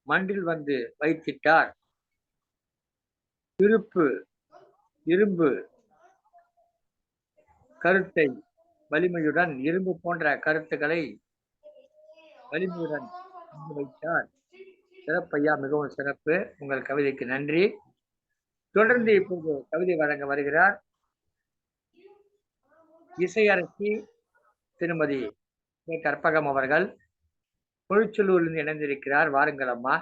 மண்டில் வந்து வைத்திட்டார். இரும்பு கருத்தை வலிமையுடன், இரும்பு போன்ற கருத்துக்களை வலிமையுடன் வைத்தார். சிறப்பையா, மிகவும் சிறப்பு. உங்கள் கவிதைக்கு நன்றி. தொடர்ந்து இப்போது கவிதை வழங்க வருகிறார் இசையரசி திருமதி கற்பகம் அவர்கள். பொழிச்சலூரில் இணைந்திருக்கிறார். வாருங்கள் அம்மா.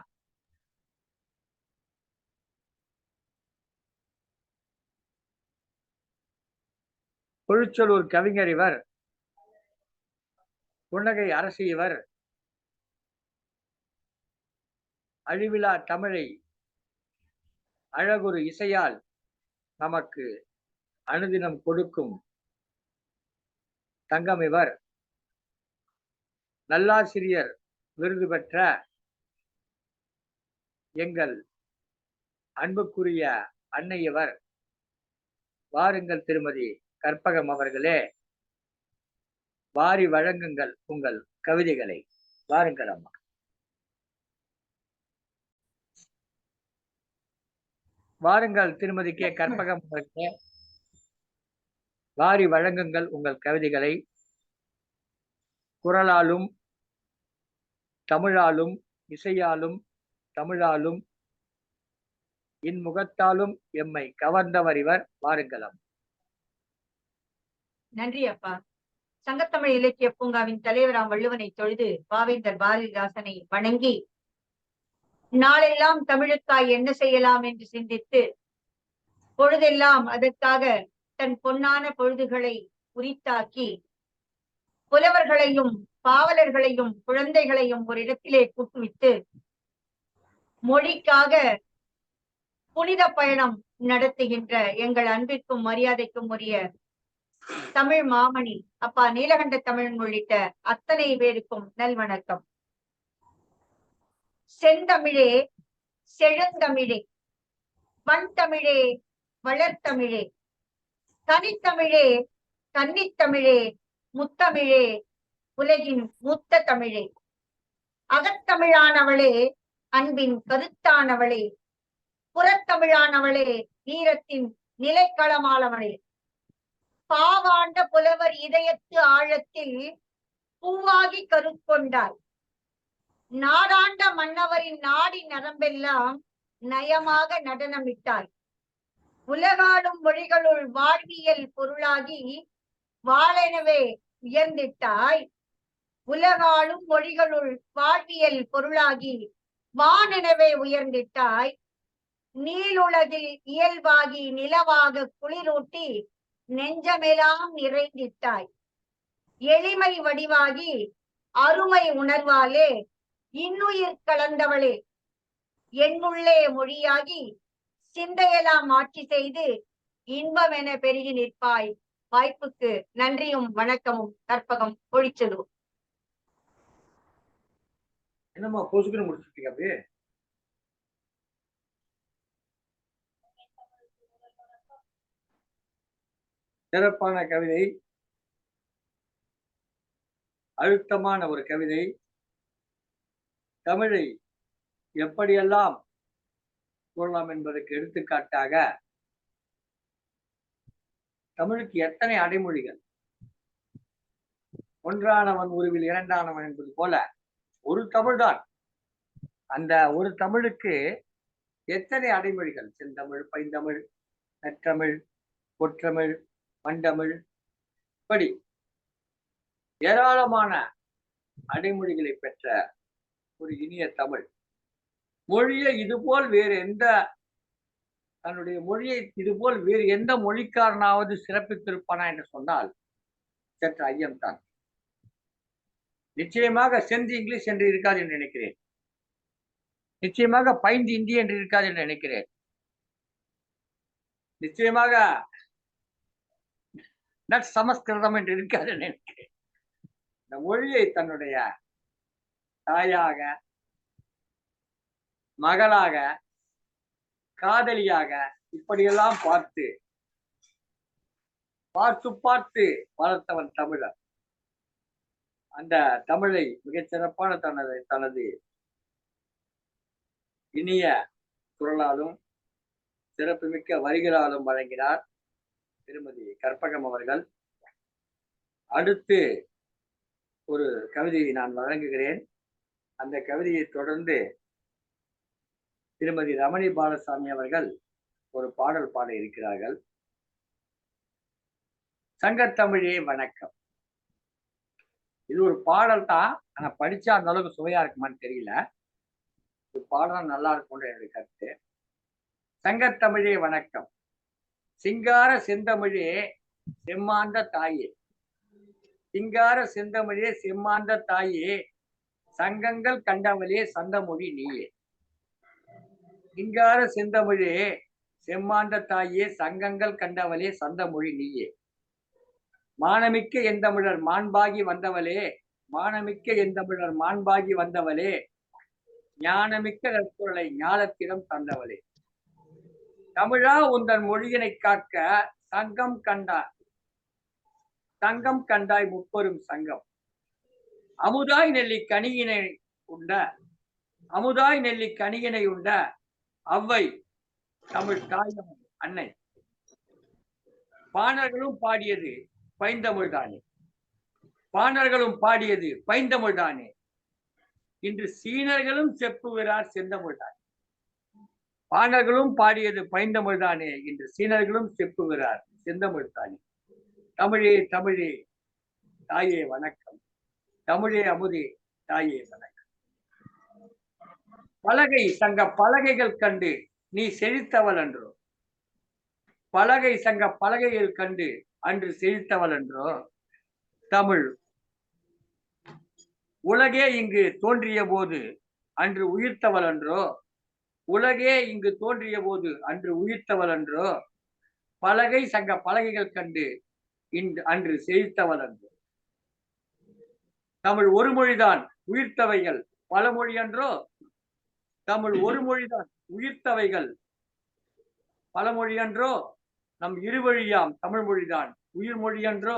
பொழிச்சலூர் கவிஞர் இவர், புன்னகை அரசு இவர், அழிவிலா தமிழை அழகுரு இசையால் நமக்கு அனுதினம் கொடுக்கும் தங்கம் இவர், நல்லாசிரியர் விருது பெற்ற எங்கள் அன்புக்குரிய அன்னை இவர். வாருங்கள் திருமதி கற்பகம் அவர்களே, வாரி வழங்குங்கள் உங்கள் கவிதைகளை. வாருங்கள் அம்மா. வாருங்கள் திருமதி கே கற்பகம் அவர்களே, வாரி வழங்குங்கள் உங்கள் கவிதைகளை. குரலாலும் தமிழாலும் இசையாலும் தமிழாலும் இன்முகத்தாலும் எம்மை கவர்ந்தவர் இவர். வாருங்களம். நன்றி அப்பா. சங்கத்தமிழ் இலக்கிய பூங்காவின் தலைவராம் வள்ளுவனை தொழுது பாவேந்தர் பாரதிதாசனை வணங்கி நாளெல்லாம் தமிழுக்காய் என்ன செய்யலாம் என்று சிந்தித்து பொழுதெல்லாம் அதற்காக தன் பொன்னான பொழுதுகளை உரித்தாக்கி புலவர்களையும் பாவலர்களையும் குழந்தைகளையும் ஒரு இடத்திலே கூட்டுவித்து மொழிக்காக புனித பயணம் நடத்துகின்ற எங்கள் அன்பிற்கும் மரியாதைக்கும் உரிய தமிழ் மாமணி அப்பா நீலகண்ட தமிழன் உள்ளிட்ட அத்தனை பேருக்கும் நல்வணக்கம். செந்தமிழே செழுந்தமிழே வன்தமிழே வளர்த்தமிழே தனித்தமிழே கன்னித்தமிழே முத்தமிழே உலகின் மூத்த தமிழே அகத்தமிழானவளே அன்பின் கருத்தானவளே புறத்தமிழானவளே வீரத்தின் நிலைக்களமானவளே பாவாண்ட புலவர் இதயத்து ஆழத்தில் பூவாகி கருக்கொண்டாய் நாடாண்ட மன்னவரின் நாடி நரம்பெல்லாம் நயமாக நடனமிட்டாய் உலகாடும் மொழிகளுள் வாழ்வியல் பொருளாகி வாழெனவே உயர்ந்திட்டாய் உலகாலும் மொழிகளுள் வாழ்வியல் பொருளாகி வானெனவே உயர்ந்திட்டாய் நீளுலகில் இயல்பாகி நிலவாக குளிரூட்டி நெஞ்சமெல்லாம் நிறைந்திட்டாய் எளிமை வடிவாகி அருமை உணர்வாலே இன்னுயிர் கலந்தவளே என்னுள்ளே மொழியாகி சிந்தையெல்லாம் ஆட்சி செய்து இன்பம் என பெருகி நிற்பாய். வாய்ப்புக்கு நன்றியும் வணக்கமும். கற்பகம் பொழிச்சலூர். என்னம்மா பொசுக்குன்னு முடிச்சுட்டீங்க அப்படியே? சிறப்பான கவிதை, அழுத்தமான ஒரு கவிதை. தமிழை எப்படியெல்லாம் கூறலாம் என்பதற்கு எடுத்துக்காட்டாக தமிழுக்கு எத்தனை அடைமொழிகள், ஒன்றானவன் உருவில் இரண்டானவன் என்பது போல ஒரு தமிழ்தான். அந்த ஒரு தமிழுக்கு எத்தனை அடைமொழிகள், செந்தமிழ், பைந்தமிழ், நற்றமிழ், பொற்றமிழ், மண்டமிழ், இப்படி ஏராளமான அடைமொழிகளை பெற்ற ஒரு இனிய தமிழ் மொழியை இதுபோல் வேறு எந்த தன்னுடைய மொழியை இதுபோல் வேறு எந்த மொழிக்காரனாவது சிறப்பித்திருப்பானா என்று சொன்னால் சற்று ஐயம்தான். நிச்சயமாக செந்து இங்கிலீஷ் என்று இருக்காது என்று நினைக்கிறேன். நிச்சயமாக பைந்து இந்தி என்று இருக்காது என்று நினைக்கிறேன். நிச்சயமாக சமஸ்கிருதம் என்று இருக்காது என்று நினைக்கிறேன். இந்த மொழியை தன்னுடைய தாயாக, மகளாக, காதலியாக இப்படியெல்லாம் பார்த்து பார்த்து பார்த்து வளர்த்தவன் தமிழர். அந்த தமிழை மிகச்சிறப்பான தனது இனிய குரலாலும் சிறப்புமிக்க வரிகளாலும் வழங்கினார் திருமதி கற்பகம் அவர்கள். அடுத்து ஒரு கவிதையை நான் வழங்குகிறேன். அந்த கவிதையை தொடர்ந்து திருமதி ரமணி பாலசாமி அவர்கள் ஒரு பாடல் பாட இருக்கிறார்கள். சங்கத்தமிழே வணக்கம். இது ஒரு பாடல் தான், ஆனா படிச்சா அந்த அளவுக்கு சுவையா இருக்குமான்னு தெரியல. ஒரு பாடல் நல்லா இருக்கும்ன்ற என்னுடைய கருத்து. சங்கத்தமிழே வணக்கம். சிங்கார செந்தமிழே செம்மாந்த தாயே, சிங்கார செந்தமிழே செம்மாந்த தாயே, சங்கங்கள் கண்டவளே சந்தமொழி நீயே. சிங்கார செந்தமிழே செம்மாந்த தாயே, சங்கங்கள் கண்டவளே சந்தமொழி நீயே. மானமிக்க எந்தமிழர் மாண்பாகி வந்தவளே, மானமிக்க எந்தமிழர் மாண்பாகி வந்தவளே, ஞானமிக்க நற்குரலை ஞாலத்திடம் தந்தவளே. தமிழா உந்தன் மொழியினை காக்க சங்கம் கண்டாய், சங்கம் கண்டாய் முப்பெரும் சங்கம். அமுதாய் நெல்லி கனியினை உண்ட, அமுதாய் நெல்லி கனியினை உண்ட அவ்வை தமிழ் தாய் அன்னை. பாணர்களும் பாடியது பைந்தமிழ்தானே, பாணர்களும் பாடியது பைந்தமிழ்தானே. இன்று சீனர்களும் செப்புகிறார் செந்தமிழ்தானே. பாணர்களும் பாடியது பைந்தமிழ்தானே, இன்று சீனர்களும் செப்புகிறார் செந்தமிழ்தானே. தமிழே தமிழே தாயே வணக்கம், தமிழே அமுதே தாயே வணக்கம். பலகை சங்க பலகைகள் கண்டு நீ செழித்தவள் அன்றோ, பலகை சங்க பலகைகள் கண்டு அன்று செழித்தவள் என்றோ. தமிழ் உலகே இங்கு தோன்றிய போது அன்று உயிர்த்தவள் என்றோ, உலகே இங்கு தோன்றிய போது அன்று உயிர்த்தவள் என்றோ. பலகை சங்க பலகைகள் கண்டு அன்று செழித்தவள் என்றோ. தமிழ் ஒரு மொழிதான் உயிர்த்தவைகள் பல மொழி என்றோ, தமிழ் ஒரு மொழிதான் உயிர்த்தவைகள் பல மொழி என்றோ. நம் இருவழியாம் தமிழ் மொழிதான் உயிர் மொழி என்றோ,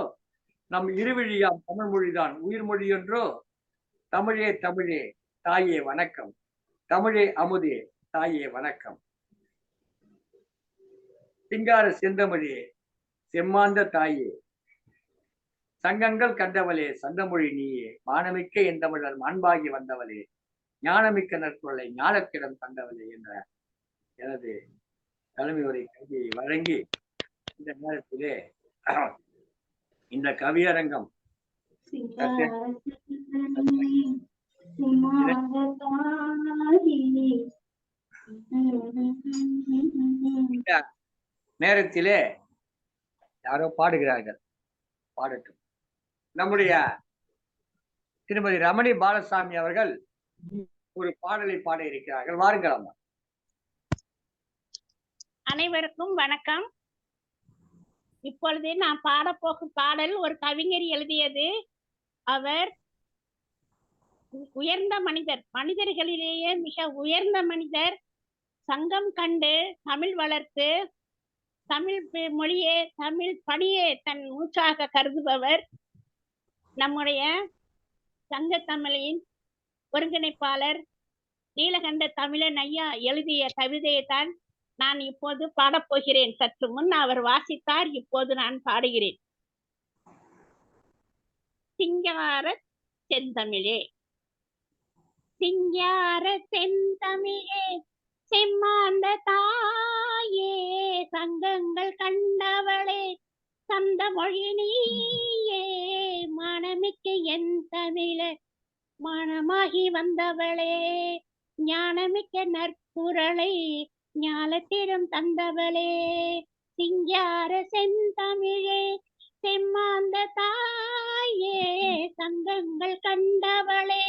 நம் இருவழியாம் தமிழ் மொழிதான் உயிர் மொழி என்றோ. தமிழே தமிழே தாயே வணக்கம், தமிழே அமுதே தாயே வணக்கம். சிங்கார செந்தமிழே செம்மாந்த தாயே, சங்கங்கள் கண்டவளே சந்தமொழி நீயே. மானமிக்க எந்தமிழர் மாண்பாகி வந்தவளே, ஞானமிக்க நற்குரலை ஞானத்திடம் தந்தவளே என்ற எனது தலைமை உரை கல்வியை வழங்கி இந்த நேரத்திலே இந்த கவியரங்கம் இந்த நேரத்திலே யாரோ பாடுகிறார்கள், பாடட்டும். நம்முடைய திருமதி ரமணி பாலசாமி அவர்கள் ஒரு பாடலை பாட இருக்கிறார்கள். வாருங்கள் அம்மா. அனைவருக்கும் வணக்கம். இப்பொழுது நான் பாடப்போகும் பாடல் ஒரு கவிஞர் எழுதியது. அவர் உயர்ந்த மனிதர், மனிதர்களிலேயே மிக உயர்ந்த மனிதர். சங்கம் கண்டு தமிழ் வளர்த்து தமிழ் மொழியே தமிழ் பணியே தன் மூச்சாக கருதுபவர். நம்முடைய சங்க தமிழின் ஒருங்கிணைப்பாளர் நீலகண்ட தமிழன் ஐயா எழுதிய கவிதையை தான் நான் இப்போது பாடப்போகிறேன். சற்று முன் அவர் வாசித்தார், இப்போது நான் பாடுகிறேன். சிங்கார செந்தமிழே, சிங்கார செந்தமிழே செம்மாந்த தாயே, சங்கங்கள் கண்டவளே சந்த மொழி நீயே. மனமிக்க என் தமிழ மனமாகி வந்தவளே, ஞானமிக்க நற்குரலை ஞாலத்திடம் தந்தவளே. சிங்கார செந்தமிழே செம்மாந்த தாயே, சங்கங்கள் கண்டவளே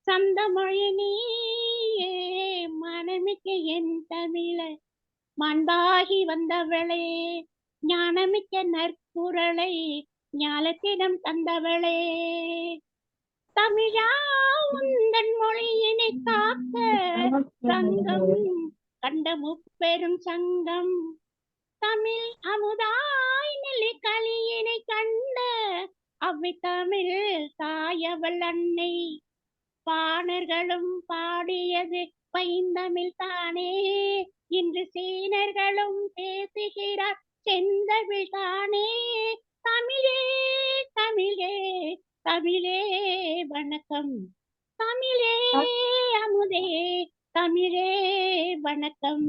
சந்த மொழி நீயே. மனமிக்க என் தமிழ மாண்பாகி வந்தவளே, ஞானமிக்க நற்குரலை ஞாலத்திடம் தந்தவளே. தமிழா உந்தன் மொழியினை காக்க சங்கம் கண்ட முப்பெரும் சங்கம். தமிழ் அமுதாய் நெல்லி கலியினை கண்ட அவ்வை தமிழ் தாயவள் அன்னை. பாணர்களும் பாடியது பைந்தமிழ் தானே, இன்று சீனர்களும் பேசுகிறார் செந்தமிழ் தானே. தமிழே தமிழே தமிழே வணக்கம், தமிழே அமுதே தமிழே வணக்கம்.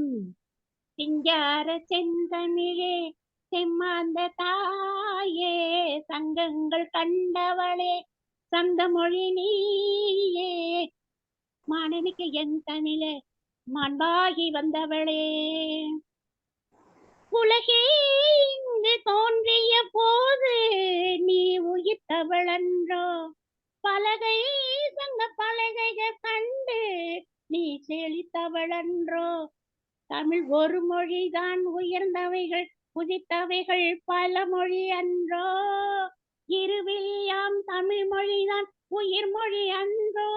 சிங்கார செந்தமிழே செம்மாந்த தாயே, சங்கங்கள் கண்டவளே சந்த மொழி நீயே. மானமிக்க என் தமிழ மாண்பாகி வந்தவளே. உலகே இங்கு தோன்றிய போது நீ உயிர்த்தவளன்றோ, பலகை சங்க பலகைகள் கண்டு நீ செழித்தவளன்றோ. தமிழ் ஒரு மொழிதான் உயர்ந்தவைகள் புதித்தவைகள் பல மொழி அன்றோ, இருவில் யாம் தமிழ் மொழிதான் உயிர் மொழி அன்றோ.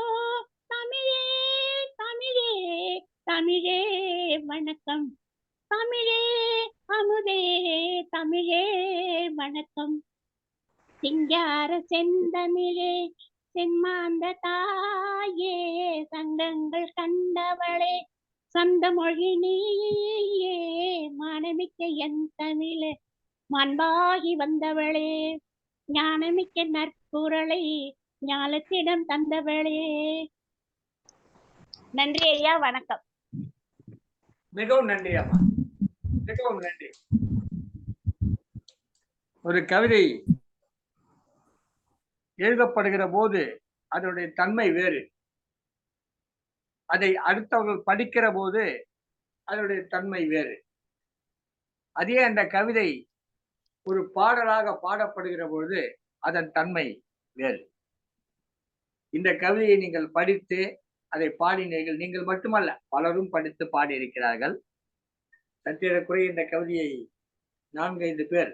தமிழே தமிழே தமிழே வணக்கம், தமிழே அமுதே தமிழே வணக்கம். சிங்கார செந்தமிழே செம்மாந்த தாயே, சங்கங்கள் கண்டவளே சந்த மொழி நீயே, மானமிக்க என் தமிழே மாண்பாகி வந்தவளே, ஞானமிக்க நற்குரலை ஞாலத்திடம் தந்தவளே. நன்றி ஐயா, வணக்கம். மிகவும் நன்றி அம்மா, மிகவும் நன்றி. ஒரு கவிதை எழுதப்படுகிற போது அதனுடைய தன்மை வேறு, அதை அடுத்தவர்கள் படிக்கிற போது அதனுடைய தன்மை வேறு. அதே அந்த கவிதை ஒரு பாடலாக பாடப்படுகிற பொழுது அதன் தன்மை வேறு. இந்த கவிதையை நீங்கள் படித்து அதை பாடினீர்கள். நீங்கள் மட்டுமல்ல, பலரும் படித்து பாடியிருக்கிறார்கள். சற்றேறக்குறைய இந்த கவிதையை 4-5 பேர்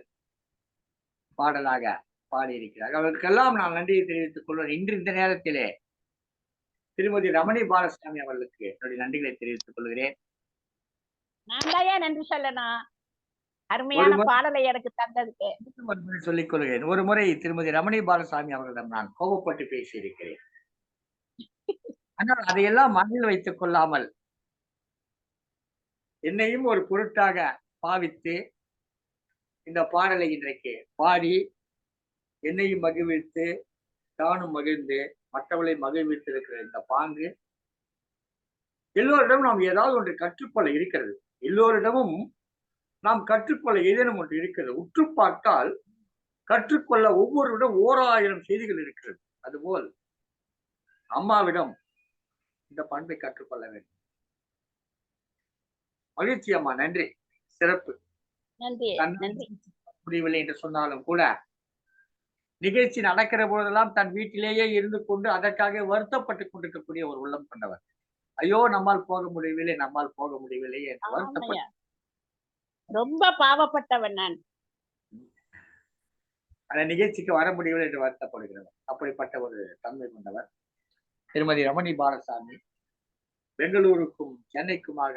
பாடலாக பாடியிருக்கிறார்கள். அவர்களுக்கெல்லாம் நான் நன்றியை தெரிவித்துக் கொள்வேன். இன்று இந்த நேரத்திலே திருமதி ரமணி பாலசாமி அவர்களுக்கு என்னுடைய நன்றிகளை தெரிவித்துக் கொள்கிறேன். நான் தான் நன்றி சொல்லணும், அருமையான பாடலை எனக்கு தந்ததுக்கு. சொல்லிக் கொள்கிறேன். ஒரு முறை திருமதி ரமணி பாலசாமி அவர்களிடம் நான் கோபப்பட்டு பேசியிருக்கிறேன். ஆனால் அதையெல்லாம் மனதில் வைத்துக் கொள்ளாமல் என்னையும் ஒரு பொருட்டாக பாவித்து இந்த பாடலை இன்றைக்கு பாடி என்னையும் மகிழ்வித்து தானும் மகிழ்ந்து மற்றவர்களை மகிழ்வித்திருக்கிற இந்த பாங்கு எல்லோரிடமும் நாம் ஏதாவது ஒன்று கற்றுக்கொள்ள இருக்கிறது. எல்லோரிடமும் நாம் கற்றுக்கொள்ள ஏதேனும் ஒன்று இருக்கிறது. உற்று பார்த்தால் கற்றுக்கொள்ள ஒவ்வொருவிடம் 1000 செய்திகள் இருக்கிறது. அதுபோல் அம்மாவிடம் இந்த பண்பை கற்றுக்கொள்ள வேண்டும். மகிழ்ச்சி அம்மா, நன்றி, சிறப்பு. முடியவில்லை என்று சொன்னாலும் கூட நிகழ்ச்சி நடக்கிற போதெல்லாம் தன் வீட்டிலேயே இருந்து கொண்டு அதற்காக வருத்தப்பட்டுக் கொண்டிருக்கக்கூடிய ஒரு உள்ளம் கொண்டவர். ஐயோ, நம்மால் போக முடியவில்லை, நம்மால் போக முடியவில்லை என்று வருத்தப்பட்ட, ரொம்ப பாவப்பட்டவன் நான். அந்த நிகழ்ச்சிக்கு வர முடியவில்லை என்று வருத்தப்படுகிறவர். அப்படிப்பட்ட ஒரு தன்மை கொண்டவர் திருமதி ரமணி பாலசாமி. பெங்களூருக்கும் சென்னைக்குமாக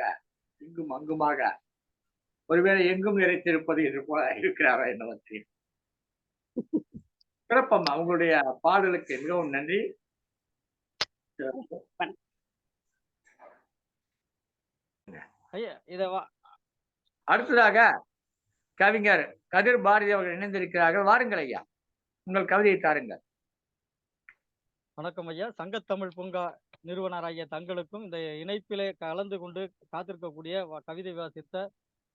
இங்கும் அங்குமாக ஒருவேளை எங்கும் நிறைத்திருப்பது என்று போல இருக்கிறாரா என்னவற்றை. சிறப்பம்மா, உங்களுடைய பாடலுக்கு மிகவும் நன்றி. அடுத்ததாக கவிஞர் கதிர் பாரதி அவர்கள் இணைந்திருக்கிறார்கள். வாருங்கள் ஐயா, உங்கள் கவிதையை தாருங்கள். வணக்கம் ஐயா. சங்கத்தமிழ் பூங்கா நிறுவனராகிய தங்களுக்கும் இந்த இணைப்பிலே கலந்து கொண்டு காத்திருக்கக்கூடிய கவிதை வாசித்த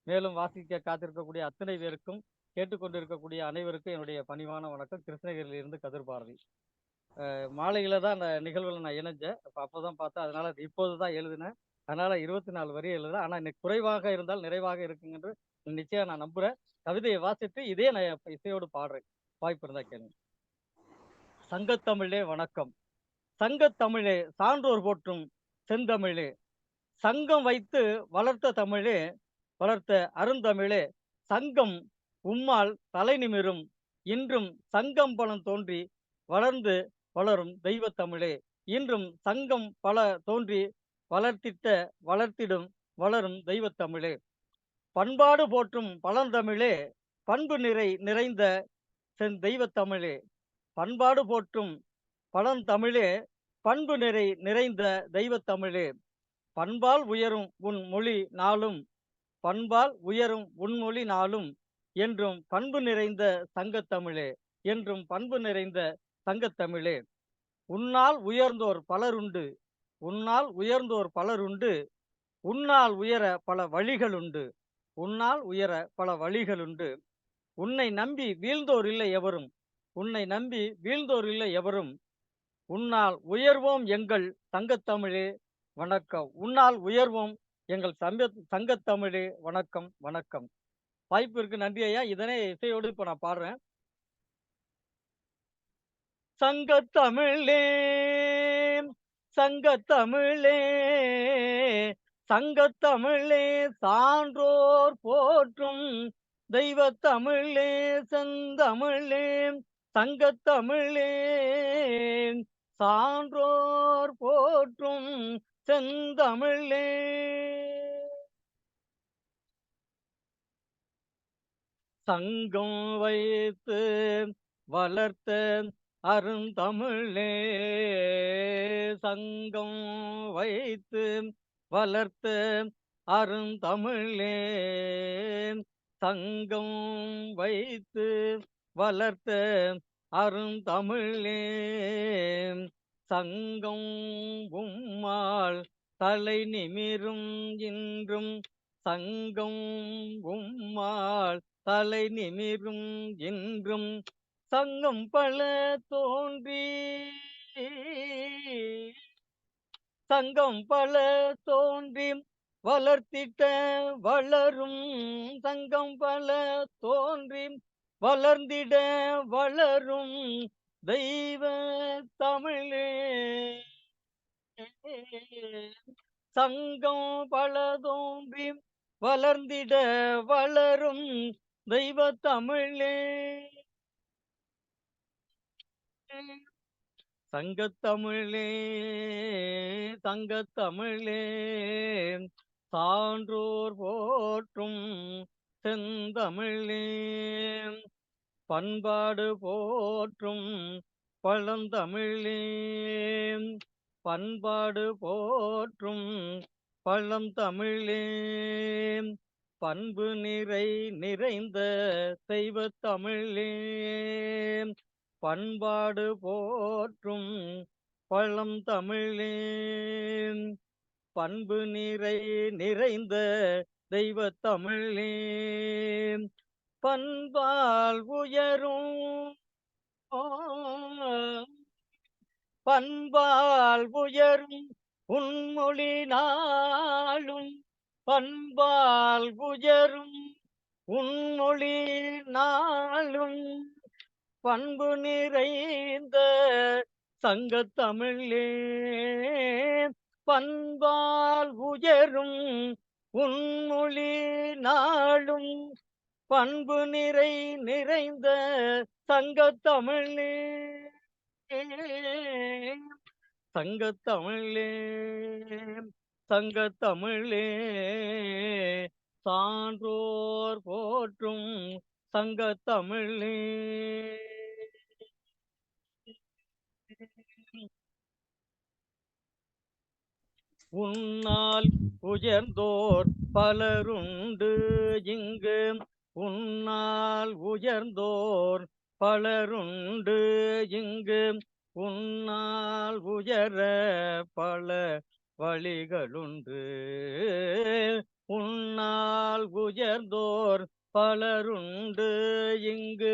மேலும் வாசிக்க காத்திருக்கக்கூடிய அத்தனை பேருக்கும் கேட்டுக்கொண்டிருக்கக்கூடிய அனைவருக்கும் என்னுடைய பணிவான வணக்கம். கிருஷ்ணகிரியிலிருந்து கதிர் பாரதி. மாலையில தான் அந்த நிகழ்வுல நான் இணைஞ்சேன். அப்போதான் பார்த்தேன், அதனால இப்போது தான் எழுதினேன். அதனால 24 வரி எழுதுறேன். ஆனா இன்னைக்கு குறைவாக இருந்தால் நிறைவாக இருக்குங்கன்று நிச்சயம் நான் நம்புறேன். கவிதையை வாசித்து இதே நான் இசையோடு பாடுறேன். வாய்ப்பு இருந்தா கேளுங்க. சங்கத்தமிழே வணக்கம். சங்கத்தமிழே சான்றோர் போற்றும் செந்தமிழே, சங்கம் வைத்து வளர்த்த தமிழே, வளர்த்த அருந்தமிழே, சங்கம் உம்மால் தலை நிமிரும் இன்றும் சங்கம் பலம் தோன்றி வளர்ந்து வளரும் தெய்வ தமிழே, இன்றும் சங்கம் பல தோன்றி வளர்த்திடும் வளரும் தெய்வ தமிழே, பண்பாடு போற்றும் பழந்தமிழே, பண்பு நிறைந்த சென் தெய்வ தமிழே, பண்பாடு போற்றும் பழந்தமிழே, பண்பு நிறைந்த தெய்வ தமிழே, பண்பால் உயரும் உன் மொழி நாளும், பண்பால் உயரும் உன்மொழி நாளும், என்றும் பண்பு நிறைந்த சங்கத்தமிழே, என்றும் பண்பு நிறைந்த சங்கத்தமிழே, உன்னால் உயர்ந்தோர் பலருண்டு, உன்னால் உயர்ந்தோர் பலருண்டு, உன்னால் உயர பல வழிகளுண்டு, உன்னால் உயர பல வழிகளுண்டு, உன்னை நம்பி வீழ்ந்தோர் இல்லை எவரும், உன்னை நம்பி வீழ்ந்தோர் இல்லை எவரும், உன்னால் உயர்வோம் எங்கள் சங்கத்தமிழே வணக்கம், உன்னால் உயர்வோம் எங்கள் சங்கத்தமிழே வணக்கம் வணக்கம். வாய்ப்பிற்கு நன்றி ஐயா. இதனை இசையோடு இப்ப நான் பாடுறேன். சங்கத்தமிழே சங்கத்தமிழே சங்கத்தமிழே சான்றோர் போற்றும் தெய்வத்தமிழே செந்தமிழே சங்கத்தமிழே சான்றோர் போற்றும் செந்தமிழே. சங்கம் வைத்து வளர்த்த அருந்தமிழே சங்கம் வைத்து வளர்த்த அருந்தமிழே சங்கம் வைத்து வளர்த்த அருந்தமிழே சங்கம் உம்மாள் தலை நிமிரும் இன்றும் சங்கம் உம்மாள் தலை நிமிரும் இன்றும் சங்கம் பல தோன்றி சங்கம் பல தோன்றி வளர்த்திட்ட வளரும் சங்கம் பல தோன்றி வளர்ந்திட வளரும் தெய்வ தமிழே சங்கம் பல தோன்றி வளர்ந்திட வளரும் தெய்வ தமிழே. சங்கத்தமிழே சங்கத்தமிழே சான்றோர் போற்றும் செந்தமிழே பண்பாடு போற்றும் பழந்தமிழே பண்பாடு போற்றும் பழந்தமிழே பண்பு நிறைந்த தெய்வத்தமிழே பண்பாடு போற்றும் பழந்தமிழே பண்பு நிறைந்த தெய்வத்தமிழே பண்பால் உயரும் பண்பால் உயரும் உன்மொழி நாளும் பண்பால் உயரும் உன்மொழி நாளும் பண்பு நிறைந்த சங்கத்தமிழே பண்பால் உயரும் உன்மொழி நாளும் பண்பு நிறைந்த சங்கத்தமிழே சங்கத்தமிழே சங்கத்தமிழே சான்றோர் போற்றும் சங்கத்தமிழே. உன்னால் உயர்ந்தோர் பலருண்டு இங்கு உன்னால் உயர்ந்தோர் பலருண்டு இங்கு உன்னால் உயர பல வழிகளுண்டு உன்னால் உயர்ந்தோர் பலருண்டு இங்கு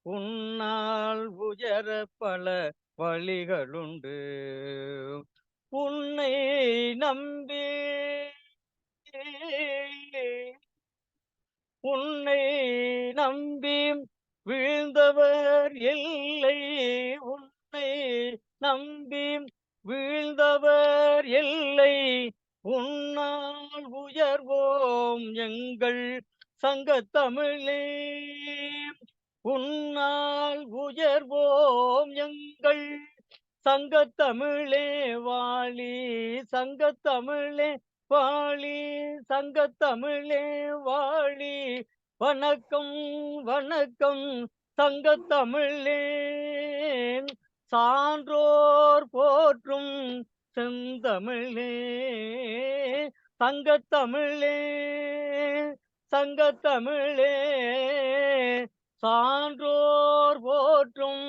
உன்னால் உயர பல வழிகளுண்டு உன்னை நம்பி உன்னை நம்பி வீழ்ந்தவர் இல்லை உன்னை நம்பி வீழ்ந்தவர் இல்லை உன்னால் உயர்வோம் எங்கள் சங்கத்தமிழே உன்னால் உயர்வோம் எங்கள் சங்கத்தமிழே வாழி சங்கத்தமிழே வாழி சங்கத்தமிழே வாழி வணக்கம் வணக்கம் சங்கத்தமிழே சான்றோர் போற்றும் செந்தமிழே சங்கத்தமிழே சங்கத்தமிழே சான்றோர் போற்றும்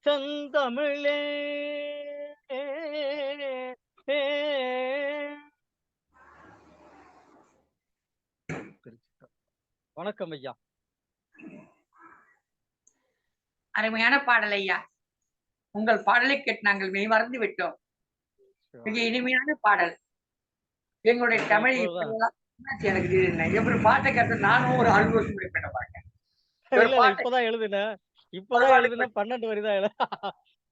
செந்தமிழே. வணக்கம் ஐயா. அருமையான பாடல் ஐயா. உங்கள் பாடலை கேட்டு நாங்கள் மெய்மறந்து விட்டோம். மிக இனிமையான பாடல். எங்களுடைய தமிழ் எனக்கு எப்படி பாட்டை கேட்ட நானும் ஒரு 60 வருஷம் பண்ண பாருங்க. இப்பதான் எழுதுனேன். 12 வரி தான்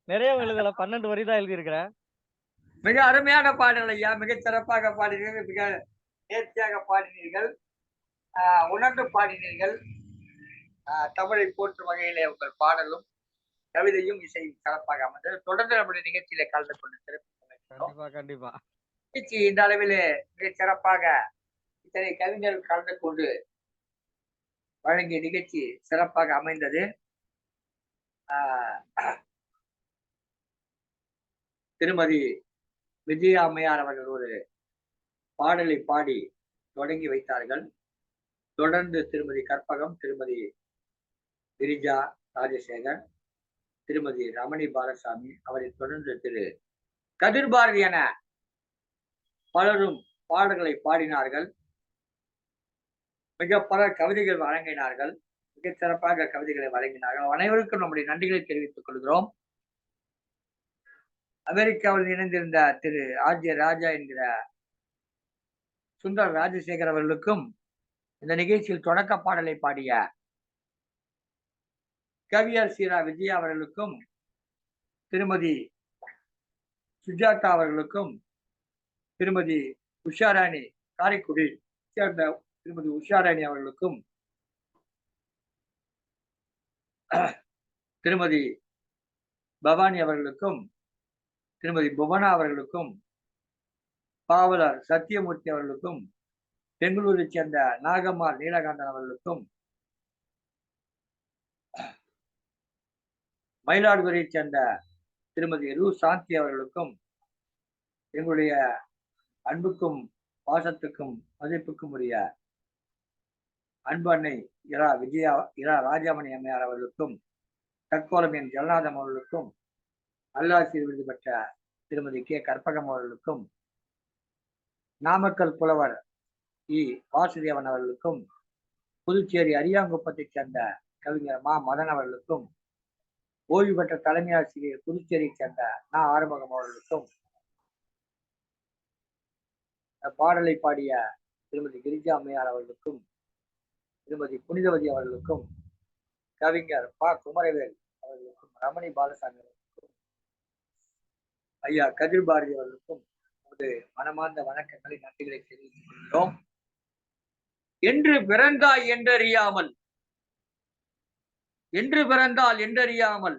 நிறைய எழுதல, 12 வரி தான் எழுதியிருக்கிறேன். மிக அருமையான பாடல் ஐயா, மிகச் சிறப்பாக பாடினீர்கள், மிக நேர்த்தியாக பாடினீர்கள், உணர்ந்து பாடினீர்கள். தமிழை போற்றும் வகையிலே உங்கள் பாடலும் கவிதையும் இசையும் சிறப்பாக அமைந்தது. தொடர்ந்து நம்முடைய நிகழ்ச்சியில கலந்து கொண்டு சிறப்பு கண்டிப்பா நிகழ்ச்சி இந்த அளவிலே மிகச் சிறப்பாக இத்தனை கவிஞர்கள் கலந்து கொண்டு வழங்கிய நிகழ்ச்சி சிறப்பாக அமைந்தது. திருமதி விஜயா அம்மையார் அவர்கள் ஒரு பாடலை பாடி தொடங்கி வைத்தார்கள். தொடர்ந்து திருமதி கற்பகம், திருமதி கிரிஜா ராஜசேகர், திருமதி ரமணி பாலசாமி, அவரை தொடர்ந்து திரு கதிர்பாரதி என பலரும் பாடல்களை பாடினார்கள். மிக பல கவிதைகள் வழங்கினார்கள். மிகச் சிறப்பாக கவிதைகளை வழங்கினார்கள். அனைவருக்கும் நம்முடைய நன்றிகளை தெரிவித்துக் கொள்கிறோம். அமெரிக்காவில் இணைந்திருந்த திரு ஆர்ஜே ராஜா என்கிற சுந்தர் ராஜசேகர் அவர்களுக்கும், இந்த நிகழ்ச்சியில் தொடக்க பாடலை பாடிய கவியர் சீரா விஜயா அவர்களுக்கும், திருமதி சுஜாதா அவர்களுக்கும், திருமதி உஷாராணி காரைக்குடி சேர்ந்த திருமதி உஷாராணி அவர்களுக்கும், திருமதி பவானி அவர்களுக்கும், திருமதி புவனா அவர்களுக்கும், பாவலர் சத்தியமூர்த்தி அவர்களுக்கும், பெங்களூரை சேர்ந்த நாகம்மாள் நீலகாந்தன் அவர்களுக்கும், மயிலாடுதுறையை சேர்ந்த திருமதி ரு சாந்தி அவர்களுக்கும், எங்களுடைய அன்புக்கும் பாசத்துக்கும் மதிப்புக்கும் உரிய அன்பு அன்னை இரா ராஜாமணி அம்மையார் அவர்களுக்கும், தற்கோலம் என் ஜெகநாதம் அவர்களுக்கும், அல்லாசிரியர் விருது பெற்ற திருமதி கே கற்பகம் அவர்களுக்கும், நாமக்கல் புலவர் இ வாசுதேவன் அவர்களுக்கும், புதுச்சேரி அரியாங்குப்பத்தைச் சேர்ந்த கவிஞர் மா மதன் அவர்களுக்கும், ஓய்வு பெற்ற தலைமை ஆசிரியர் புதுச்சேரியை சேர்ந்த நா ஆறுமுகம் அவர்களுக்கும், பாடலை பாடிய திருமதி கிரிஜா அம்மையார் அவர்களுக்கும், திருமதி புனிதவதி அவர்களுக்கும், கவிஞர் ப குமரவேல் அவர்களுக்கும், ரமணி பாலசாமி அவர்களுக்கும், ஐயா கதிர் பாரதி அவர்களுக்கும் ஒரு மனமார்ந்த வணக்கங்களை நன்றிகளை தெரிவித்துக் கொள்கிறோம். என்று பிறந்தாய் என்றறியாமல், என்று பிறந்தால் என்றறியாமல்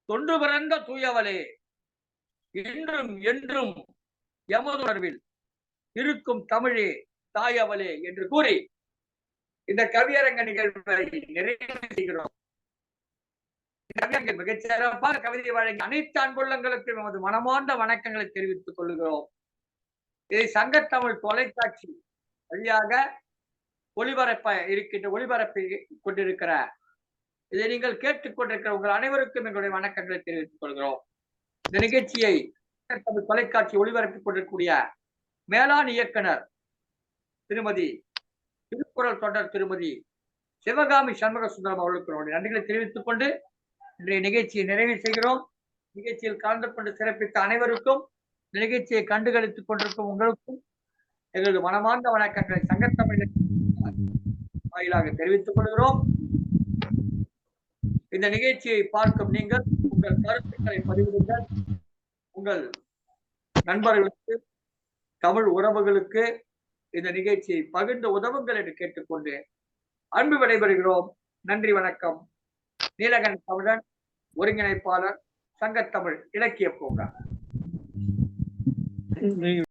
தொன்று பிறந்த தூயவளே, என்றும் என்றும் எமதுணர்வில் இருக்கும் தமிழே தாயவளே என்று கூறி இந்த கவியரங்க நிகழ்வை நிறைவு செய்கிறோம். மிகச் சிறப்பாக கவிதை வழங்கி அனைத்து அன்புள்ளங்களுக்கு நமது மனமார்ந்த வணக்கங்களை தெரிவித்துக் கொள்கிறோம். இதை சங்கத்தமிழ் தொலைக்காட்சி வழியாக ஒளிபரப்பை கொண்டிருக்கிற இதை நீங்கள் கேட்டுக்கொண்டிருக்கிற உங்கள் அனைவருக்கும் எங்களுடைய வணக்கங்களை தெரிவித்துக் கொள்கிறோம். இந்த நிகழ்ச்சியை தமிழ் தொலைக்காட்சி ஒளிபரப்பிக் கொண்டிருக்கக்கூடிய மேலாண் இயக்குனர் திருமதி திருக்குறள் தொடர் திருமதி சிவகாமி சண்முக சுந்தரம் அவர்களுக்கு நன்றிகளை தெரிவித்துக் கொண்டு இன்றைய நிகழ்ச்சியை நிறைவு செய்கிறோம். நிகழ்ச்சியில் கலந்து கொண்டு சிறப்பித்த அனைவருக்கும், இந்த நிகழ்ச்சியை கண்டுகளித்துக் கொண்டிருக்கும் உங்களுக்கும் எங்களது மனமார்ந்த வணக்கங்களை சங்கத்தமிழ் வாயிலாக தெரிவித்துக் கொள்கிறோம். இந்த நிகழ்ச்சியை பார்க்கும் நீங்கள் உங்கள் கருத்துக்களை பதிவிடுங்கள். உங்கள் நண்பர்களுக்கு, தமிழ் உறவுகளுக்கு இந்த நிகழ்ச்சியை பகிர்ந்து உதவுங்கள் என்று கேட்டுக்கொண்டு அன்பு விடைபெறுகிறோம். நன்றி, வணக்கம். நீலகண்ட தமிழன், ஒருங்கிணைப்பாளர், சங்கத்தமிழ் இலக்கிய பூங்கா.